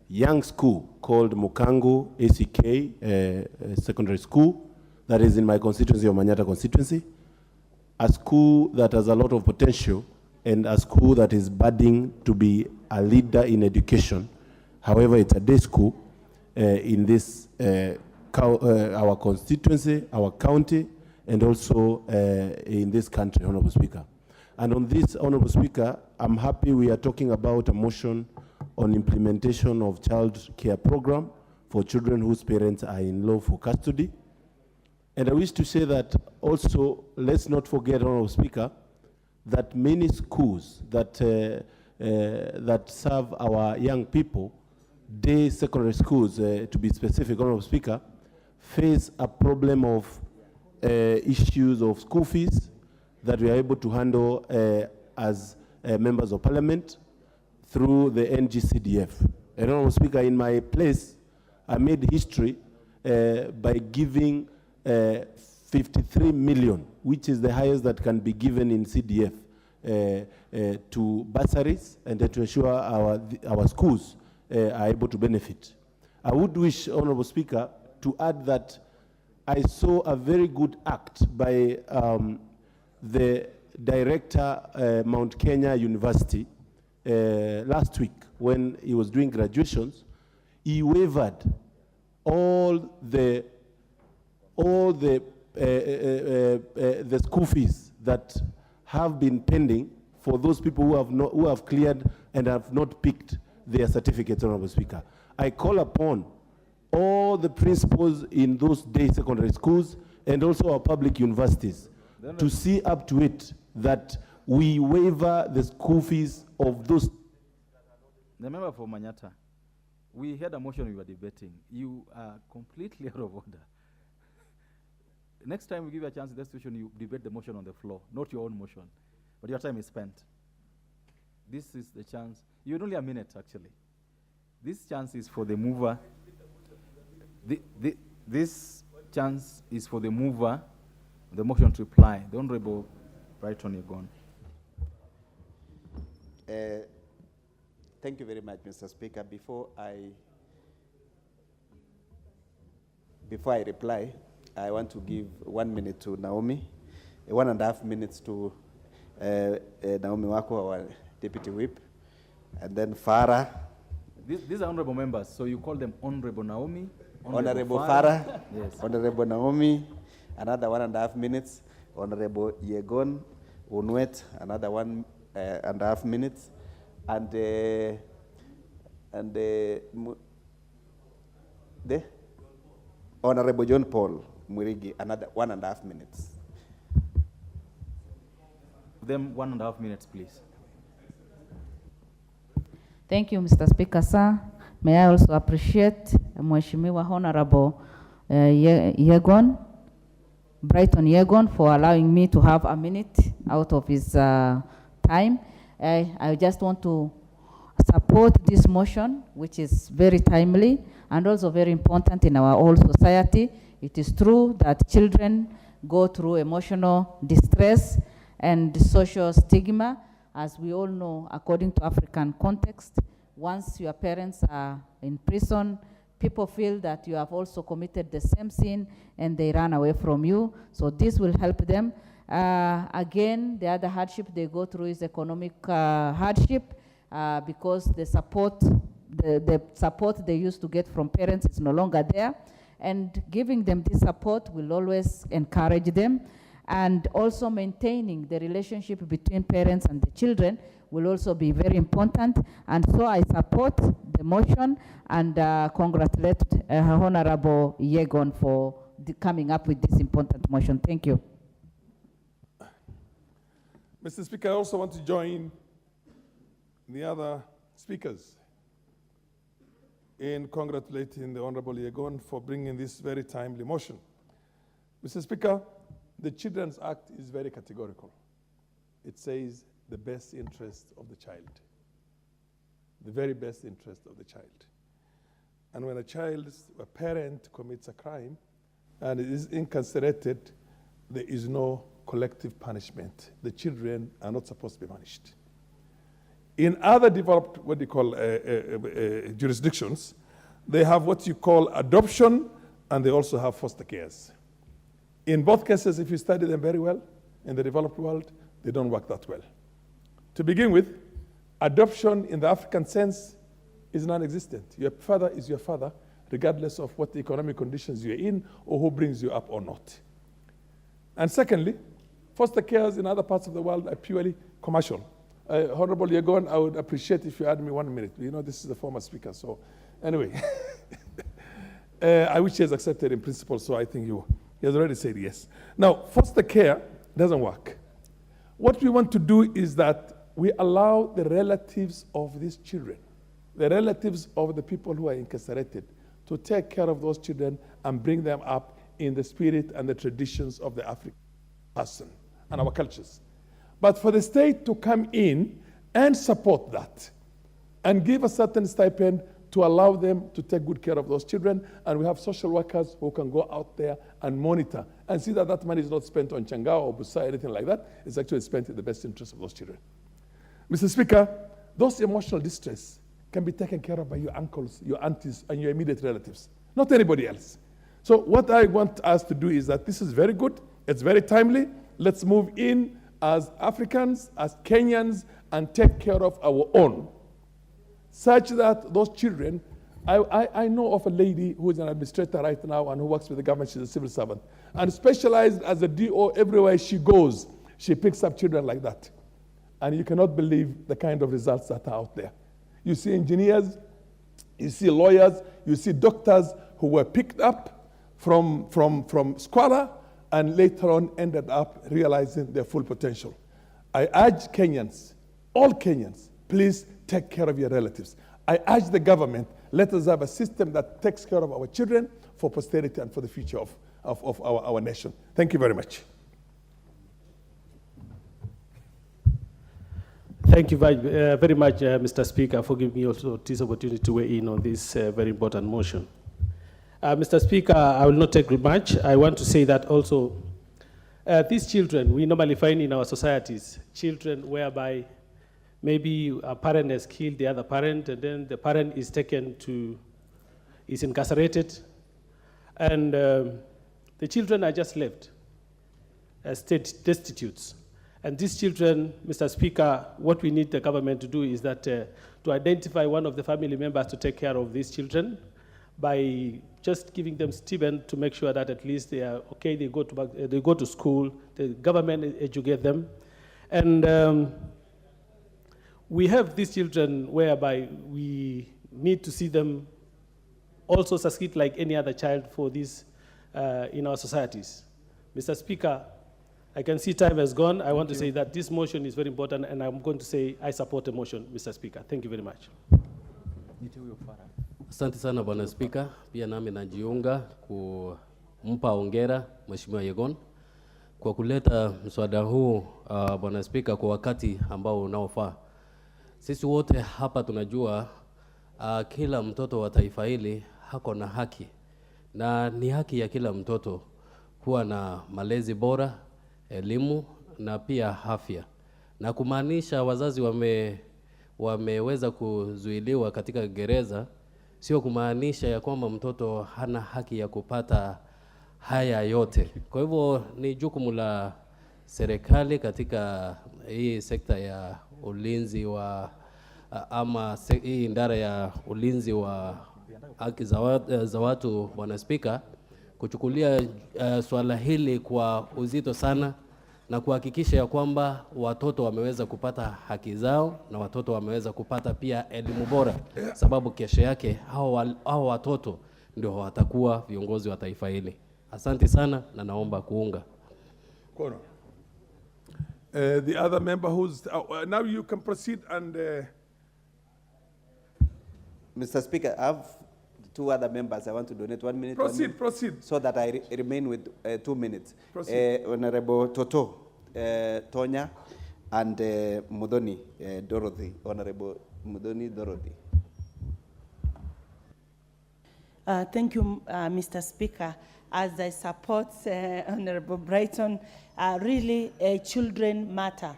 young school called Mukangu ACK Secondary School that is in my constituency of Manyata constituency. A school that has a lot of potential and a school that is budding to be a leader in education. However, it's a day school in this our constituency, our county, and also in this country, Honorable Speaker. And on this, Honorable Speaker, I'm happy we are talking about a motion on implementation of child care program for children whose parents are in lawful custody. And I wish to say that also, let's not forget, Honorable Speaker, that many schools that, that serve our young people, day secondary schools, to be specific, Honorable Speaker, face a problem of issues of school fees that we are able to handle as members of parliament through the NGCDF. And Honorable Speaker, in my place, I made history by giving 53 million, which is the highest that can be given in CDF, to bursaries and to ensure our schools are able to benefit. I would wish, Honorable Speaker, to add that I saw a very good act by the director, Mount Kenya University, last week when he was doing graduations. He waived all the school fees that have been pending for those people who have cleared and have not picked their certificates, Honorable Speaker. I call upon all the principals in those day secondary schools and also our public universities to see up to it that we waiver the school fees of those. The member for Manyata, we had a motion we were debating. You are completely out of order. Next time we give you a chance in this situation, you debate the motion on the floor, not your own motion. But your time is spent. This is the chance. You had only a minute, actually. This chance is for the mover. This chance is for the mover, the motion to reply. The Honorable Brighton, you're gone. Thank you very much, Mr. Speaker. Before I reply, I want to give 1 minute to Naomi, 1.5 minutes to Naomi Wako, our Deputy Whip, and then Farah. These are honorable members, so you call them Honorable Naomi, Honorable Farah, yes. Honorable Naomi, another 1.5 minutes, Honorable Yegon Unwet, another 1.5 minutes, and The Honorable John Paul Mwirigi, another 1.5 minutes. Them 1.5 minutes, please. Thank you, Mr. Speaker, sir. May I also appreciate Mheshimiwa Honorable Yegon, Brighton Yegon, for allowing me to have a minute out of his time. I just want to support this motion, which is very timely and also very important in our whole society. It is true that children go through emotional distress and social stigma. As we all know, according to African context, once your parents are in prison, people feel that you have also committed the same sin and they run away from you. So this will help them. Again, the other hardship they go through is economic hardship because the support they used to get from parents is no longer there. And giving them this support will always encourage them. And also maintaining the relationship between parents and the children will also be very important. And so I support the motion and congratulate Honorable Yegon for coming up with this important motion. Thank you. Mr. Speaker, I also want to join the other speakers in congratulating the Honorable Yegon for bringing this very timely motion. Mr. Speaker, the Children's Act is very categorical. It says the best interest of the child, the very best interest of the child. And when a parent commits a crime and it is incarcerated, there is no collective punishment. The children are not supposed to be punished. In other developed, what they call jurisdictions, they have what you call adoption, and they also have foster cares. In both cases, if you study them very well, in the developed world, they don't work that well. To begin with, adoption in the African sense is non-existent. Your father is your father, regardless of what the economic conditions you're in or who brings you up or not. And secondly, foster cares in other parts of the world are purely commercial. Honorable Yegon, I would appreciate if you add me 1 minute. You know, this is the former speaker, so anyway. I wish he has accepted in principle, so I think he has already said yes. Now, foster care doesn't work. What we want to do is that we allow the relatives of these children, the relatives of the people who are incarcerated, to take care of those children and bring them up in the spirit and the traditions of the African person and our cultures. But for the state to come in and support that and give a certain stipend to allow them to take good care of those children, and we have social workers who can go out there and monitor and see that that money is not spent on Changao or Busa or anything like that. It's actually spent in the best interest of those children. Mr. Speaker, those emotional distress can be taken care of by your uncles, your aunties, and your immediate relatives, not anybody else. So what I want us to do is that this is very good, it's very timely. Let's move in as Africans, as Kenyans, and take care of our own, such that those children, I know of a lady who is an administrator right now and who works with the government. She's a civil servant, and specialized as a DO everywhere she goes. She picks up children like that. And you cannot believe the kind of results that are out there. You see engineers, you see lawyers, you see doctors who were picked up from squalor and later on ended up realizing their full potential. I urge Kenyans, all Kenyans, please take care of your relatives. I urge the government, let us have a system that takes care of our children for posterity and for the future of our nation. Thank you very much. Thank you very much, Mr. Speaker, for giving me also this opportunity to weigh in on this very important motion. Mr. Speaker, I will not take much. I want to say that also these children, we normally find in our societies, children whereby maybe a parent has killed the other parent, and then the parent is is incarcerated, and the children are just left as destitutes. And these children, Mr. Speaker, what we need the government to do is that to identify one of the family members to take care of these children by just giving them stipend to make sure that at least they are okay, they go to school, the government educate them. And we have these children whereby we need to see them also succeed like any other child for this in our societies. Mr. Speaker, I can see time has gone. I want to say that this motion is very important, and I'm going to say I support the motion, Mr. Speaker. Thank you very much. Asante sana Bwana Spika, pia nami najiunga kumpa hongera Mheshimiwa Yegon kwa kuleta mswada huu Bwana Spika kwa wakati ambao unaofaa. Sisi wote hapa tunajua kila mtoto wa taifa hili hako na haki, na ni haki ya kila mtoto kuwa na malezi bora, elimu na pia afya, na kumaanisha wazazi wameweza kuzuiliwa katika gereza, sio kumaanisha ya kwamba mtoto hana haki ya kupata haya yote. Kwa hivyo ni jukumu la serikali katika hii sekta ya ulinzi wa hii idara ya ulinzi wa haki za watu, Bwana Spika, kuchukulia swala hili kwa uzito sana na kuhakikisha ya kwamba watoto wameweza kupata haki zao na watoto wameweza kupata pia elimu bora, sababu kesho yake hao watoto ndio watakuwa viongozi wa taifa hili. Asante sana na naomba kuunga. Kono. The other member who's now you can proceed and Mr. Speaker, I have two other members. I want to donate 1 minute. Proceed, proceed. So that I remain with 2 minutes. Proceed. Honorable Toto Tonya and Mudoni Dorothy. Honorable Mudoni Dorothy. Thank you, Mr. Speaker. As I support Honorable Brighton, really children matter.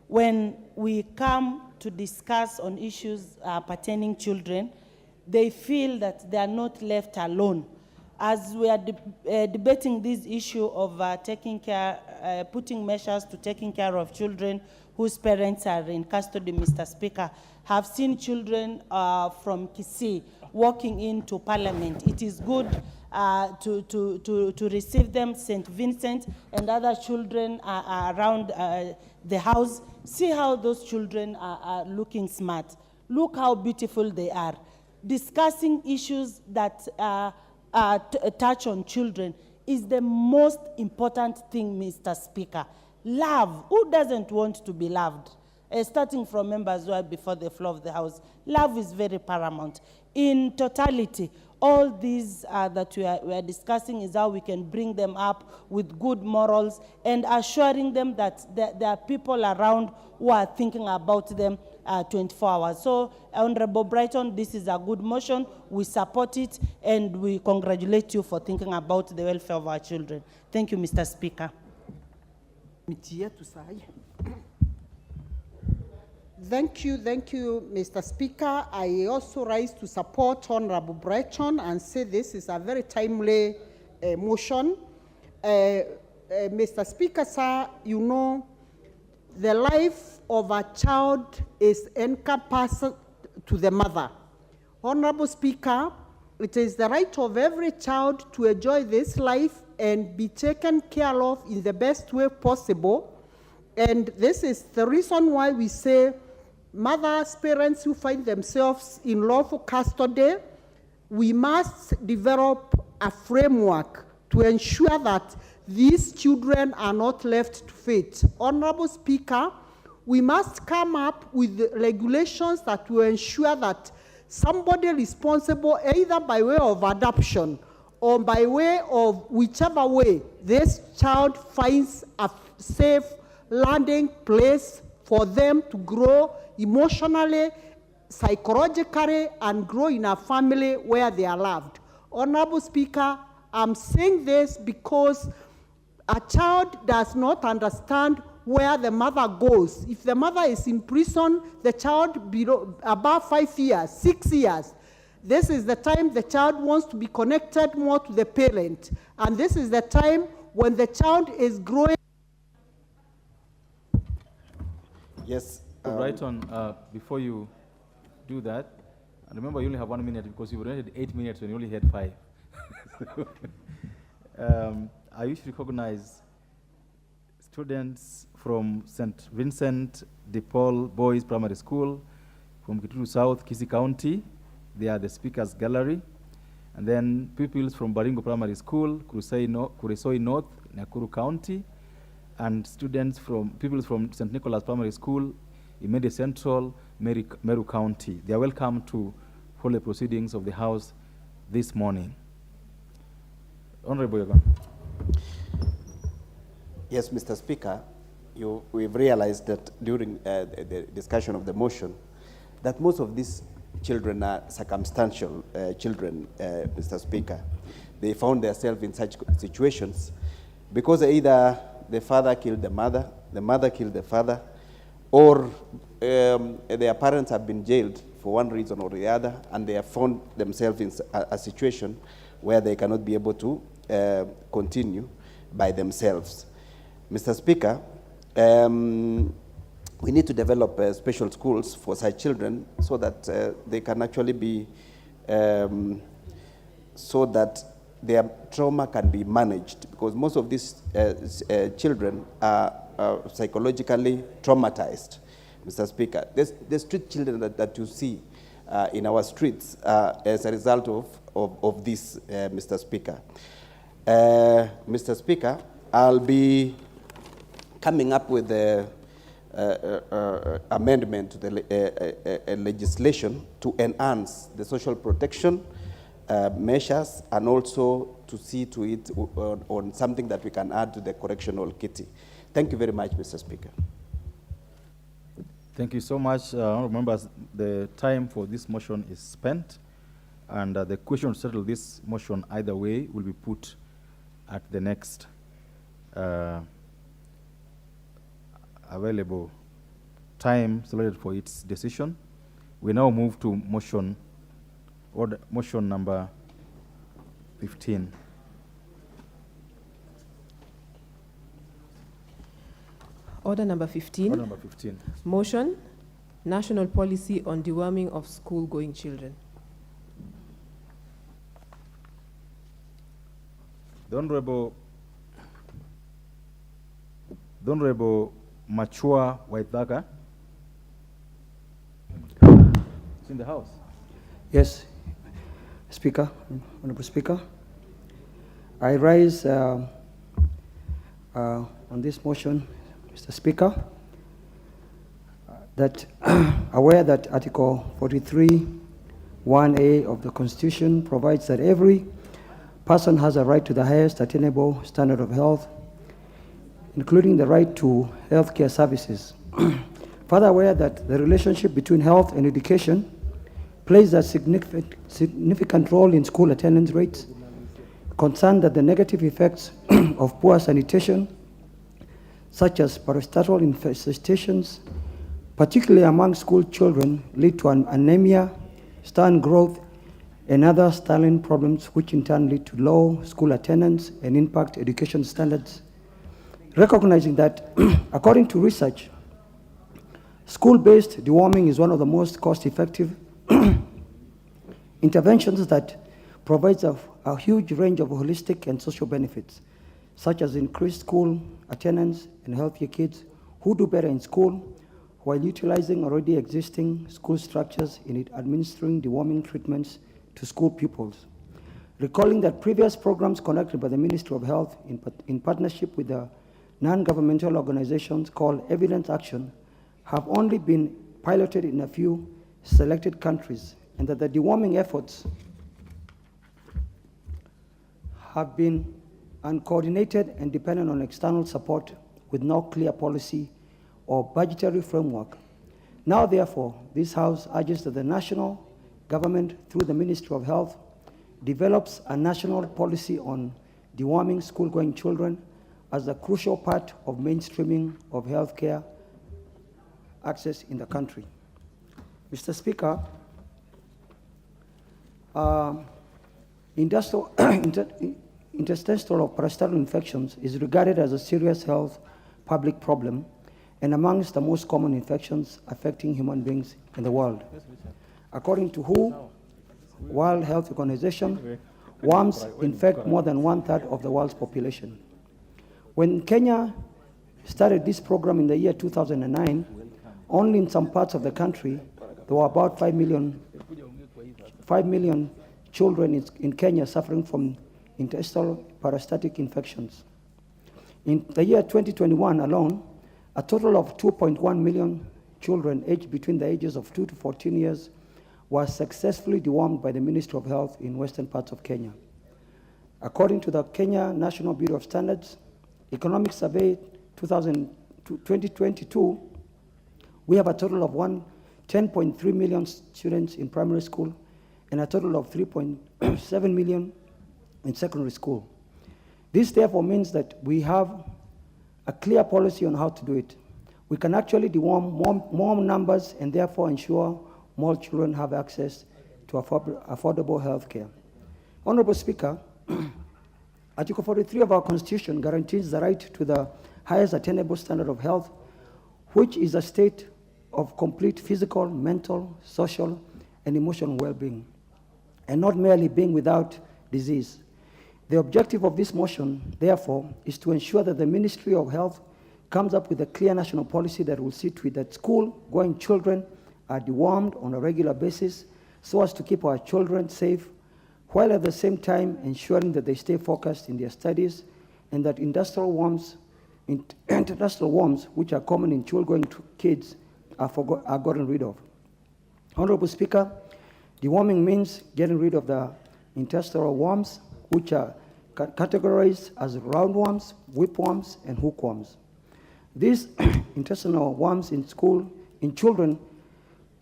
When we come to discuss on issues pertaining children, they feel that they are not left alone. As we are debating this issue of taking care, putting measures to taking care of children whose parents are in custody, Mr. Speaker, have seen children from Kisii walking into Parliament. It is good to receive them. St. Vincent and other children are around the house. See how those children are looking smart. Look how beautiful they are. Discussing issues that touch on children is the most important thing, Mr. Speaker. Love. Who doesn't want to be loved? Starting from members who are before the floor of the House, love is very paramount. In totality, all these that we are discussing is how we can bring them up with good morals and assuring them that there are people around who are thinking about them 24 hours. So, Honorable Brighton, this is a good motion. We support it, and we congratulate you for thinking about the welfare of our children. Thank you, Mr. Speaker. Thank you, Mr. Speaker. I also rise to support Honorable Brighton and say this is a very timely motion. Mr. Speaker, sir, you know, the life of a child is encompassed to the mother. Honorable Speaker, it is the right of every child to enjoy this life and be taken care of in the best way possible. And this is the reason why we say mothers, parents who find themselves in lawful custody, we must develop a framework to ensure that these children are not left to fate. Honorable Speaker, we must come up with regulations that will ensure that somebody responsible, either by way of adoption or by way of whichever way, this child finds a safe landing place for them to grow emotionally, psychologically, and grow in a family where they are loved. Honorable Speaker, I'm saying this because a child does not understand where the mother goes. If the mother is in prison, the child below, above 5 years, 6 years, this is the time the child wants to be connected more to the parent. And this is the time when the child is growing. Yes. Brighton, before you do that, and remember you only have 1 minute because you rented 8 minutes when you only had 5. I wish to recognize students from St. Vincent de Paul Boys Primary School from Kituru South, Kisii County. They are the speakers gallery. And then pupils from Baringo Primary School, Kuresoi North, Nakuru County, and pupils from St. Nicholas Primary School, Imede Central, Meru County. They are welcome to follow the proceedings of the House this morning. Honorable Yegon. Yes, Mr. Speaker, we've realized that during the discussion of the motion that most of these children are circumstantial children, Mr. Speaker. They found themselves in such situations because either the father killed the mother killed the father, or their parents have been jailed for one reason or the other, and they have found themselves in a situation where they cannot be able to continue by themselves. Mr. Speaker, we need to develop special schools for such children so that they can actually be, so that their trauma can be managed, because most of these children are psychologically traumatized, Mr. Speaker. The street children that you see in our streets as a result of this, Mr. Speaker. Mr. Speaker, I'll be coming up with the amendment to the legislation to enhance the social protection measures, and also to see to it on something that we can add to the correctional kitty. Thank you very much, Mr. Speaker. Thank you so much. Honourable members, the time for this motion is spent, and the question to settle this motion either way will be put at the next available time selected for its decision. We now move to motion number 15. Order number 15. Order number 15. Motion, National Policy on Deworming of School-Going Children. The Honorable Machua Waithaka is in the House. Yes, Speaker, Honorable Speaker. I rise on this motion, Mr. Speaker, that aware that Article 43(1)(a) of the Constitution provides that every person has a right to the highest attainable standard of health, including the right to healthcare services. Further aware that the relationship between health and education plays a significant role in school attendance rates, concerned that the negative effects of poor sanitation, such as parastatal infestations, particularly among school children, lead to anemia, stunt growth, and other stalling problems, which in turn lead to low school attendance and impact education standards. Recognizing that, according to research, school-based deworming is one of the most cost-effective interventions that provides a huge range of holistic and social benefits, such as increased school attendance and healthier kids who do better in school, while utilizing already existing school structures in administering deworming treatments to school pupils. Recalling that previous programs conducted by the Ministry of Health in partnership with the non-governmental organizations called Evidence Action have only been piloted in a few selected countries, and that the deworming efforts have been uncoordinated and dependent on external support with no clear policy or budgetary framework. Now, therefore, this House urges that the national government, through the Ministry of Health, develops a national policy on deworming school-going children as a crucial part of mainstreaming of healthcare access in the country. Mr. Speaker, interstitial or parastatal infections is regarded as a serious health public problem and amongst the most common infections affecting human beings in the world. According to WHO, World Health Organization, worms infect more than 1/3 of the world's population. When Kenya started this program in the year 2009, only in some parts of the country, there were about 5 million children in Kenya suffering from intestinal parasitic infections. In the year 2021 alone, a total of 2.1 million children aged between the ages of 2 to 14 years was successfully dewormed by the Ministry of Health in western parts of Kenya. According to the Kenya National Bureau of Standards Economic Survey 2022, we have a total of 10.3 million students in primary school and a total of 3.7 million in secondary school. This therefore means that we have a clear policy on how to do it. We can actually deworm more numbers and therefore ensure more children have access to affordable health care. Honorable Speaker, Article 43 of our Constitution guarantees the right to the highest attainable standard of health, which is a state of complete physical, mental, social, and emotional well-being, and not merely being without disease. The objective of this motion, therefore, is to ensure that the Ministry of Health comes up with a clear national policy that will see to it that school-going children are dewormed on a regular basis so as to keep our children safe, while at the same time ensuring that they stay focused in their studies and that international worms, which are common in school-going kids, are gotten rid of. Honorable Speaker, deworming means getting rid of the intestinal worms, which are categorized as roundworms, whipworms, and hookworms. These intestinal worms in children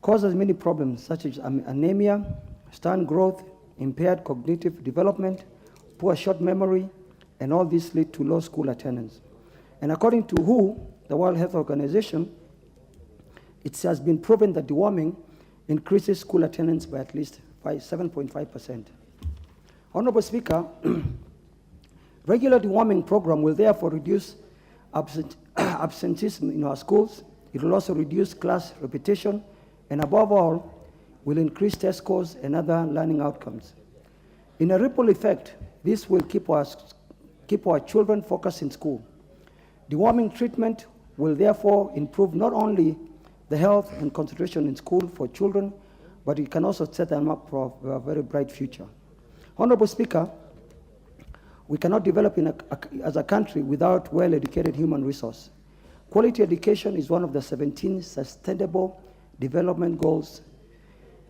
causes many problems such as anemia, stunt growth, impaired cognitive development, poor short memory, and all these lead to low school attendance. And according to WHO, the World Health Organization, it has been proven that deworming increases school attendance by at least 7.5%. Honorable Speaker, regular deworming program will therefore reduce absenteeism in our schools. It will also reduce class repetition, and above all, will increase test scores and other learning outcomes. In a ripple effect, this will keep our children focused in school. Deworming treatment will therefore improve not only the health and concentration in school for children, but it can also set them up for a very bright future. Honorable Speaker, we cannot develop as a country without well-educated human resource. Quality education is one of the 17 sustainable development goals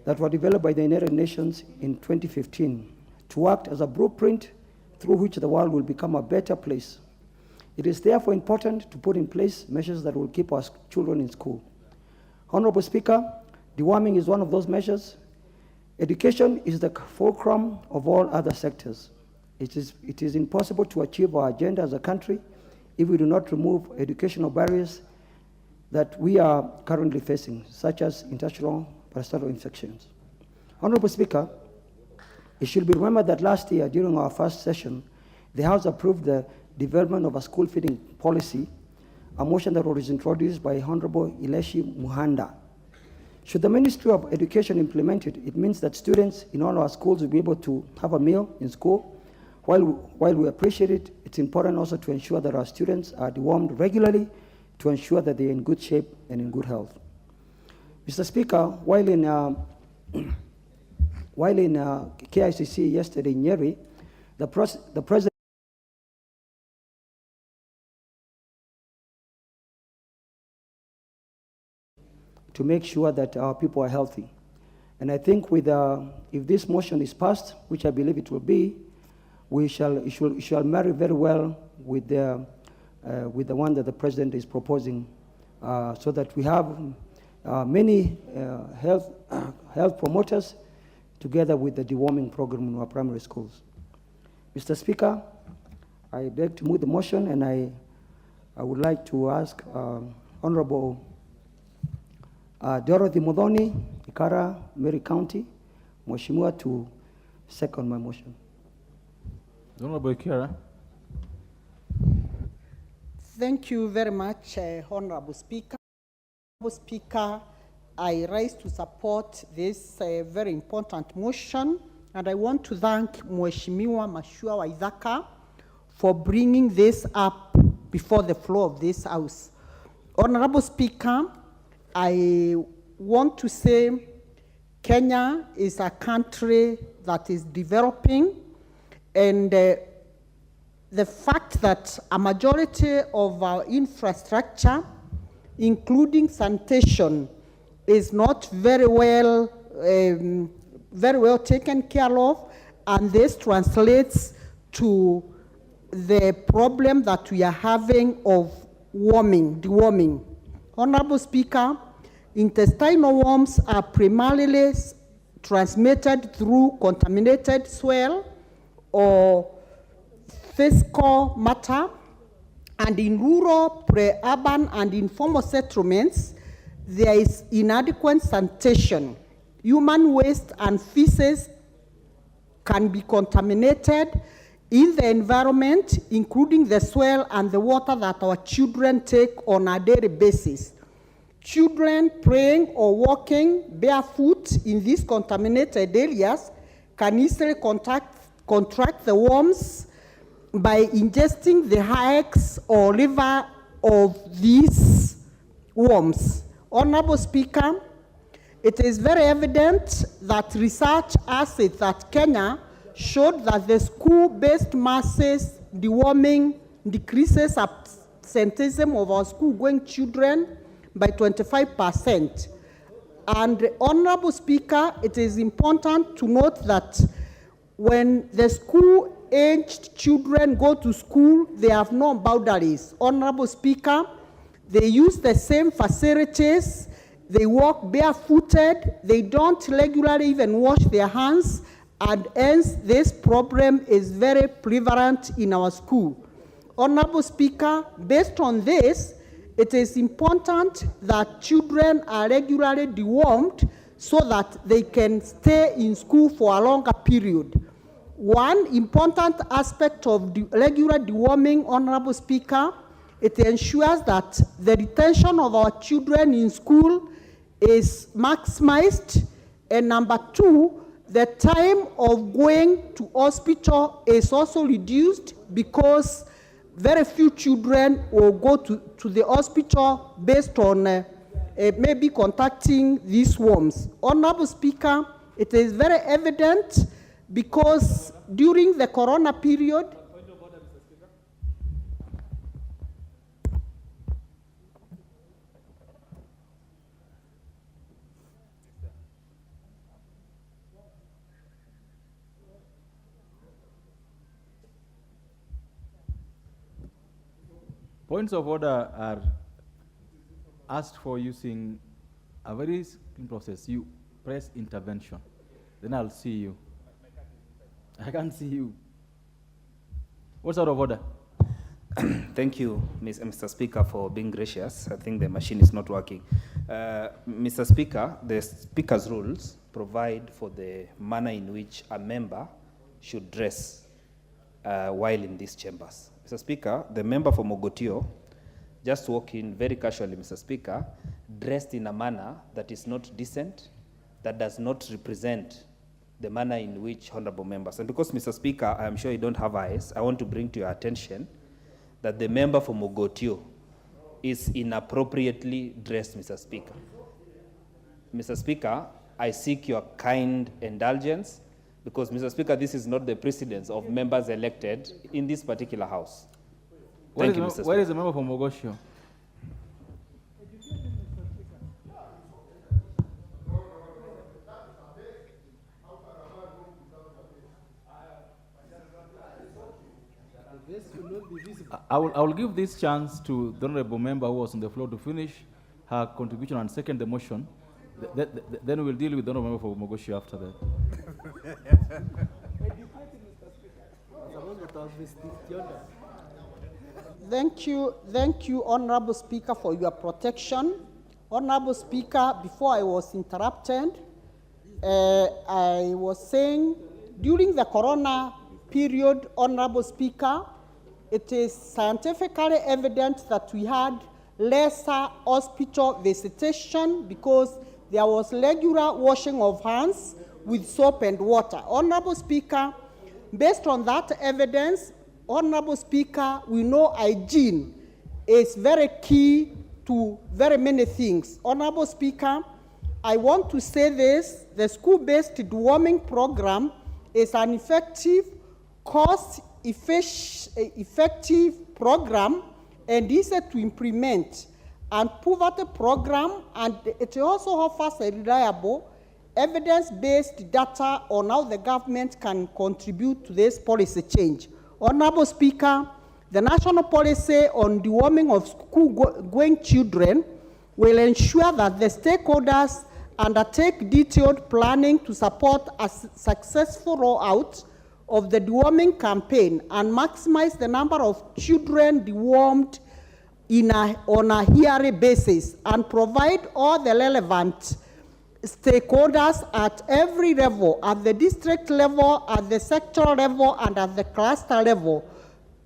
that were developed by the United Nations in 2015 to act as a blueprint through which the world will become a better place. It is therefore important to put in place measures that will keep our children in school. Honorable Speaker, deworming is one of those measures. Education is the fulcrum of all other sectors. It is impossible to achieve our agenda as a country if we do not remove educational barriers that we are currently facing, such as intestinal parasitic infections. Honorable Speaker, it should be remembered that last year, during our first session, the House approved the development of a school feeding policy, a motion that was introduced by Honorable Ileshi Muhanda. Should the Ministry of Education implement it, it means that students in all our schools will be able to have a meal in school. While we appreciate it, it's important also to ensure that our students are dewormed regularly to ensure that they're in good shape and in good health. Mr. Speaker, while in KICC yesterday in Nyeri, the President to make sure that our people are healthy. And I think if this motion is passed, which I believe it will be, it shall marry very well with the one that the President is proposing, so that we have many health promoters together with the deworming program in our primary schools. Mr. Speaker, I beg to move the motion, and I would like to ask Honorable Dorothy Modoni, Ikara, Mary County, Mheshimiwa, to second my motion. Honorable Ikara. Thank you very much, Honorable Speaker. Honorable Speaker, I rise to support this very important motion, and I want to thank Mheshimiwa Mashua Waithaka for bringing this up before the floor of this House. Honorable Speaker, I want to say Kenya is a country that is developing, and the fact that a majority of our infrastructure, including sanitation, is not very well taken care of, and this translates to the problem that we are having of deworming. Honorable Speaker, intestinal worms are primarily transmitted through contaminated soil or fecal matter, and in rural, pre-urban, and informal settlements, there is inadequate sanitation. Human waste and feces can be contaminated in the environment, including the soil and the water that our children take on a daily basis. Children playing or walking barefoot in these contaminated areas can easily contract the worms by ingesting the eggs or liver of these worms. Honorable Speaker, it is very evident that research assets that Kenya showed that the school-based masses deworming decreases absenteeism of our school-going children by 25%. And Honorable Speaker, it is important to note that when the school-aged children go to school, they have no boundaries. Honorable Speaker, they use the same facilities, they walk barefooted, they don't regularly even wash their hands, and hence this problem is very prevalent in our school. Honorable Speaker, based on this, it is important that children are regularly dewormed so that they can stay in school for a longer period. One important aspect of regular deworming, Honorable Speaker, it ensures that the retention of our children in school is maximized, and number two, the time of going to hospital is also reduced because very few children will go to the hospital based on maybe contacting these worms. Honorable Speaker, it is very evident because during the corona period, Points of order are asked for using a very simple process. You press intervention, then I'll see you. I can't see you. What's out of order? Thank you, Mr. Speaker, for being gracious. I think the machine is not working. Mr. Speaker, the Speaker's rules provide for the manner in which a member should dress while in these chambers. Mr. Speaker, the member for Mogotio just walked in very casually, Mr. Speaker, dressed in a manner that is not decent, that does not represent the manner in which honorable members. And because, Mr. Speaker, I am sure you don't have eyes, I want to bring to your attention that the member for Mogotio is inappropriately dressed, Mr. Speaker. Mr. Speaker, I seek your kind indulgence because, Mr. Speaker, this is not the precedence of members elected in this particular house. Thank you, Mr. Speaker. Where is the member from Mogotio? I will give this chance to the honorable member who was on the floor to finish her contribution and second the motion. Then we'll deal with the honorable member for Mogotio after that. Thank you, Honorable Speaker, for your protection. Honorable Speaker, before I was interrupted, I was saying during the corona period, Honorable Speaker, it is scientifically evident that we had lesser hospital visitation because there was regular washing of hands with soap and water. Honorable Speaker, based on that evidence, Honorable Speaker, we know hygiene is very key to very many things. Honorable Speaker, I want to say this, the school-based deworming program is an effective, cost-effective program and easy to implement and poverty program, and it also offers a reliable, evidence-based data on how the government can contribute to this policy change. Honorable Speaker, the national policy on deworming of school-going children will ensure that the stakeholders undertake detailed planning to support a successful rollout of the deworming campaign and maximize the number of children dewormed on a yearly basis, and provide all the relevant stakeholders at every level, at the district level, at the sectoral level, and at the cluster level,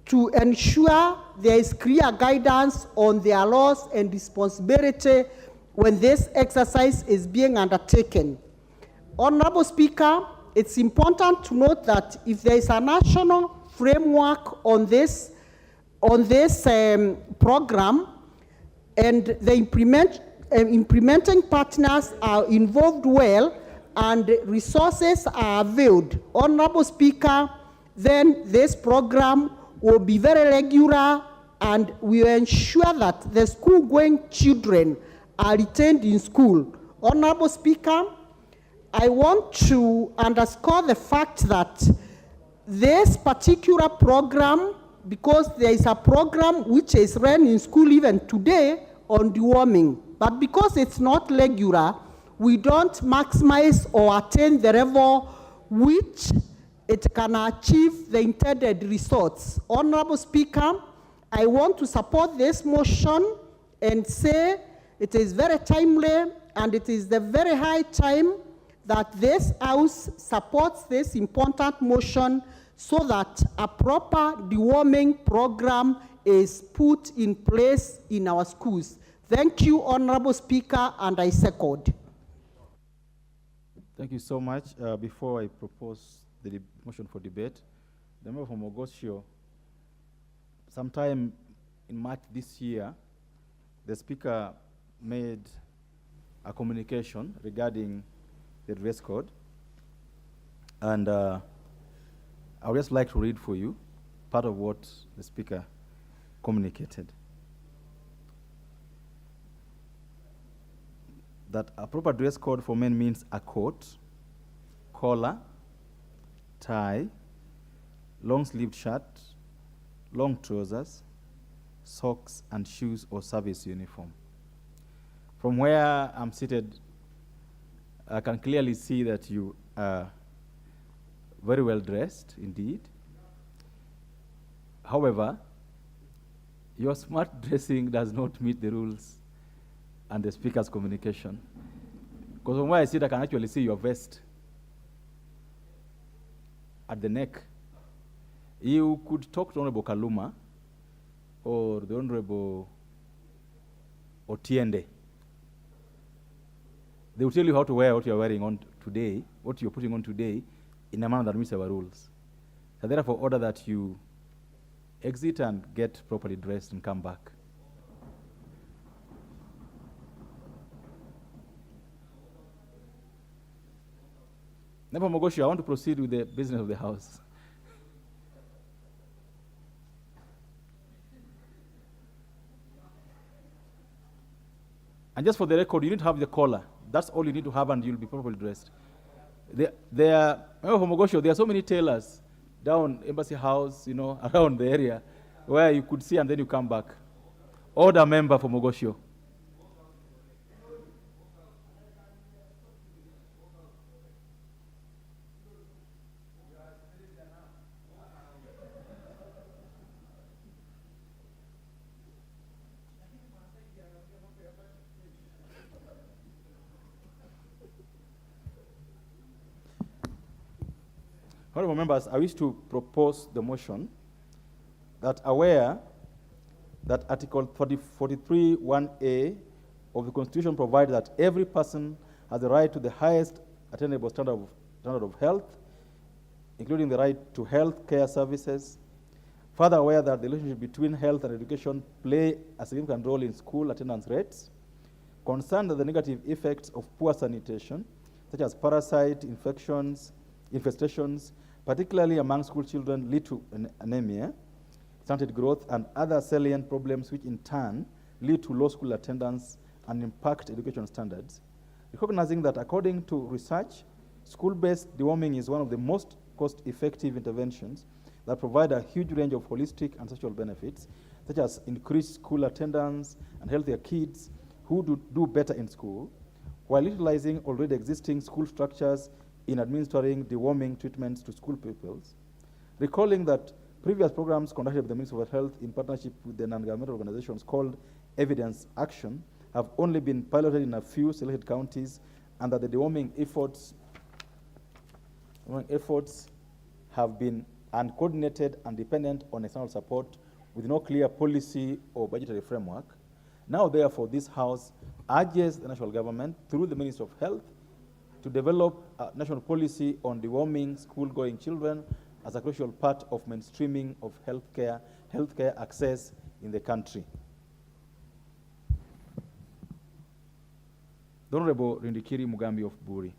to ensure there is clear guidance on their laws and responsibility when this exercise is being undertaken. Honorable Speaker, it's important to note that if there is a national framework on this program and the implementing partners are involved well and resources are availed, Honorable Speaker, then this program will be very regular and will ensure that the school-going children are retained in school. Honorable Speaker, I want to underscore the fact that this particular program, because there is a program which is run in school even today on deworming, but because it's not regular, we don't maximize or attain the level which it can achieve the intended results. Honorable Speaker, I want to support this motion and say it is very timely and it is the very high time that this House supports this important motion so that a proper deworming program is put in place in our schools. Thank you, Honorable Speaker, and I second. Thank you so much. Before I propose the motion for debate, the member from Mogosio, sometime in March this year, the Speaker made a communication regarding the dress code, and I would just like to read for you part of what the Speaker communicated. That a proper dress code for men means a coat, collar, tie, long-sleeved shirt, long trousers, socks, and shoes or service uniform. From where I'm seated, I can clearly see that you are very well dressed indeed. However, your smart dressing does not meet the rules and the Speaker's communication. Because from where I sit, I can actually see your vest at the neck. You could talk to Honorable Kaluma or the Honorable Otiende. They will tell you how to wear what you're wearing on today, what you're putting on today, in a manner that meets our rules. So therefore, order that you exit and get properly dressed and come back. Member Mogosio, I want to proceed with the business of the House. And just for the record, you need to have the collar. That's all you need to have, and you'll be properly dressed. Member from Mogosio, there are so many tailors down Embassy House, around the area, where you could see and then you come back. Order, member for Mogosio. Honorable members, I wish to propose the motion that aware that Article 43(1)(a) of the Constitution provides that every person has the right to the highest attainable standard of health, including the right to health care services. Further aware that the relationship between health and education play a significant role in school attendance rates. concerned the negative effects of poor sanitation, such as parasite infestations, particularly among school children, lead to anemia, stunted growth, and other salient problems which in turn lead to low school attendance and impact education standards. Recognizing that according to research, school-based deworming is one of the most cost-effective interventions that provide a huge range of holistic and social benefits, such as increased school attendance and healthier kids who do better in school, while utilizing already existing school structures in administering deworming treatments to school pupils. Recalling that previous programs conducted by the Ministry of Health in partnership with the non-governmental organizations called Evidence Action have only been piloted in a few selected counties, and that the deworming efforts have been uncoordinated and dependent on external support with no clear policy or budgetary framework. Now, therefore, this House urges the national government through the Ministry of Health to develop a national policy on deworming school-going children as a crucial part of mainstreaming of healthcare access in the country. The Honorable Rindikiri Mugambi of Buri.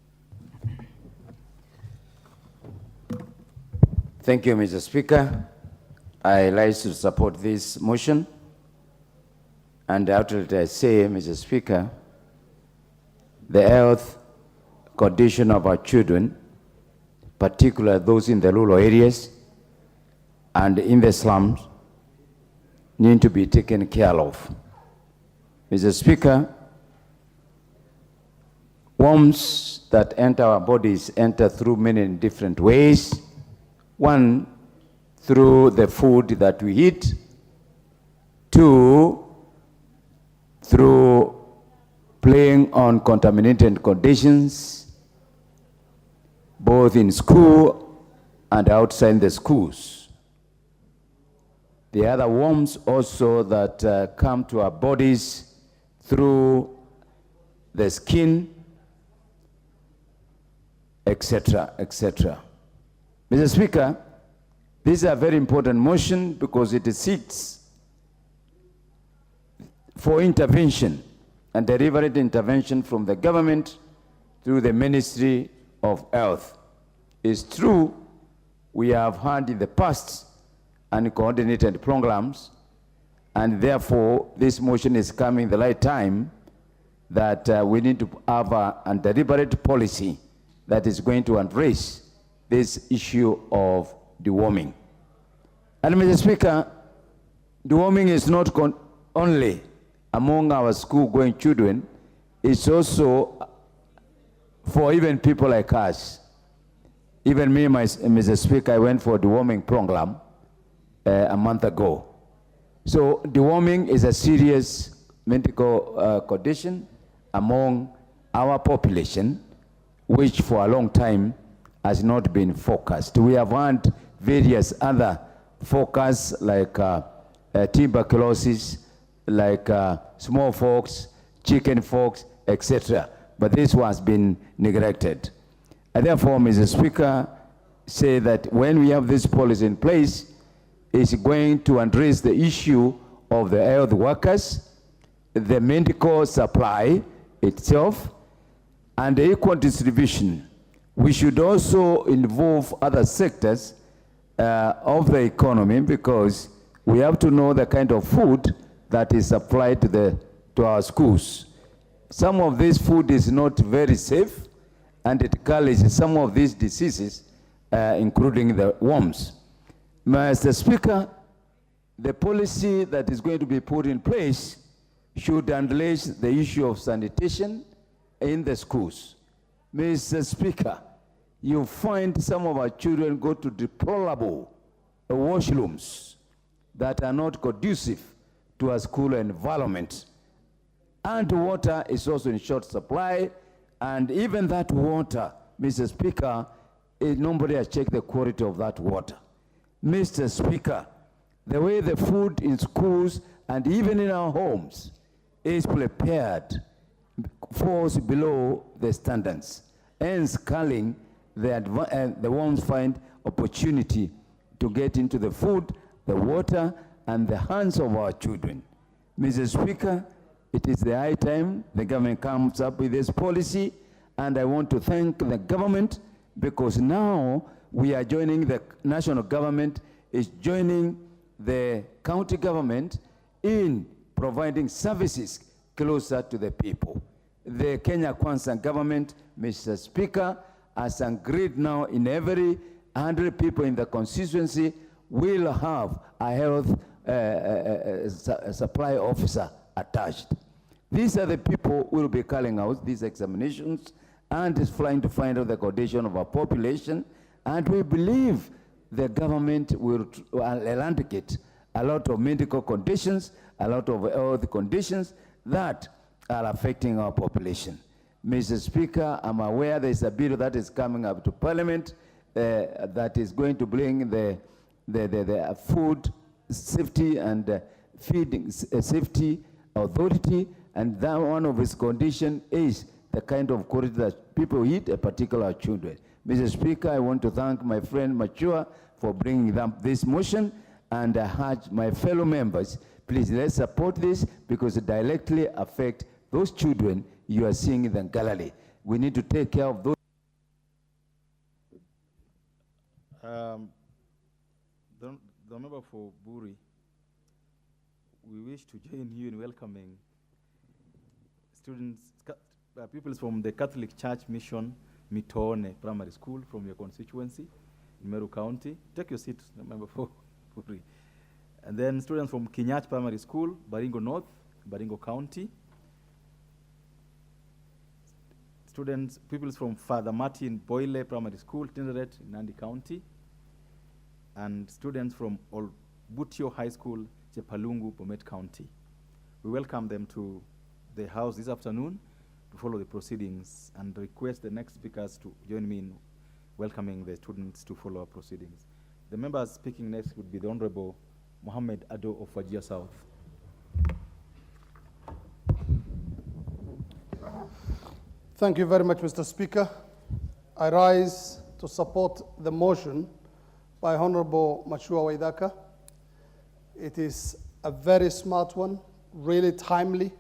Thank you, Mr. Speaker. I like to support this motion. And after I say, Mr. Speaker, the health condition of our children, particularly those in the rural areas and in the slums, need to be taken care of. Mr. Speaker, worms that enter our bodies enter through many different ways. One, through the food that we eat. Two, through playing on contaminated conditions, both in school and outside the schools. The other worms also that come to our bodies through the skin, etc., etc. Mr. Speaker, this is a very important motion because it seeks for intervention and deliberate intervention from the government through the Ministry of Health. It's true, we have had in the past uncoordinated programs, and therefore this motion is coming the right time that we need to have a deliberate policy that is going to address this issue of deworming. And Mr. Speaker, deworming is not only among our school-going children, it's also for even people like us. Even me, Mr. Speaker, I went for a deworming program a month ago. So deworming is a serious medical condition among our population, which for a long time has not been focused. We have had various other focus like tuberculosis, like smallpox, chickenpox, etc. But this has been neglected. And therefore, Mr. Speaker, say that when we have this policy in place, it's going to address the issue of the health workers, the medical supply itself, and the equal distribution. We should also involve other sectors of the economy, because we have to know the kind of food that is supplied to our schools. Some of this food is not very safe, and it carries some of these diseases, including the worms. Mr. Speaker, the policy that is going to be put in place should address the issue of sanitation in the schools. Mr. Speaker, you find some of our children go to deplorable washrooms that are not conducive to a school environment. And water is also in short supply, and even that water, Mr. Speaker, nobody has checked the quality of that water. Mr. Speaker, the way the food in schools and even in our homes is prepared falls below the standards, hence calling the ones find opportunity to get into the food, the water, and the hands of our children. Mr. Speaker, It is the high time the government comes up with this policy, and I want to thank the government because now we are joining, the national government is joining the county government in providing services closer to the people. The Kenya Kwanza government, Mr. Speaker, has agreed now in every 100 people in the constituency will have a health supply officer attached. These are the will be carrying out these examinations and is trying to find out the condition of our population. And we believe the government will eradicate a lot of medical conditions, a lot of health conditions that are affecting our population. Mr. Speaker, I'm aware there is a bill that is coming up to Parliament that is going to bring the food safety and feeding safety authority, and that one of its conditions is the kind of quality that people eat, particular children. Mr. Speaker, I want to thank my friend Machua for bringing up this motion, and I urge my fellow members, please let's support this because it directly affects those children you are seeing in the gallery. We need to take care of those. The member for Buri, we wish to join you in welcoming students, pupils from the Catholic Church Mission Mitone Primary School from your constituency in Meru County. Take your seat, member for Buri. And then students from Kinyach Primary School, Baringo North, Baringo County. Students, pupils from Father Martin Boyle Primary School, Tinderet, in Nandi County. And students from Butio High School, Chepalungu, Bomet County. We welcome them to the House this afternoon to follow the proceedings and request the next speakers to join me in welcoming the students to follow our proceedings. The members speaking next would be the Honorable Mohammed Ado of Wajir South. Thank you very much, Mr. Speaker. I rise to support the motion by Honorable Machua Waidaka. It is a very smart one, really timely,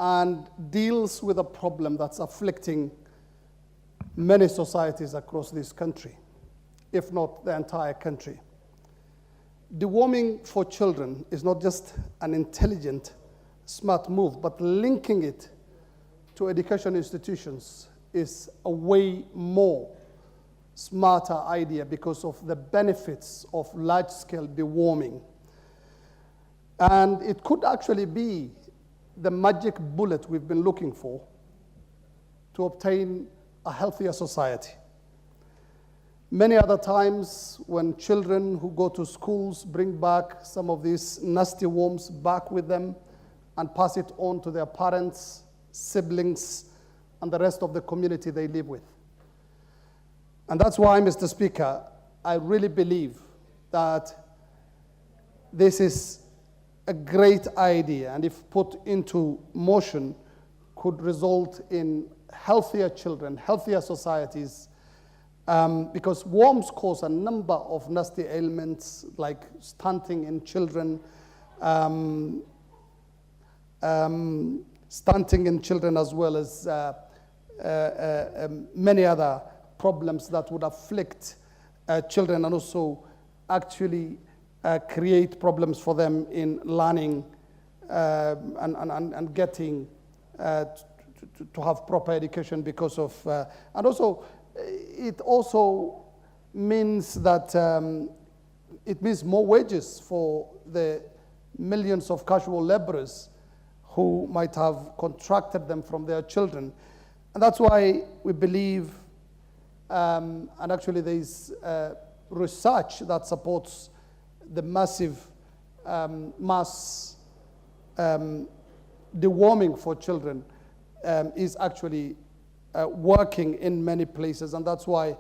and deals with a problem that's afflicting many societies across this country, if not the entire country. Deworming for children is not just an intelligent, smart move, but linking it to education institutions is a way more smarter idea because of the benefits of large-scale deworming. And it could actually be the magic bullet we've been looking for to obtain a healthier society. Many other times when children who go to schools bring back some of these nasty worms back with them and pass it on to their parents, siblings, and the rest of the community they live with. And that's why, Mr. Speaker, I really believe that this is a great idea, and if put into motion, could result in healthier children, healthier societies, because worms cause a number of nasty ailments like stunting in children, as well as many other problems that would afflict children and also actually create problems for them in learning and getting to have proper education because of, and also it also means that it means more wages for the millions of casual laborers who might have contracted them from their children. And that's why we believe, and actually there is research that supports the massive mass deworming for children is actually working in many places, and that's why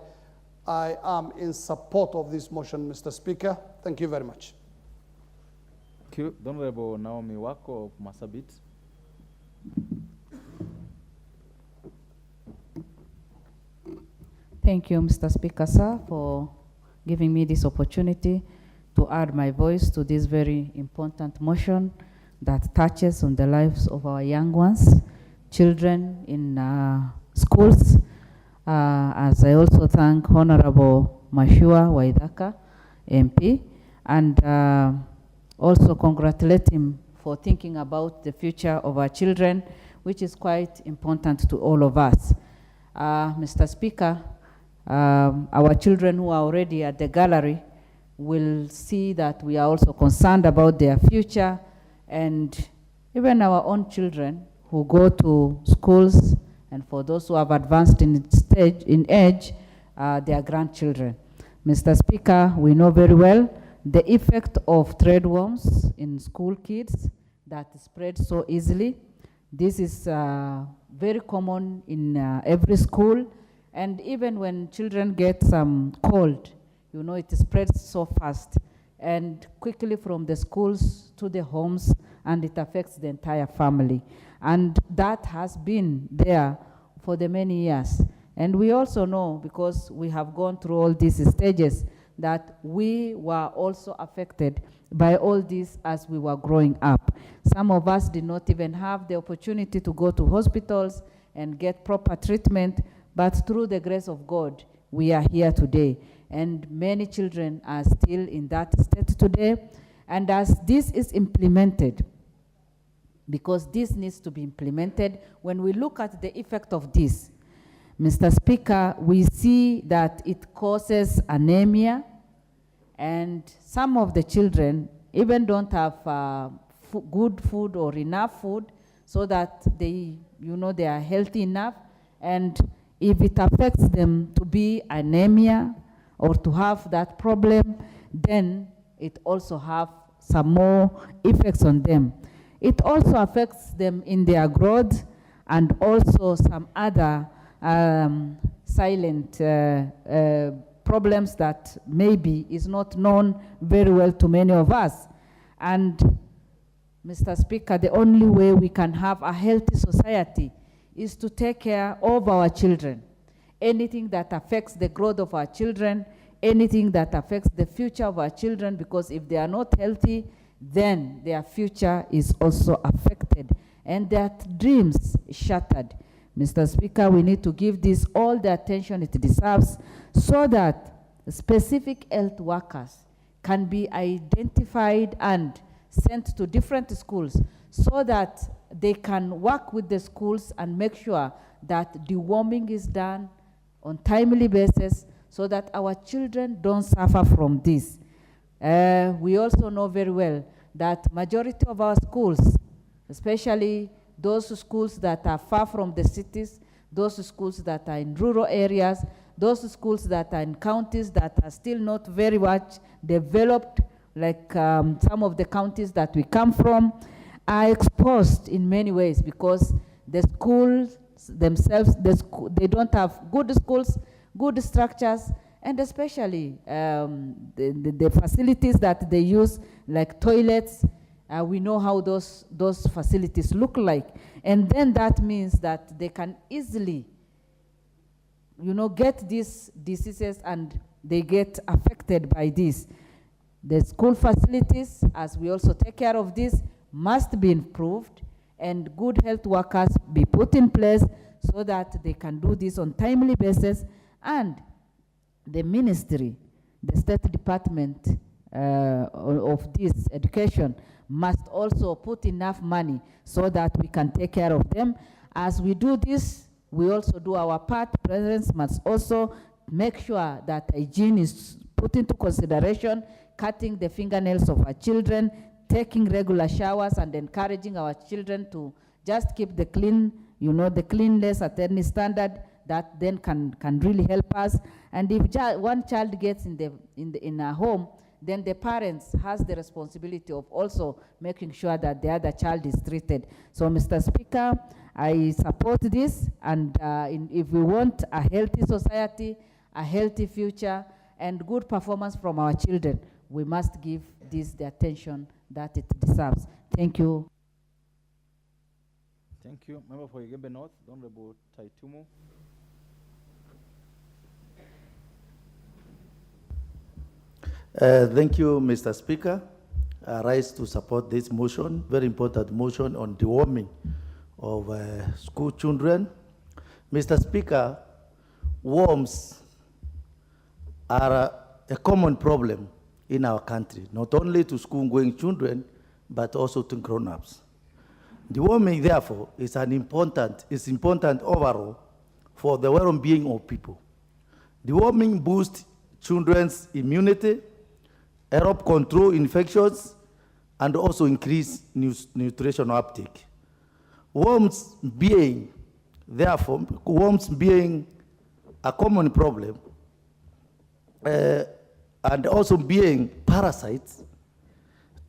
I am in support of this motion, Mr. Speaker. Thank you very much. Thank you. The Honorable Naomi Wako of Masabit. Thank you, Mr. Speaker, sir, for giving me this opportunity to add my voice to this very important motion that touches on the lives of our young ones, children in schools. As I also thank Honorable Mashua Waithaka, MP, and also congratulate him for thinking about the future of our children, which is quite important to all of us. Mr. Speaker, our children who are already at the gallery will see that we are also concerned about their future, and even our own children who go to schools, and for those who have advanced in age, their grandchildren. Mr. Speaker, we know very well the effect of threadworms in school kids that spread so easily. This is very common in every school, and even when children get some cold, you know, it spreads so fast and quickly from the schools to the homes, and it affects the entire family. And that has been there for the many years. And we also know, because we have gone through all these stages, that we were also affected by all this as we were growing up. Some of us did not even have the opportunity to go to hospitals and get proper treatment, but through the grace of God, we are here today. And many children are still in that state today. And as this is implemented, because this needs to be implemented, when we look at the effect of this, Mr. Speaker, we see that it causes anemia, and some of the children even don't have good food or enough food so that they, you know, they are healthy enough. And if it affects them to be anemia or to have that problem, then it also have some more effects on them. It also affects them in their growth, and also some other silent problems that maybe is not known very well to many of us. And Mr. Speaker, the only way we can have a healthy society is to take care of our children. Anything that affects the growth of our children, anything that affects the future of our children, because if they are not healthy, then their future is also affected, and their dreams shattered. Mr. Speaker, we need to give this all the attention it deserves so that specific health workers can be identified and sent to different schools so that they can work with the schools and make sure that deworming is done on timely basis so that our children don't suffer from this. We also know very well that majority of our schools, especially those schools that are far from the cities, those schools that are in rural areas, those schools that are in counties that are still not very much developed, like some of the counties that we come from, are exposed in many ways because the schools themselves, they don't have good schools, good structures, and especially the facilities that they use, like toilets. We know how those facilities look like. And then that means that they can easily, you know, get these diseases and they get affected by this. The school facilities, as we also take care of this, must be improved and good health workers be put in place so that they can do this on timely basis. And the ministry, the State Department of this education must also put enough money so that we can take care of them. As we do this, we also do our part. Presidents must also make sure that hygiene is put into consideration, cutting the fingernails of our children, taking regular showers, and encouraging our children to just keep the clean, you know, the cleanliness at any standard. That then can really help us. And if one child gets in a home, then the parents has the responsibility of also making sure that the other child is treated. So, Mr. Speaker, I support this, and if we want a healthy society, a healthy future, and good performance from our children, we must give this the attention that it deserves. Thank you. Thank you. Member for Igembe North, Honorable Taitumu. Thank you, Mr. Speaker. rise to support this motion, very important motion on deworming of school children. Mr. Speaker, worms are a common problem in our country, not only to school-going children, but also to grown-ups. Deworming, therefore, is important overall for the well-being of people. Deworming boosts children's immunity, help control infections, and also increase nutritional uptake. Worms being a common problem, and also being parasites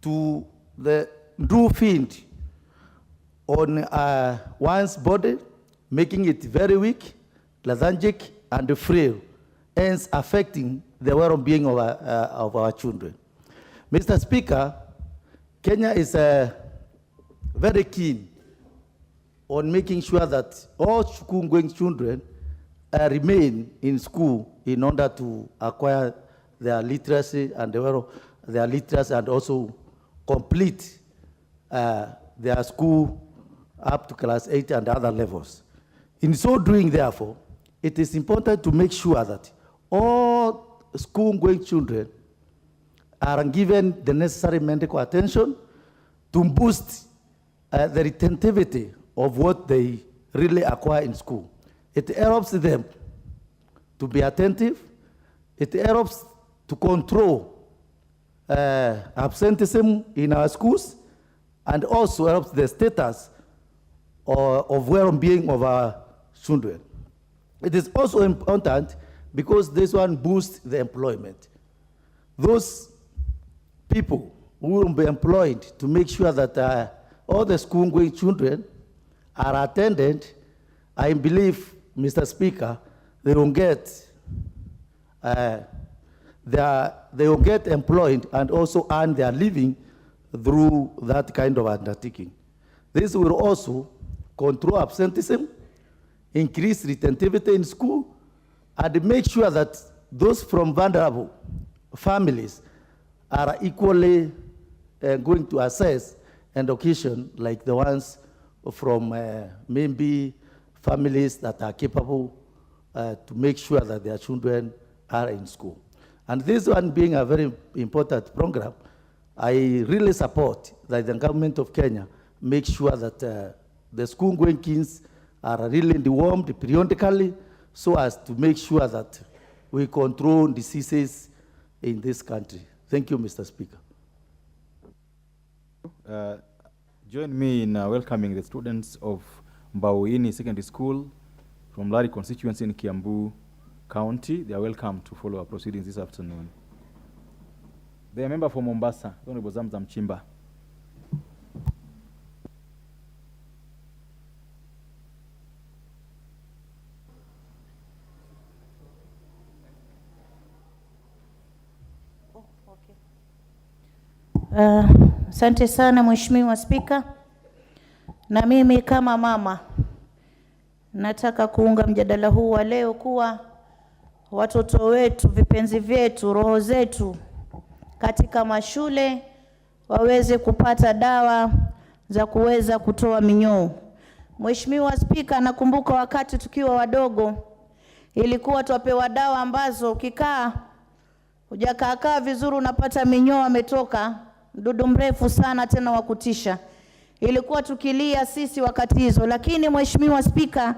to do feed on one's body, making it very weak, lethargic, and frail, hence affecting the well-being of our children. Mr. Speaker, Kenya is very keen on making sure that all school-going children remain in school in order to acquire their literacy and also complete their school up to class 8 and other levels. In so doing, therefore, it is important to make sure that all school-going children are given the necessary medical attention to boost the retentivity of what they really acquire in school. It helps them to be attentive. It helps to control absenteeism in our schools, and also helps the status of well-being of our children. It is also important because this one boosts the employment. Those people who will be employed to make sure that all the school-going children are attended, I believe, Mr. Speaker, they will get employed and also earn their living through that kind of undertaking. This will also control absenteeism, increase retentivity in school, and make sure that those from vulnerable families are equally going to access education like the ones from maybe families that are capable to make sure that their children are in school. And this one being a very important program, I really support that the government of Kenya make sure that the school-going kids are really dewormed periodically so as to make sure that we control diseases in this country. Thank you, Mr. Speaker. Join me in welcoming the students of Mbauini Secondary School from Lari constituency in Kiambu County. They are welcome to follow our proceedings this afternoon. They are member for Mombasa, Honorable Zamzam Chimba. Asante sana Mheshimiwa Spika. Na mimi kama mama nataka kuunga mjadala huu wa leo kuwa watoto wetu, vipenzi vyetu, roho zetu katika mashule waweze kupata dawa za kuweza kutoa minyoo. Mheshimiwa Spika, nakumbuka wakati tukiwa wadogo ilikuwa tuwapewa dawa ambazo ukikaa hujakaa vizuri unapata minyoo ametoka, mdudu mrefu sana tena wa kutisha. Ilikuwa tukilia sisi wakati hizo, lakini Mheshimiwa Spika,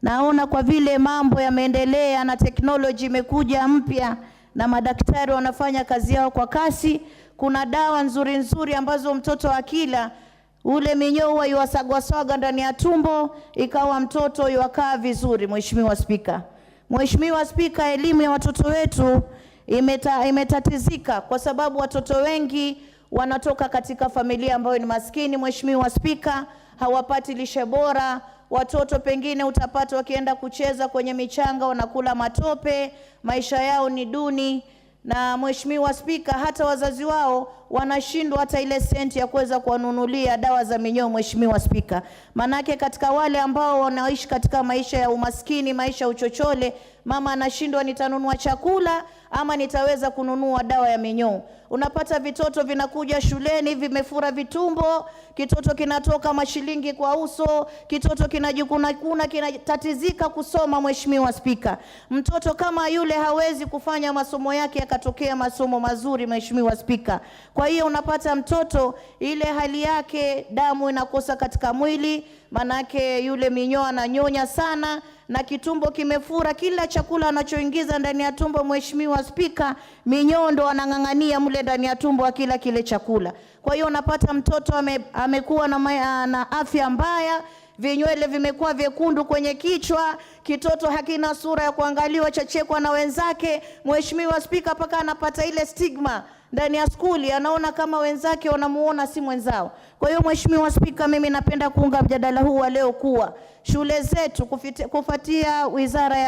naona kwa vile mambo yameendelea na teknoloji imekuja mpya na madaktari wanafanya kazi yao kwa kasi, kuna dawa nzuri nzuri ambazo mtoto akila ule minyoo huwa yuwasagwa ndani ya tumbo ikawa mtoto yuwakaa vizuri. Mheshimiwa Spika, Mheshimiwa Spika, elimu ya watoto wetu imetatizika kwa sababu watoto wengi wanatoka katika familia ambayo ni maskini. Mheshimiwa Spika, hawapati lishe bora. Watoto pengine utapata wakienda kucheza kwenye michanga wanakula matope, maisha yao ni duni. Na Mheshimiwa Spika, hata wazazi wao wanashindwa hata ile senti ya kuweza kuwanunulia dawa za minyoo. Mheshimiwa Spika, manake katika wale ambao wanaishi katika maisha ya umaskini, maisha uchochole, mama anashindwa nitanunua chakula ama nitaweza kununua dawa ya minyoo. Unapata vitoto vinakuja shuleni vimefura vitumbo, kitoto kinatoka mashilingi kwa uso, kitoto kinajikuna kinatatizika kusoma. Mheshimiwa Spika, mtoto kama yule hawezi kufanya masomo yake yakatokea masomo mazuri, Mheshimiwa Spika. Kwa hiyo unapata mtoto ile hali yake damu inakosa katika mwili, manake yule minyoo ananyonya sana na kitumbo kimefura. Kila chakula anachoingiza ndani ya tumbo, Mheshimiwa Spika, minyoo ndo anang'ang'ania mle ndani ya tumbo akila kile chakula. Kwa hiyo unapata mtoto amekuwa na afya mbaya, vinywele vimekuwa vyekundu kwenye kichwa, kitoto hakina sura ya kuangaliwa, chachekwa na wenzake. Mheshimiwa Spika, paka anapata ile stigma ndani ya skuli, anaona kama wenzake wanamuona si mwenzao. Kwa hiyo Mheshimiwa Spika, mimi napenda kuunga mjadala huu wa leo kuwa shule zetu kufuatia Wizara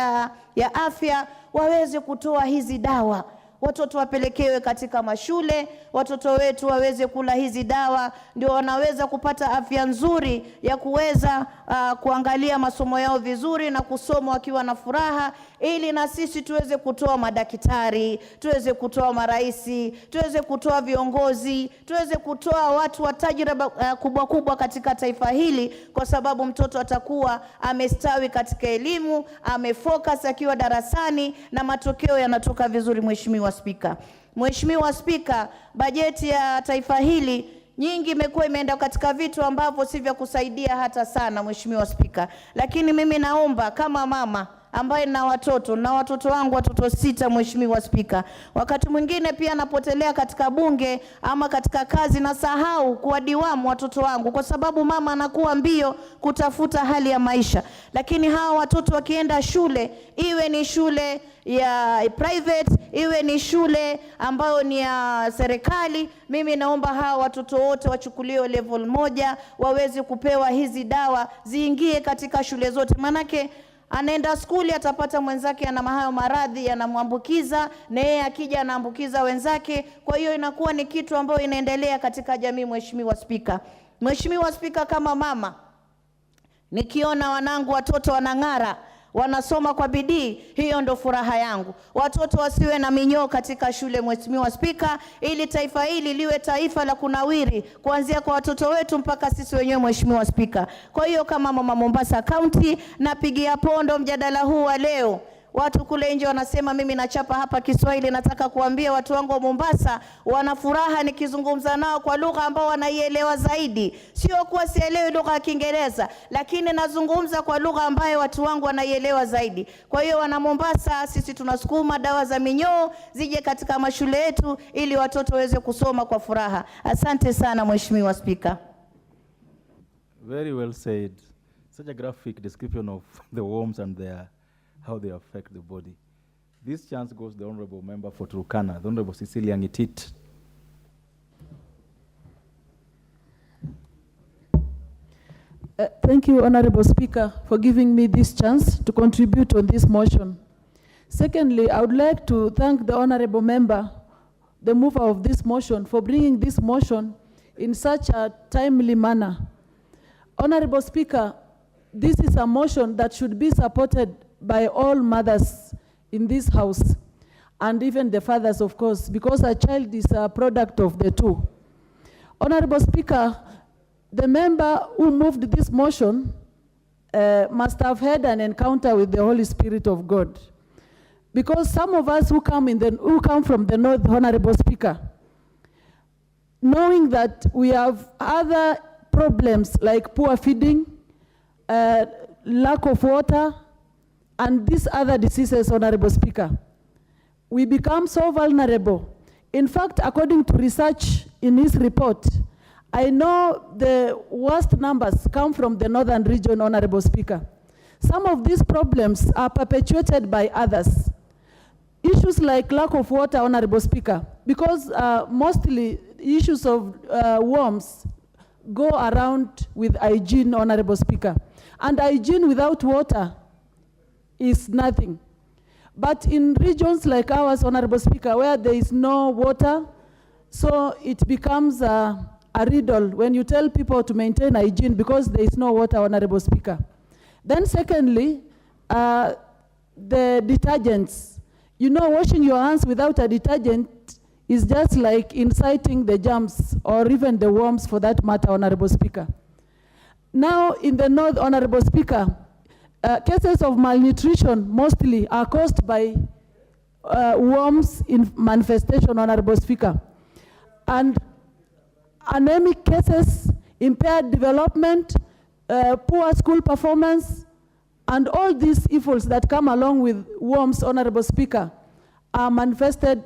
ya Afya waweze kutoa hizi dawa, watoto wapelekewe katika mashule, watoto wetu waweze kula hizi dawa, ndio wanaweza kupata afya nzuri ya kuweza kuangalia masomo yao vizuri na kusoma wakiwa na furaha, ili na sisi tuweze kutoa madaktari, tuweze kutoa maraisi, tuweze kutoa viongozi, tuweze kutoa watu wa tajriba kubwa kubwa katika taifa hili, kwa sababu mtoto atakuwa amestawi katika elimu, amefocus akiwa darasani na matokeo yanatoka vizuri. Mheshimiwa Spika, Mheshimiwa Spika, bajeti ya taifa hili nyingi imekuwa imeenda katika vitu ambavyo si vya kusaidia hata sana, Mheshimiwa Spika. Lakini mimi naomba kama mama ambaye na watoto wangu watoto 6, Mheshimiwa Spika, wakati mwingine pia napotelea katika bunge ama katika kazi na sahau kuwadiwamu watoto wangu, kwa sababu mama anakuwa mbio kutafuta hali ya maisha. Lakini hawa watoto wakienda shule, iwe ni shule ya private, iwe ni shule ambayo ni ya serikali, mimi naomba hawa watoto wote wachukuliwe level 1, waweze kupewa hizi dawa ziingie katika shule zote. Manake anaenda skuli atapata mwenzake ana hayo maradhi yanamwambukiza, na yeye akija anaambukiza wenzake. Kwa hiyo inakuwa ni kitu ambayo inaendelea katika jamii. Mheshimiwa Spika, Mheshimiwa Spika, kama mama nikiona wanangu watoto wanang'ara, wanasoma kwa bidii, hiyo ndo furaha yangu. Watoto wasiwe na minyoo katika shule, Mheshimiwa Spika, ili taifa hili liwe taifa la kunawiri kuanzia kwa watoto wetu mpaka sisi wenyewe, Mheshimiwa Spika. Kwa hiyo kama mama Mombasa County napigia pondo mjadala huu wa leo. Watu kule nje wanasema mimi nachapa hapa Kiswahili, nataka kuambia watu wangu wa Mombasa wana furaha nikizungumza nao kwa lugha ambao wanaielewa zaidi. Sio kuwa sielewi lugha ya Kiingereza, lakini nazungumza kwa lugha ambayo watu wangu wanaielewa zaidi. Kwa hiyo wana Mombasa, sisi tunasukuma dawa za minyoo zije katika mashule yetu ili watoto waweze kusoma kwa furaha. Asante sana Mheshimiwa Spika. Very well said. Such a graphic description of the worms and how they affect the body. This chance goes to the Honorable Member for Turkana, the Honorable Cecilia Ngitit. Thank you, Honorable Speaker, for giving me this chance to contribute on this motion. Secondly, I would like to thank the Honorable Member, the mover of this motion, for bringing this motion in such a timely manner. Honorable Speaker, this is a motion that should be supported by all mothers in this house, and even the fathers, of course, because a child is a product of the two. Honorable Speaker, the member who moved this motion must have had an encounter with the Holy Spirit of God, because some of us who come from the north, Honorable Speaker, knowing that we have other problems like poor feeding, lack of water, and these other diseases, Honorable Speaker, we become so vulnerable. In fact, according to research in his report, I know the worst numbers come from the northern region, Honorable Speaker. Some of these problems are perpetuated by others. Issues like lack of water, Honorable Speaker, because mostly issues of worms go around with hygiene, Honorable Speaker. And hygiene without water is nothing. But in regions like ours, Honorable Speaker, where there is no water, so it becomes a riddle when you tell people to maintain hygiene because there is no water, Honorable Speaker. Then secondly, the detergents. You know, washing your hands without a detergent is just like inciting the germs or even the worms for that matter, Honorable Speaker. Now, in the North, Honorable Speaker, cases of malnutrition mostly are caused by worms in manifestation, Honorable Speaker. And anemic cases, impaired development, poor school performance, and all these evils that come along with worms, Honorable Speaker, are manifested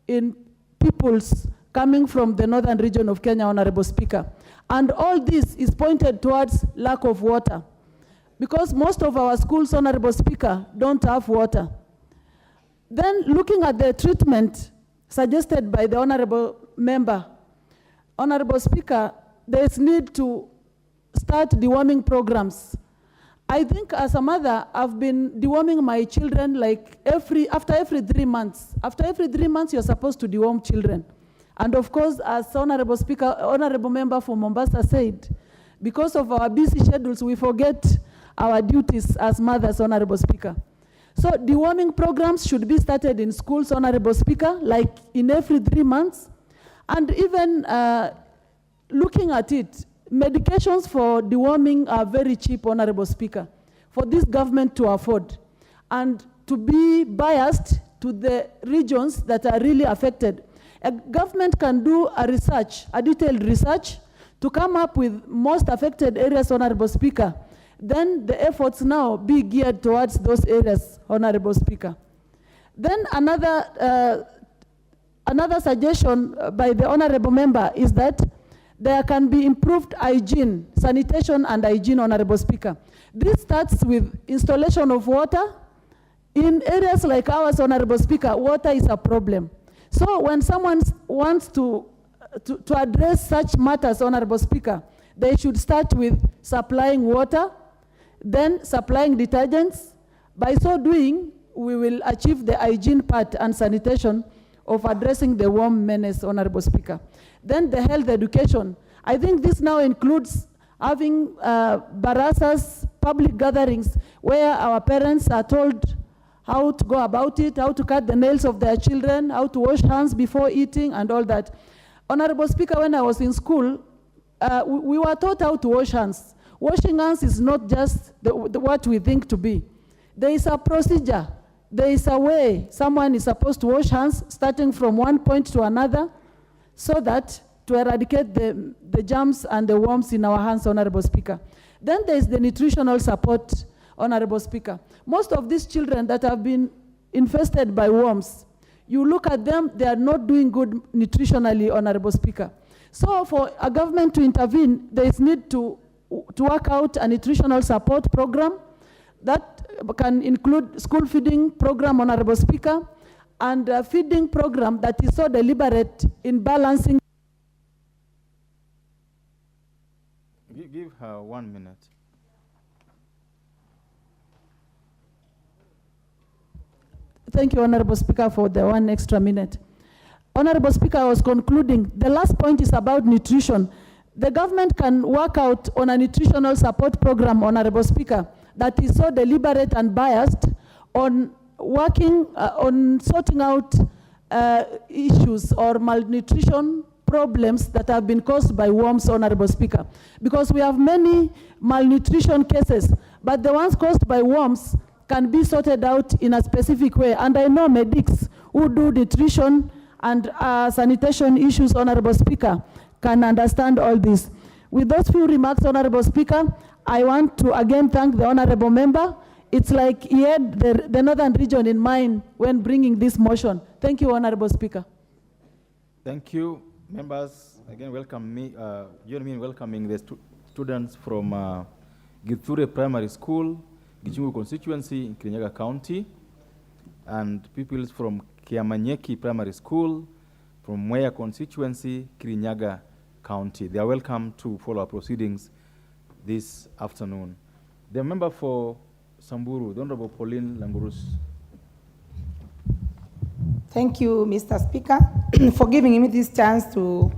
in peoples coming from the northern region of Kenya, Honorable Speaker. And all this is pointed towards lack of water, because most of our schools, Honorable Speaker, don't have water. Then looking at the treatment suggested by the Honorable Member, Honorable Speaker, there is need to start deworming programs. I think as a mother, I've been deworming my children like after every 3 months. After every 3 months, you're supposed to deworm children. And of course, as Honorable Speaker, Honorable Member for Mombasa said, because of our busy schedules, we forget our duties as mothers, Honorable Speaker. So deworming programs should be started in schools, Honorable Speaker, like in every 3 months. And even looking at it, medications for deworming are very cheap, Honorable Speaker, for this government to afford and to be biased to the regions that are really affected. A government can do a research, a detailed research, to come up with most affected areas, Honorable Speaker. Then the efforts now be geared towards those areas, Honorable Speaker. Then another suggestion by the Honorable Member is that there can be improved hygiene, sanitation and hygiene, Honorable Speaker. This starts with installation of water. In areas like ours, Honorable Speaker, water is a problem. So when someone wants to address such matters, Honorable Speaker, they should start with supplying water, then supplying detergents. By so doing, we will achieve the hygiene part and sanitation of addressing the worm menace, Honorable Speaker. Then the health education. I think this now includes having barasas, public gatherings, where our parents are told how to go about it, how to cut the nails of their children, how to wash hands before eating, and all that. Honorable Speaker, when I was in school, we were taught how to wash hands. Washing hands is not just what we think to be. There is a procedure. There is a way someone is supposed to wash hands, starting from one point to another, so that to eradicate the germs and the worms in our hands, Honorable Speaker. Then there is the nutritional support, Honorable Speaker. Most of these children that have been infested by worms, you look at them, they are not doing good nutritionally, Honorable Speaker. So for a government to intervene, there is need to work out a nutritional support program that can include school feeding program, Honorable Speaker, and a feeding program that is so deliberate in balancing. Give her 1 minute. Thank you, Honorable Speaker, for the 1 extra minute. Honorable Speaker, I was concluding. The last point is about nutrition. The government can work out on a nutritional support program, Honorable Speaker, that is so deliberate and biased on working on sorting out issues or malnutrition problems that have been caused by worms, Honorable Speaker. Because we have many malnutrition cases, but the ones caused by worms can be sorted out in a specific way. And I know medics who do nutrition and sanitation issues, Honorable Speaker, can understand all this. With those few remarks, Honorable Speaker, I want to again thank the Honorable Member. It's like he had the northern region in mind when bringing this motion. Thank you, Honorable Speaker. Thank you, members. Again, join me in welcoming the students from Githure Primary School, Gichungu constituency in Kirinyaga County, and pupils from Kiamanyeki Primary School, from Mwea constituency, Kirinyaga County. They are welcome to follow our proceedings this afternoon. The member for Samburu, the Honorable Pauline Langurus. Thank you, Mr. Speaker, for giving me this chance to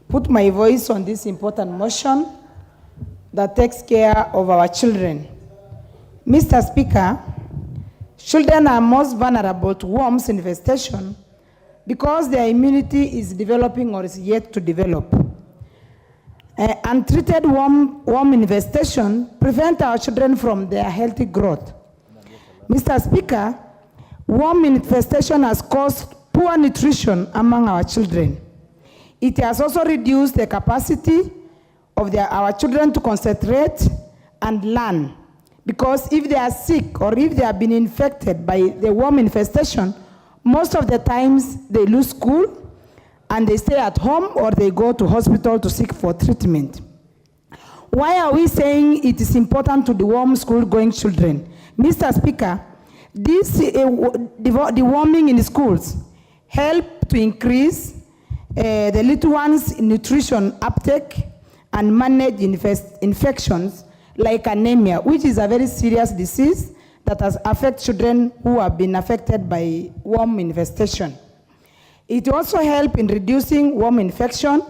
put my voice on this important motion that takes care of our children. Mr. Speaker, Children are most vulnerable to worms infestation because their immunity is developing or is yet to develop. Untreated worm infestation prevent our children from their healthy growth. Mr. Speaker, worm infestation has caused poor nutrition among our children. It has also reduced the capacity of our children to concentrate and learn. Because if they are sick or if they have been infected by the worm infestation, most of the times they lose school and they stay at home or they go to hospital to seek for treatment. Why are we saying it is important to deworm school-going children? Mr. Speaker, this deworming in schools help to increase the little ones' nutrition uptake and manage infections like anemia, which is a very serious disease that has affected children who have been affected by worm infestation. It also helps in reducing worm infection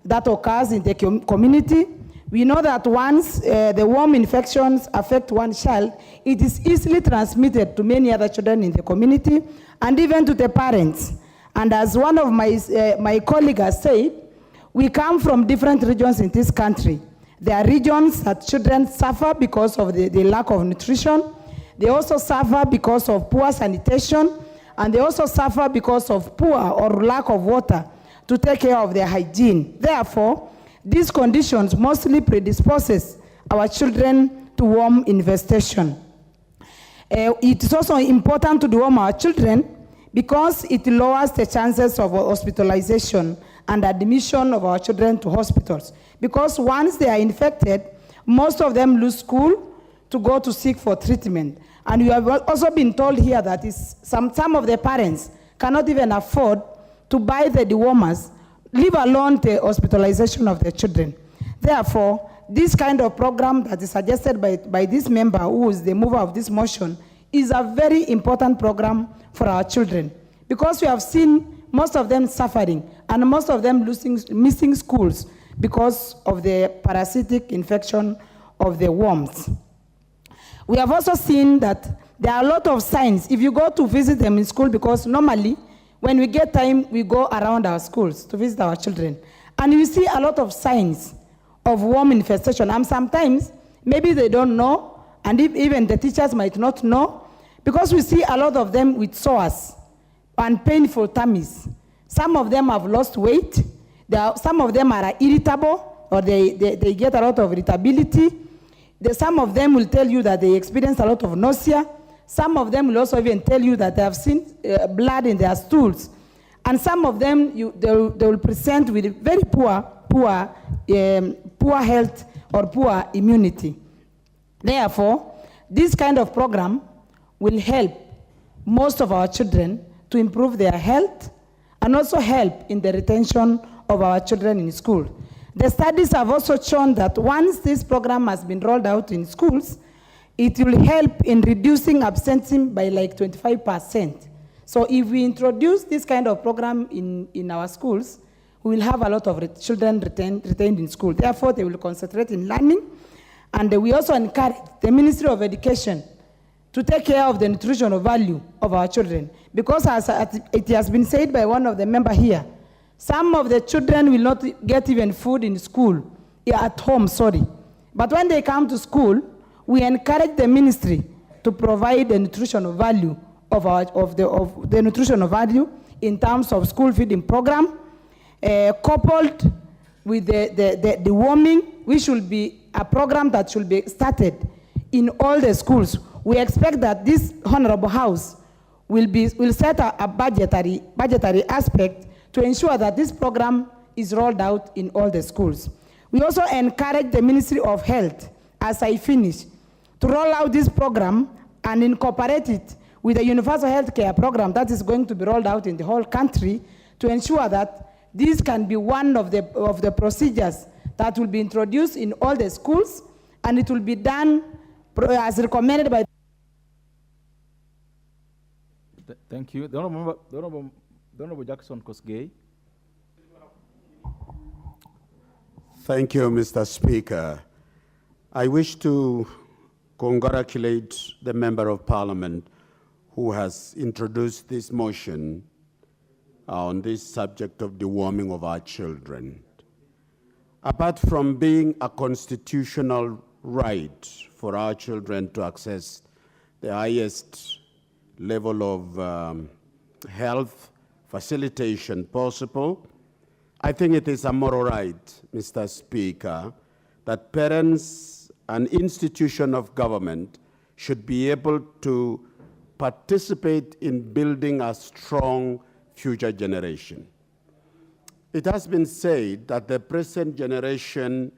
that occurs in the community. We know that once the worm infections affect one child, it is easily transmitted to many other children in the community and even to the parents. And as one of my colleagues has said, we come from different regions in this country. There are regions that children suffer because of the lack of nutrition. They also suffer because of poor sanitation, and they also suffer because of poor or lack of water to take care of their hygiene. Therefore, these conditions mostly predisposes our children to worm infestation. It is also important to deworm our children because it lowers the chances of hospitalization and admission of our children to hospitals. Because once they are infected, most of them lose school to go to seek for treatment. And we have also been told here that some of the parents cannot even afford to buy the dewormers, leave alone the hospitalization of their children. Therefore, this kind of program that is suggested by this member, who is the mover of this motion, is a very important program for our children. Because we have seen most of them suffering and most of them missing schools because of the parasitic infection of the worms. We have also seen that there are a lot of signs. If you go to visit them in school, because normally when we get time, we go around our schools to visit our children. And you see a lot of signs of worm infestation. And sometimes, maybe they don't know, and even the teachers might not know, because we see a lot of them with sores and painful tummies. Some of them have lost weight. Some of them are irritable, or they get a lot of irritability. Some of them will tell you that they experience a lot of nausea. Some of them will also even tell you that they have seen blood in their stools. And some of them, they will present with very poor health or poor immunity. Therefore, this kind of program will help most of our children to improve their health and also help in the retention of our children in school. The studies have also shown that once this program has been rolled out in schools, it will help in reducing absenteeism by like 25%. So if we introduce this kind of program in our schools, we will have a lot of children retained in school. Therefore, they will concentrate in learning. And we also encourage the Ministry of Education to take care of the nutritional value of our children. Because as it has been said by one of the members here, some of the children will not get even food in school, at home, sorry. But when they come to school, we encourage the ministry to provide the nutritional value of the nutritional value in terms of school feeding program, coupled with the deworming, which should be a program that should be started in all the schools. We expect that this Honorable House will set a budgetary aspect to ensure that this program is rolled out in all the schools. We also encourage the Ministry of Health, as I finish, to roll out this program and incorporate it with the universal health care program that is going to be rolled out in the whole country to ensure that this can be one of the procedures that will be introduced in all the schools, and it will be done as recommended by. Thank you. The Honorable Jackson Kosgei. Thank you, Mr. Speaker. I wish to congratulate the Member of Parliament who has introduced this motion on this subject of deworming of our children. Apart from being a constitutional right for our children to access the highest level of health facilitation possible, I think it is a moral right, Mr. Speaker, that parents and institutions of government should be able to participate in building a strong future generation. It has been said that the present generation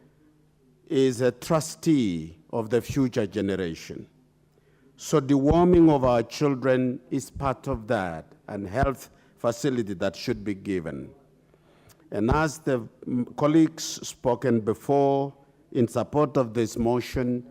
is a trustee of the future generation. So deworming of our children is part of that, and health facility that should be given. And as the colleagues spoken before in support of this motion,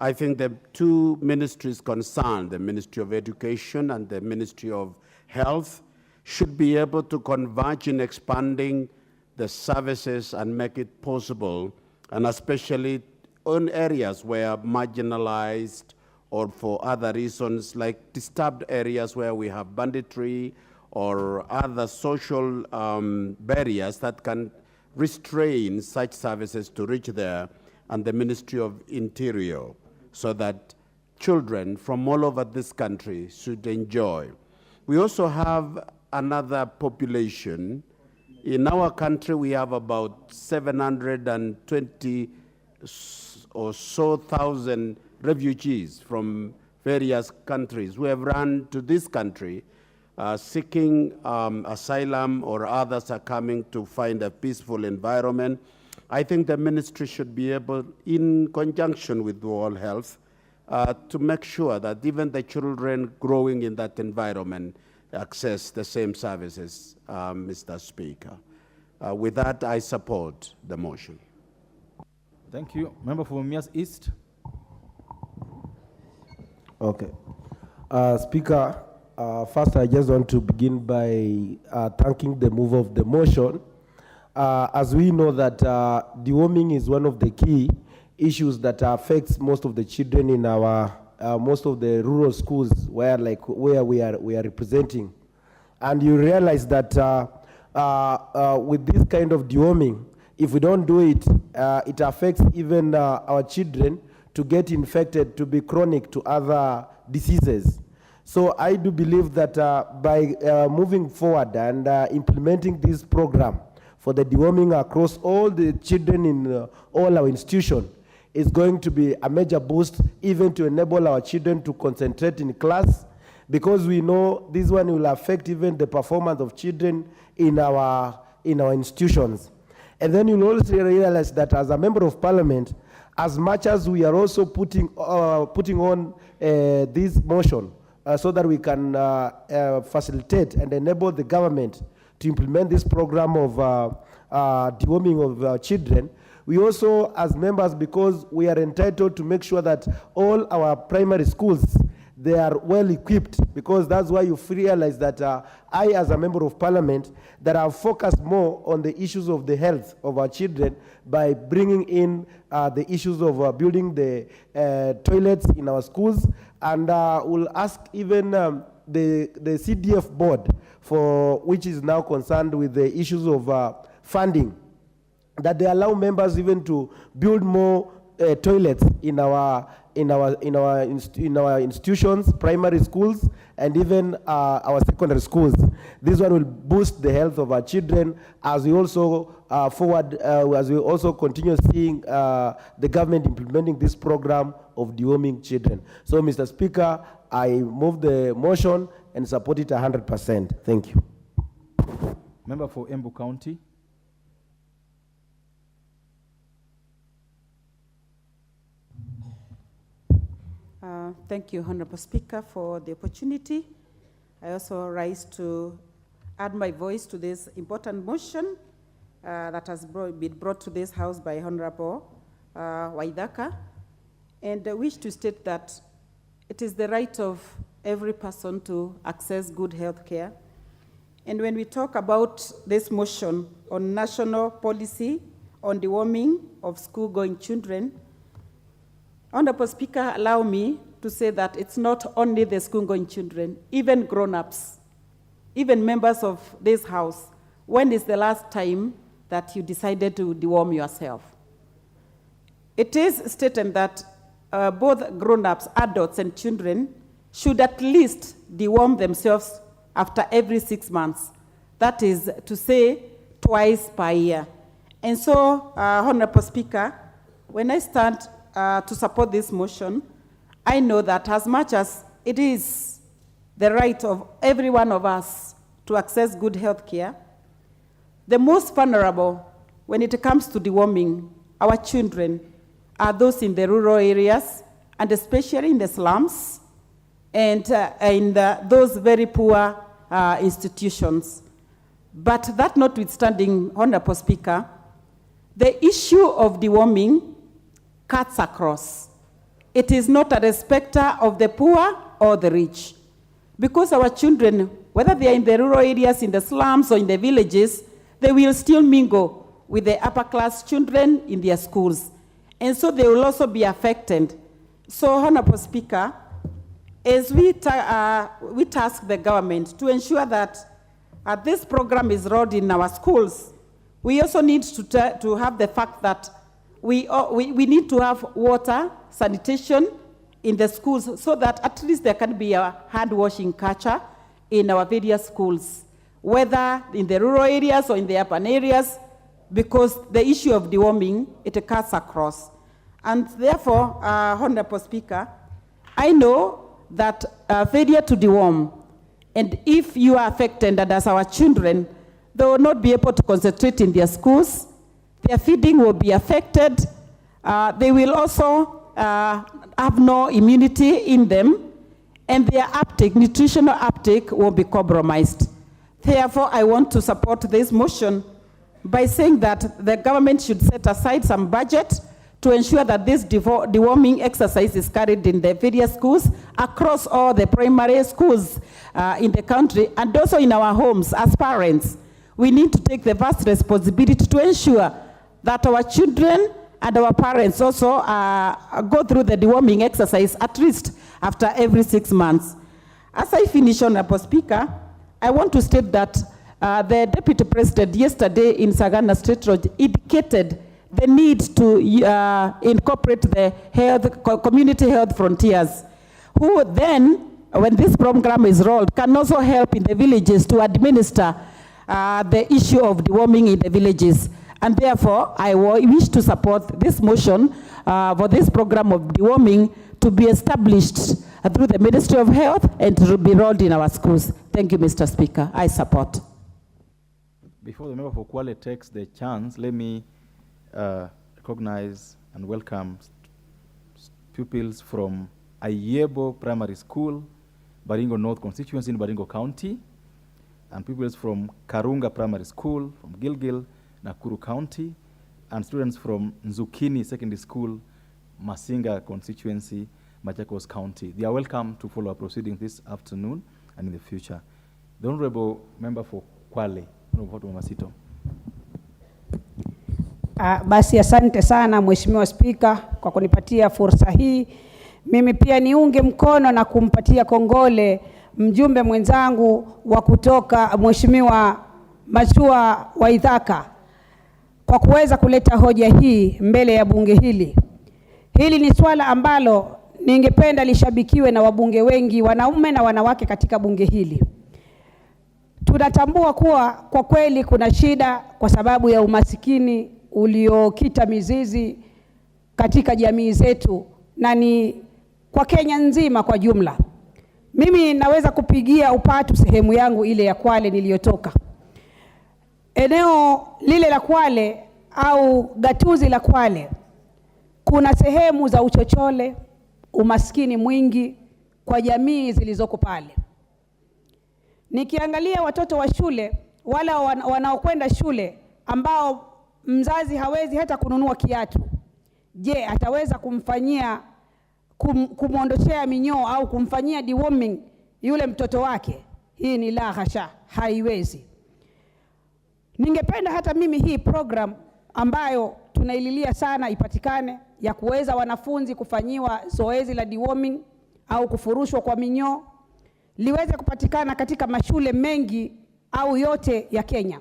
I think the two ministries concerned, the Ministry of Education and the Ministry of Health, should be able to converge in expanding the services and make it possible, and especially in areas where marginalized or for other reasons, like disturbed areas where we have banditry or other social barriers that can restrain such services to reach there, and the Ministry of Interior, so that children from all over this country should enjoy. We also have another population. In our country, we have about 720 or so thousand refugees from various countries who have run to this country seeking asylum, or others are coming to find a peaceful environment. I think the ministry should be able, in conjunction with World Health, to make sure that even the children growing in that environment access the same services, Mr. Speaker. With that, I support the motion. Thank you. Member for Mias East. Okay. Speaker, first I just want to begin by thanking the mover of the motion. As we know that deworming is one of the key issues that affects most of the children in our most of the rural schools where we are representing, and you realize that with this kind of deworming, if we don't do it, it affects even our children to get infected, to be chronic to other diseases. So I do believe that by moving forward and implementing this program for the deworming across all the children in all our institutions, is going to be a major boost, even to enable our children to concentrate in class, because we know this one will affect even the performance of children in our institutions. And then you'll also realize that as a member of parliament, as much as we are also putting on this motion so that we can facilitate and enable the government to implement this program of deworming of children, we also, as members, because we are entitled to make sure that all our primary schools, they are well equipped, because that's why you realize that I, as a member of parliament, that have focused more on the issues of the health of our children by bringing in the issues of building the toilets in our schools, and we'll ask even the CDF board, for which is now concerned with the issues of funding, that they allow members even to build more toilets in our institutions, primary schools, and even our secondary schools. This one will boost the health of our children as we also as we also continue seeing the government implementing this program of deworming children. So, Mr. Speaker, I move the motion and support it 100%. Thank you. Member for Embu County. Thank you, Honorable Speaker, for the opportunity. I also rise to add my voice to this important motion that has been brought to this House by Honorable Waithaka, and I wish to state that it is the right of every person to access good health care. And when we talk about this motion on national policy on deworming of school-going children, Honorable Speaker, allow me to say that it's not only the school-going children, even grown-ups, even members of this house. When is the last time that you decided to deworm yourself? It is stated that both grown-ups, adults, and children should at least deworm themselves after every 6 months. That is to say, twice per year. And so, Honorable Speaker, when I stand to support this motion, I know that as much as it is the right of every one of us to access good health care, the most vulnerable when it comes to deworming our children are those in the rural areas, and especially in the slums, and in those very poor institutions. But that notwithstanding, Honorable Speaker, the issue of deworming cuts across. It is not a respecter of the poor or the rich. Because our children, whether they are in the rural areas, in the slums, or in the villages, they will still mingle with the upper class children in their schools. And so they will also be affected. So, Honorable Speaker, as we task the government to ensure that this program is rolled in our schools, we also need to have the fact that we need to have water, sanitation in the schools, so that at least there can be a hand-washing culture in our various schools, whether in the rural areas or in the urban areas, because the issue of deworming, it cuts across. And therefore, Honorable Speaker, I know that failure to deworm, and if you are affected, and as our children, they will not be able to concentrate in their schools, their feeding will be affected, they will also have no immunity in them, and their uptake, nutritional uptake, will be compromised. Therefore, I want to support this motion by saying that the government should set aside some budget to ensure that this deworming exercise is carried in the various schools across all the primary schools in the country, and also in our homes as parents. We need to take the vast responsibility to ensure that our children and our parents also go through the deworming exercise at least after every 6 months. As I finish, Honorable Speaker, I want to state that the Deputy President yesterday in Sagana State Road indicated the need to incorporate the community health frontiers, who then, when this program is rolled, can also help in the villages to administer the issue of deworming in the villages. And therefore, I wish to support this motion for this program of deworming to be established through the Ministry of Health and to be rolled in our schools. Thank you, Mr. Speaker. I support. Before the member for Kwale takes the chance, let me recognize and welcome pupils from Ayebo Primary School, Baringo North constituency in Baringo County, and pupils from Karunga Primary School from Gilgil, Nakuru County, and students from Nzukini Secondary School, Masinga constituency, Machakos County. They are welcome to follow our proceedings this afternoon and in the future. The Honorable Member for Kwale, Honorable Masito. Basi asante sana Mheshimiwa Spika kwa kunipatia fursa hii. Mimi pia niunge mkono na kumpatia kongole mjumbe mwenzangu wa kutoka Mheshimiwa Machua wa Ithaka kwa kuweza kuleta hoja hii mbele ya bunge hili. Hili ni swala ambalo ningependa lishabikiwe na wabunge wengi, wanaume na wanawake katika bunge hili. Tunatambua kuwa kwa kweli kuna shida kwa sababu ya umasikini uliokita mizizi katika jamii zetu na ni kwa Kenya nzima kwa jumla. Mimi naweza kupigia upatu sehemu yangu ile ya Kwale niliyotoka. Eneo lile la Kwale au gatuzi la Kwale, kuna sehemu za uchochole, umaskini mwingi kwa jamii zilizoko pale. Nikiangalia watoto wa shule, wala wanaokwenda shule ambao mzazi hawezi hata kununua kiatu, je, ataweza kumfanyia kumuondoshea minyoo au kumfanyia deworming yule mtoto wake? Hii ni la hasha, haiwezi. Ningependa hata mimi hii program ambayo tunaililia sana ipatikane, ya kuweza wanafunzi kufanyiwa zoezi la deworming au kufurushwa kwa minyoo liweze kupatikana katika mashule mengi au yote ya Kenya.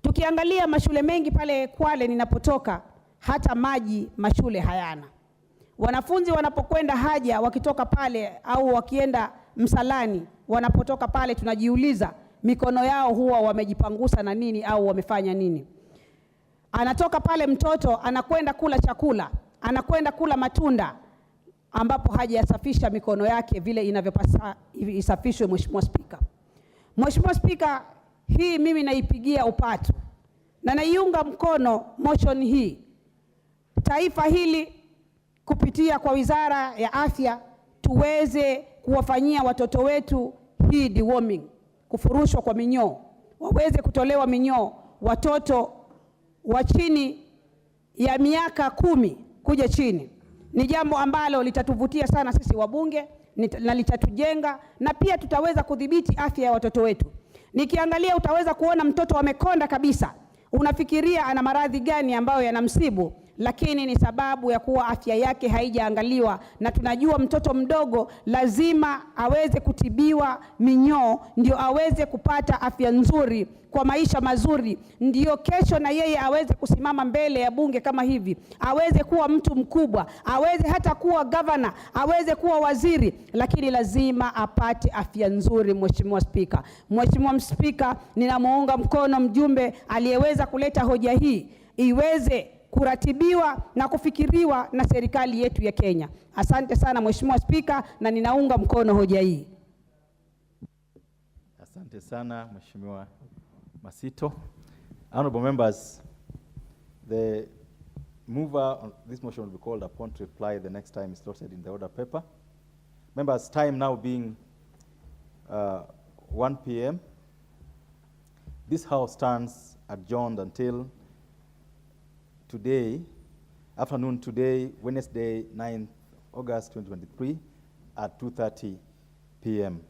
Tukiangalia mashule mengi pale Kwale ninapotoka, hata maji mashule hayana. Wanafunzi wanapokwenda haja wakitoka pale au wakienda msalani, wanapotoka pale tunajiuliza mikono yao huwa wamejipangusa na nini au wamefanya nini. Anatoka pale mtoto anakwenda kula chakula, anakwenda kula matunda ambapo hajasafisha mikono yake vile inavyopasa isafishwe. Mheshimiwa Spika, Mheshimiwa Spika, hii mimi naipigia upatu na naiunga mkono motion hii. Taifa hili kupitia kwa Wizara ya Afya tuweze kuwafanyia watoto wetu hii deworming, kufurushwa kwa minyoo, waweze kutolewa minyoo watoto wa chini ya miaka 10 kuja chini. Ni jambo ambalo litatuvutia sana sisi wabunge na litatujenga, na pia tutaweza kudhibiti afya ya watoto wetu. Nikiangalia utaweza kuona mtoto amekonda kabisa, unafikiria ana maradhi gani ambayo yanamsibu, lakini ni sababu ya kuwa afya yake haijaangaliwa, na tunajua mtoto mdogo lazima aweze kutibiwa minyoo ndio aweze kupata afya nzuri kwa maisha mazuri, ndio kesho na yeye aweze kusimama mbele ya bunge kama hivi, aweze kuwa mtu mkubwa, aweze hata kuwa governor, aweze kuwa waziri, lakini lazima apate afya nzuri. Mheshimiwa Spika, Mheshimiwa Spika, ninamuunga mkono mjumbe aliyeweza kuleta hoja hii iweze kuratibiwa na kufikiriwa na serikali yetu ya Kenya. Asante sana Mheshimiwa Spika, na ninaunga mkono hoja hii. Asante sana Mheshimiwa Masito. Honorable members, the mover on this motion will be called upon to reply the next time it's noted in the order paper. Members, time now being 1 p.m. This House stands adjourned until today, afternoon today, Wednesday, 9th August 2023 at 2:30 p.m.